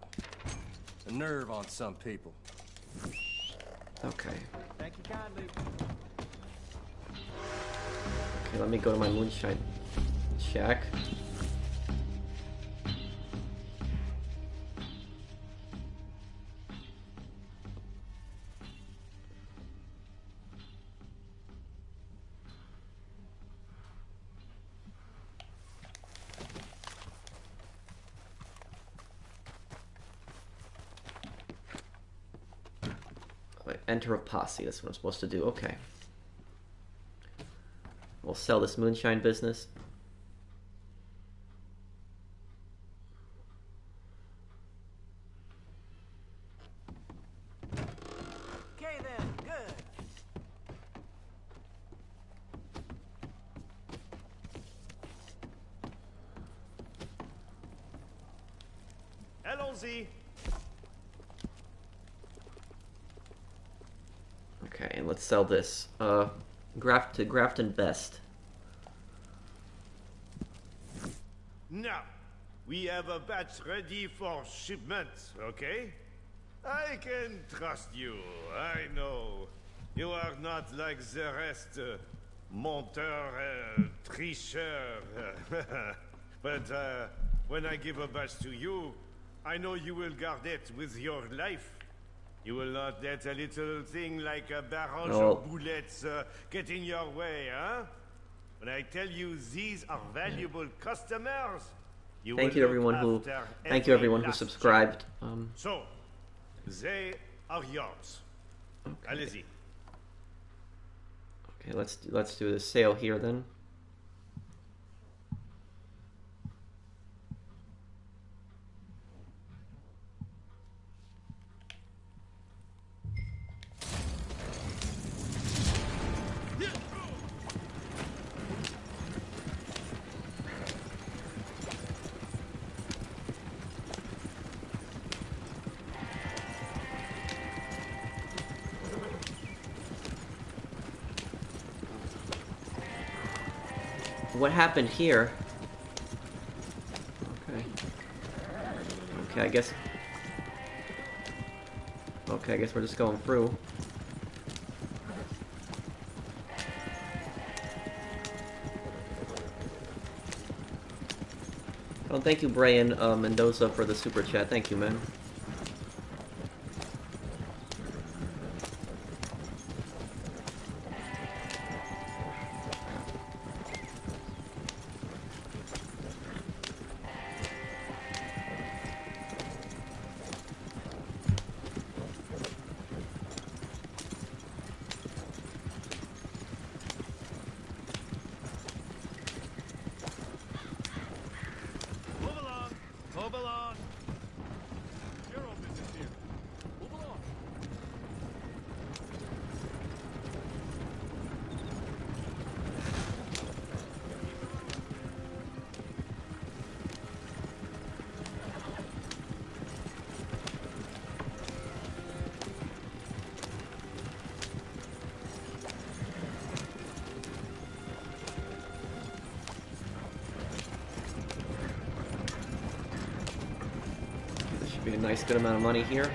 A nerve on some people. Okay. Thank you kindly. Okay, let me go to my Moonshine shack. Wait, enter a posse, that's what I'm supposed to do. Okay. We'll sell this Moonshine business. Okay then, good. Allons-y. Okay, and let's sell this. Grafton Best. Now, we have a batch ready for shipment, okay? I can trust you, I know. You are not like the rest, menteur, tricheur. But when I give a batch to you, I know you will guard it with your life. You will not let a little thing like a barrage of bullets get in your way, huh? When I tell you these are valuable customers, Thank you everyone who subscribed. So, they are yours. Okay. Allez-y. Okay, let's do the sale here then. What happened here? Okay. Okay, I guess... Okay, I guess we're just going through. Oh, thank you, Brian Mendoza, for the super chat. Thank you, man. Move along. Zero business here. Move along. This should be a nice, good amount of money here.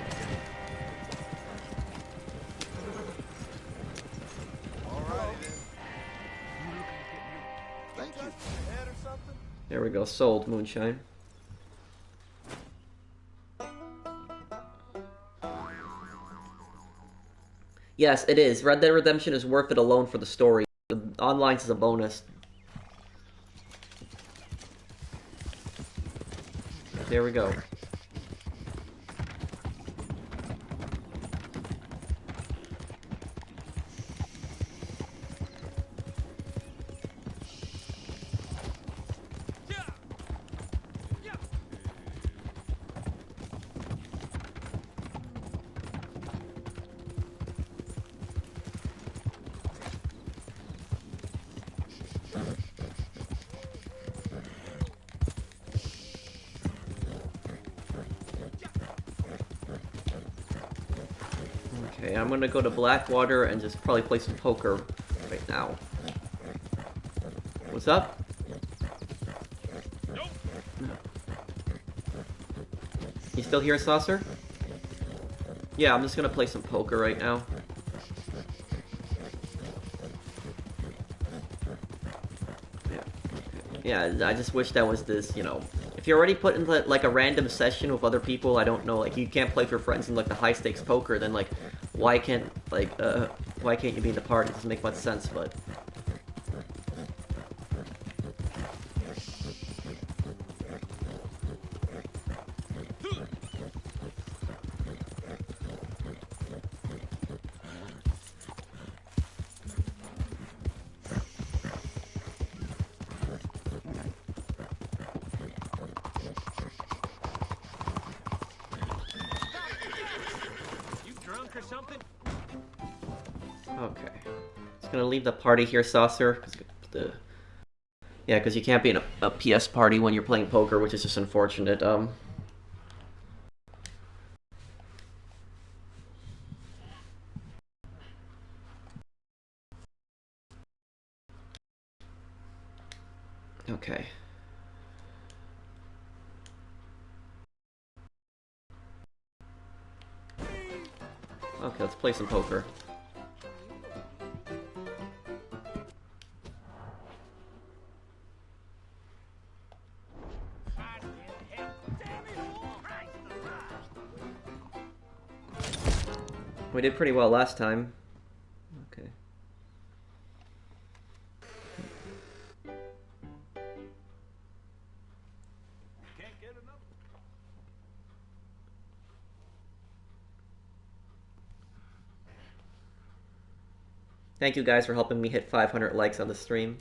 There we go, sold, Moonshine. Yes, it is. Red Dead Redemption is worth it alone for the story. The online's is a bonus. There we go. Okay, I'm gonna go to Blackwater and just probably play some poker right now. What's up? You still here, Saucer? Yeah, I'm just gonna play some poker right now. Yeah, I just wish that was this, you know... If you're already put into, like, a random session with other people, I don't know, like, you can't play with your friends in, like, the high-stakes poker, then, like, why can't you be in the party? It doesn't make much sense, but... Okay. Just gonna leave the party here, Saucer. Yeah, because you can't be in a PS party when you're playing poker, which is just unfortunate. Okay. Okay, let's play some poker. We did pretty well last time. Okay. Thank you guys for helping me hit 500 likes on the stream.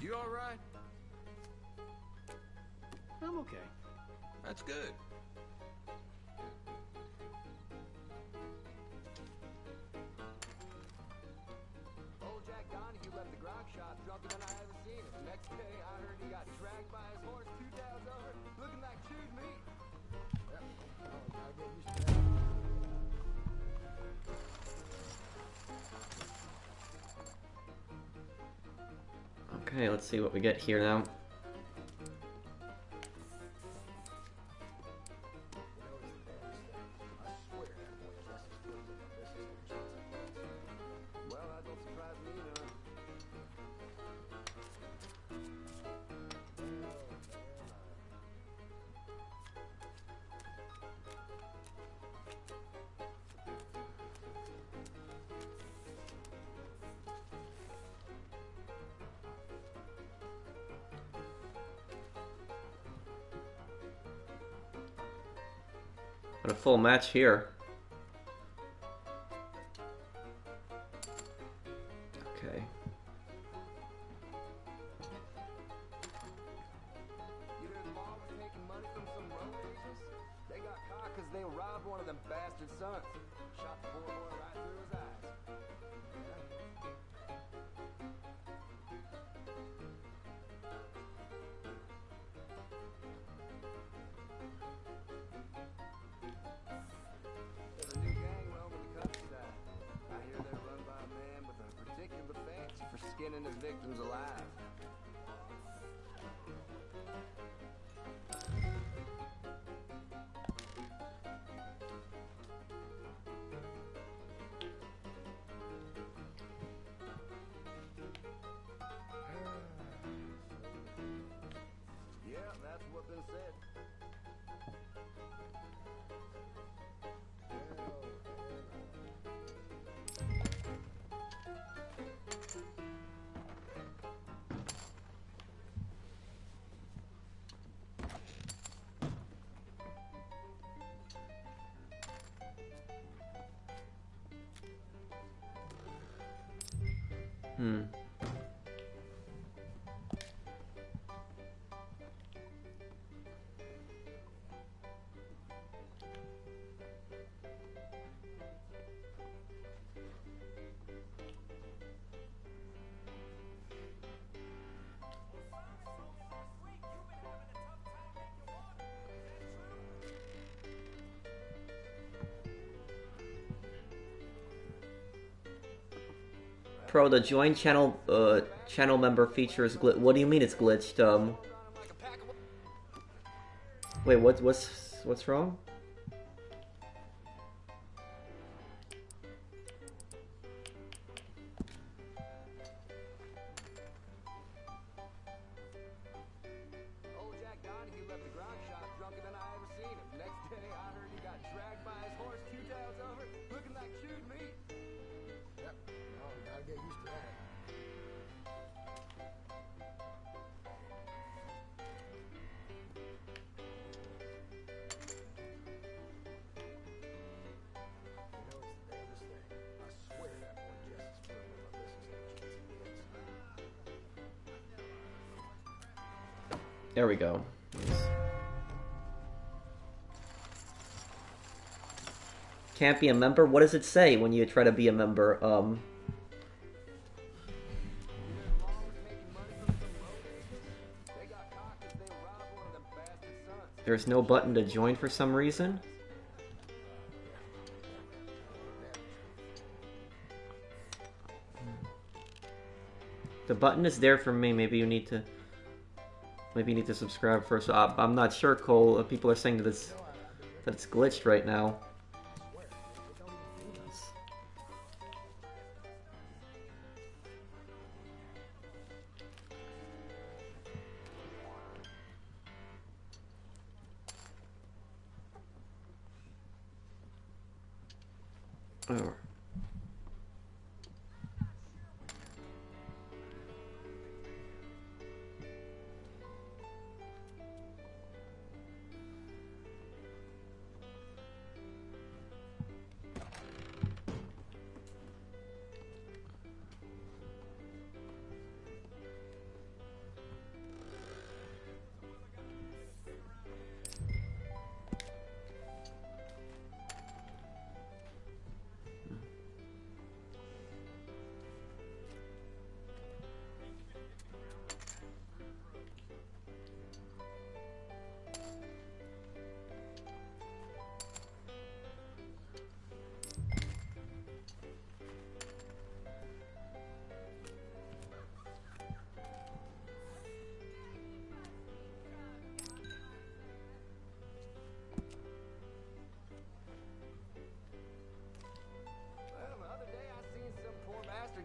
You all right? I'm okay. That's good. Old Jack Donahue left the grog shop drunker than I ever seen him. Next day, I heard he got dragged by his horse 2 tails over, looking like chewed meat. Yep. Oh, gotta get used to that. Okay, let's see what we get here now. Well, that don't surprise me none. Got a full match here. Okay. You heard Law was taking money from some road agents? They got caught because they robbed one of them bastard sons. Shot the poor boy right through his eyes. There's a new gang roaming the countryside. I hear they're run by a man with a particular fancy for skinning his victims alive. Yeah, that's what's been said. Pro, the join channel channel member feature is glitched. What do you mean it's glitched? Wait, what's wrong? Old Jack Donahue left the grog shop drunker than I ever seen him. Next day, I heard he got dragged by his horse 2 tails over, looking like chewed meat. Yep. Oh, gotta get used to that. There we go. Can't be a member? What does it say when you try to be a member? They got caught 'cause they robbed one of them bastard sons. There's no button to join for some reason. The button is there for me. Maybe you need to subscribe first. I'm not sure, Cole. People are saying that it's glitched right now. Oh.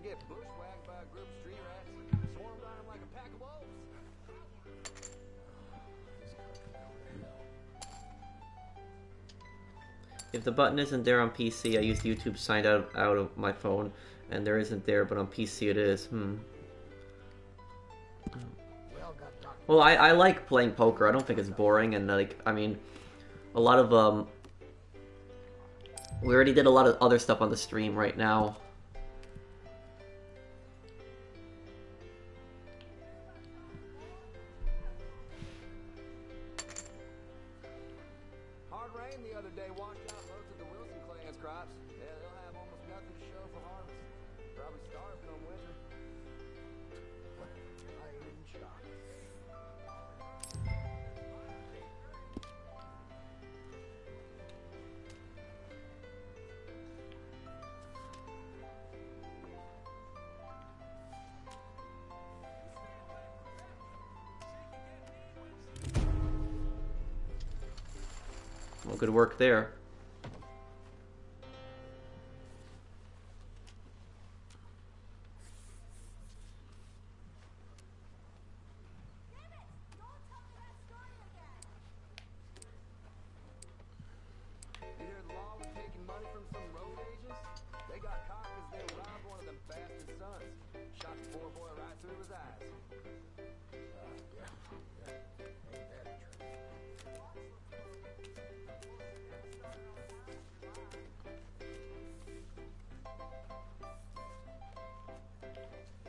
Get bushwhacked by a group of street rats, swarmed on him like a pack of wolves. If the button isn't there on PC, I use YouTube signed out of my phone, and there isn't there, but on PC it is. Well, I like playing poker. I don't think it's boring, and like, I mean, a lot of we already did a lot of other stuff on the stream right now. Well, good work there. You hear the law was taking money from some road agents? They got caught because they robbed one of them bastard sons. Shot the poor boy right through his eyes.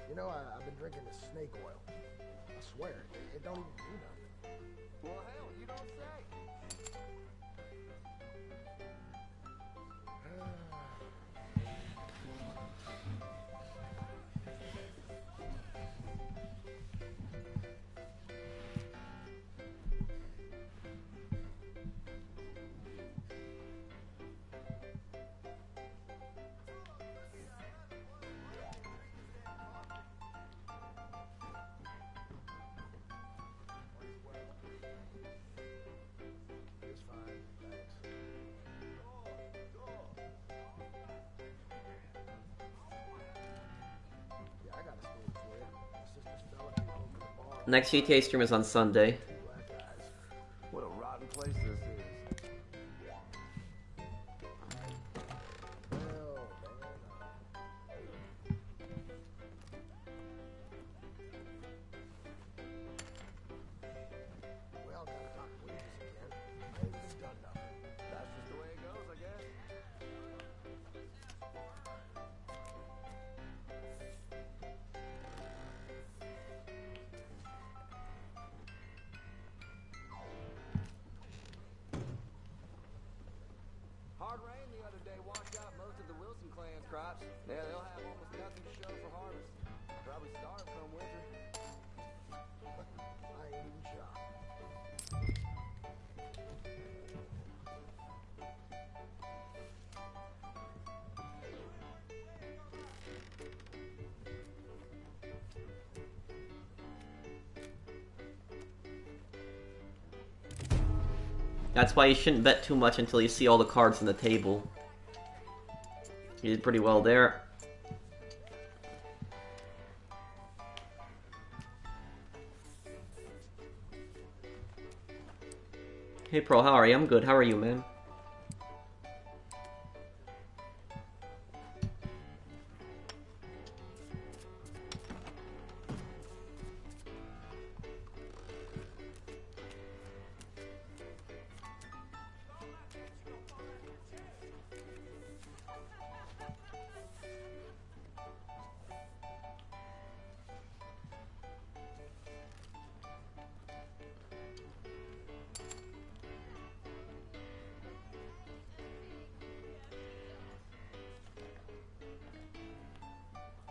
You know, I've been drinking this snake oil. I swear, it don't even do nothing. Well, hell, you don't say. Next GTA stream is on Sunday. What a rotten place this is. Well, gotta talk wages again. I ain't even done nothing. That's just the way it goes, I guess. Hard rain the other day washed out most of the Wilson clan's crops. Yeah, they'll have almost nothing to show for harvest. Probably starve come winter. I ain't even shocked. That's why you shouldn't bet too much until you see all the cards on the table. You did pretty well there. Hey Pro, how are you? I'm good. How are you, man?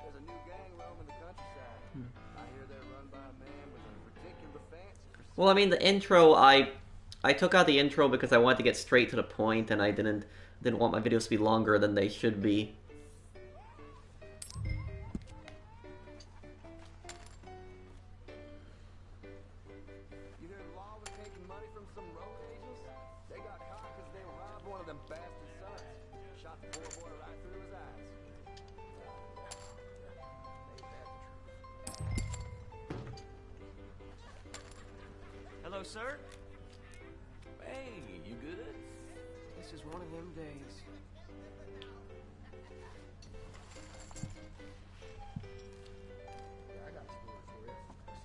There's a new gang roaming the countryside. I hear they're run by a man with a particular fancy for Well, I mean, the intro, I took out the intro because I wanted to get straight to the point, and I didn't want my videos to be longer than they should be. You hear the law was taking money from some road agents? They got caught because they robbed one of them bastard sons. Shot the poor boy right through his eyes. Hello, sir. Hey, you good? This is one of them days. Yeah, I got a story for you.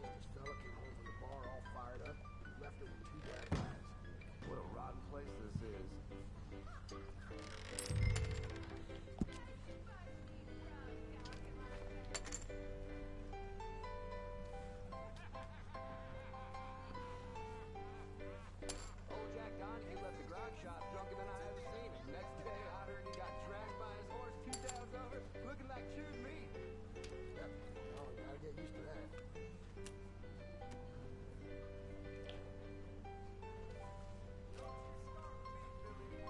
Said this fella came home from the bar all fired up, left it with 2 black guys. What a rotten place this is. Old Jack Donahue left the grog shop drunker than I ever seen him. Next day, I heard he got dragged by his horse 2 towns over, looking like chewed meat. Yep. Oh, you gotta get used to that. You know, it's the damnedest thing.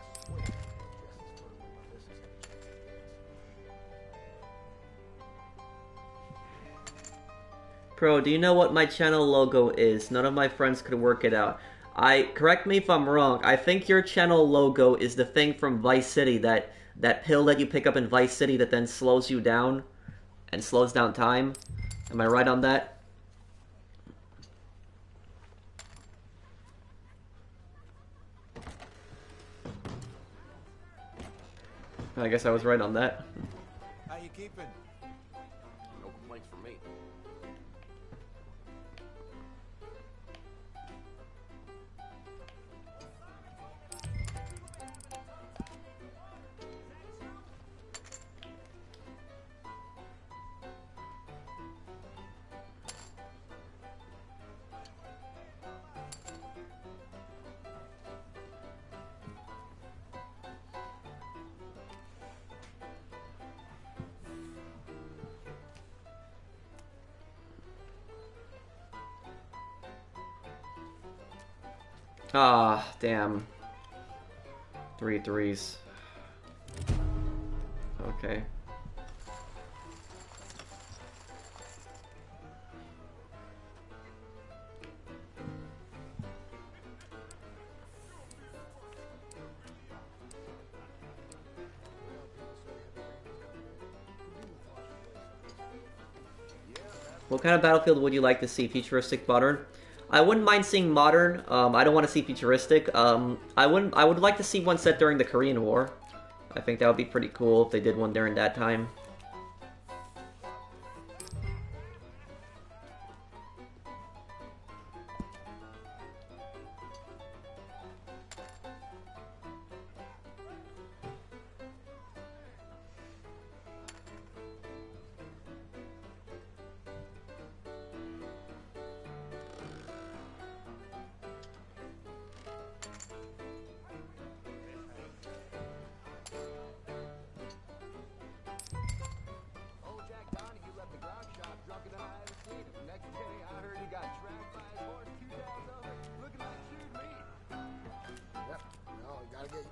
I swear, just as firmly my missus had a chance to dance. Pro, do you know what my channel logo is? None of my friends could work it out. Correct me if I'm wrong, I think your channel logo is the thing from Vice City, that pill that you pick up in Vice City that then slows you down and slows down time. Am I right on that? I guess I was right on that. How you keeping? No complaints from me. Ah, damn. 3 threes. Okay. What kind of battlefield would you like to see? Futuristic, modern? I wouldn't mind seeing modern. I don't want to see futuristic. I would like to see one set during the Korean War. I think that would be pretty cool if they did one during that time. Old Jack Donahue left the grog shop drunker than I ever seen him. Next day, I heard he got dragged by his horse 2 towns over, looking like chewed meat. Yep. No, you gotta get.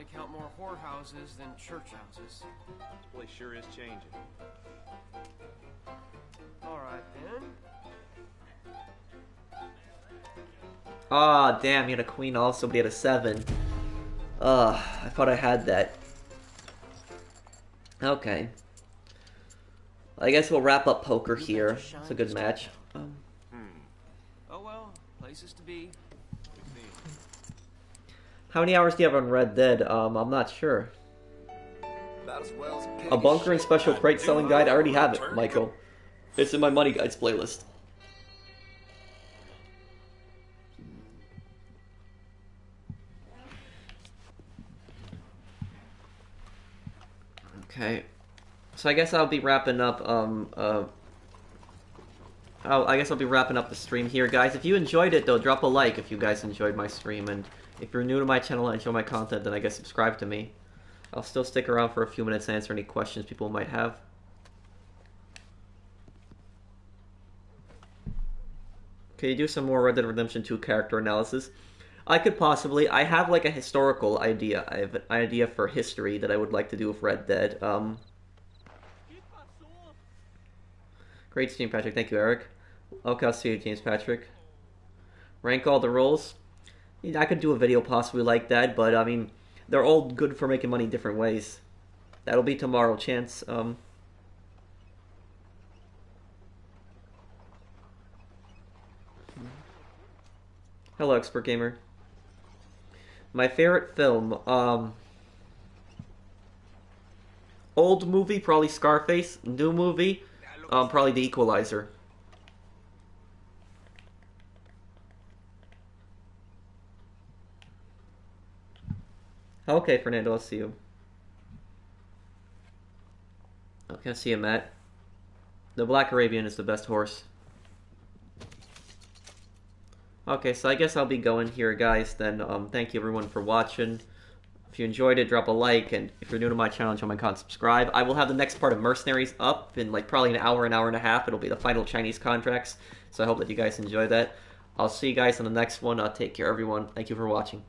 to count more whorehouses than church houses. Well, it sure is changing. All right, then. Ah, damn, he had a queen also, but he had a 7. I thought I had that. Okay. I guess we'll wrap up poker here. It's a good match. Oh well, places to be. How many hours do you have on Red Dead? I'm not sure. About as well as A bunker and special crate selling guide? I already have it, Michael. It's in my money guides playlist. Okay. So I guess I'll be wrapping up, I guess I'll be wrapping up the stream here, guys. If you enjoyed it, though, drop a like if you guys enjoyed my stream. And if you're new to my channel and enjoy my content, then I guess subscribe to me. I'll still stick around for a few minutes to answer any questions people might have. Can you do some more Red Dead Redemption 2 character analysis? I could possibly. I have like a historical idea. I have an idea for history that I would like to do with Red Dead. Great stream, Patrick. Thank you, Eric. Okay, I'll see you, James Patrick. Rank all the roles. Yeah, I could do a video possibly like that, but I mean, they're all good for making money different ways. That'll be tomorrow, Chance. Hello, Expert Gamer. My favorite film, old movie, probably Scarface. New movie, probably The Equalizer. Okay, Fernando, I'll see you. Okay, I'll see you, Matt. The Black Arabian is the best horse. Okay, so I guess I'll be going here, guys. Then, thank you everyone for watching. If you enjoyed it, drop a like, and if you're new to my channel, enjoy my content, subscribe. I will have the next part of Mercenaries up in like probably an hour and a half. It'll be the final Chinese contracts. So I hope that you guys enjoy that. I'll see you guys in the next one. Take care, everyone. Thank you for watching.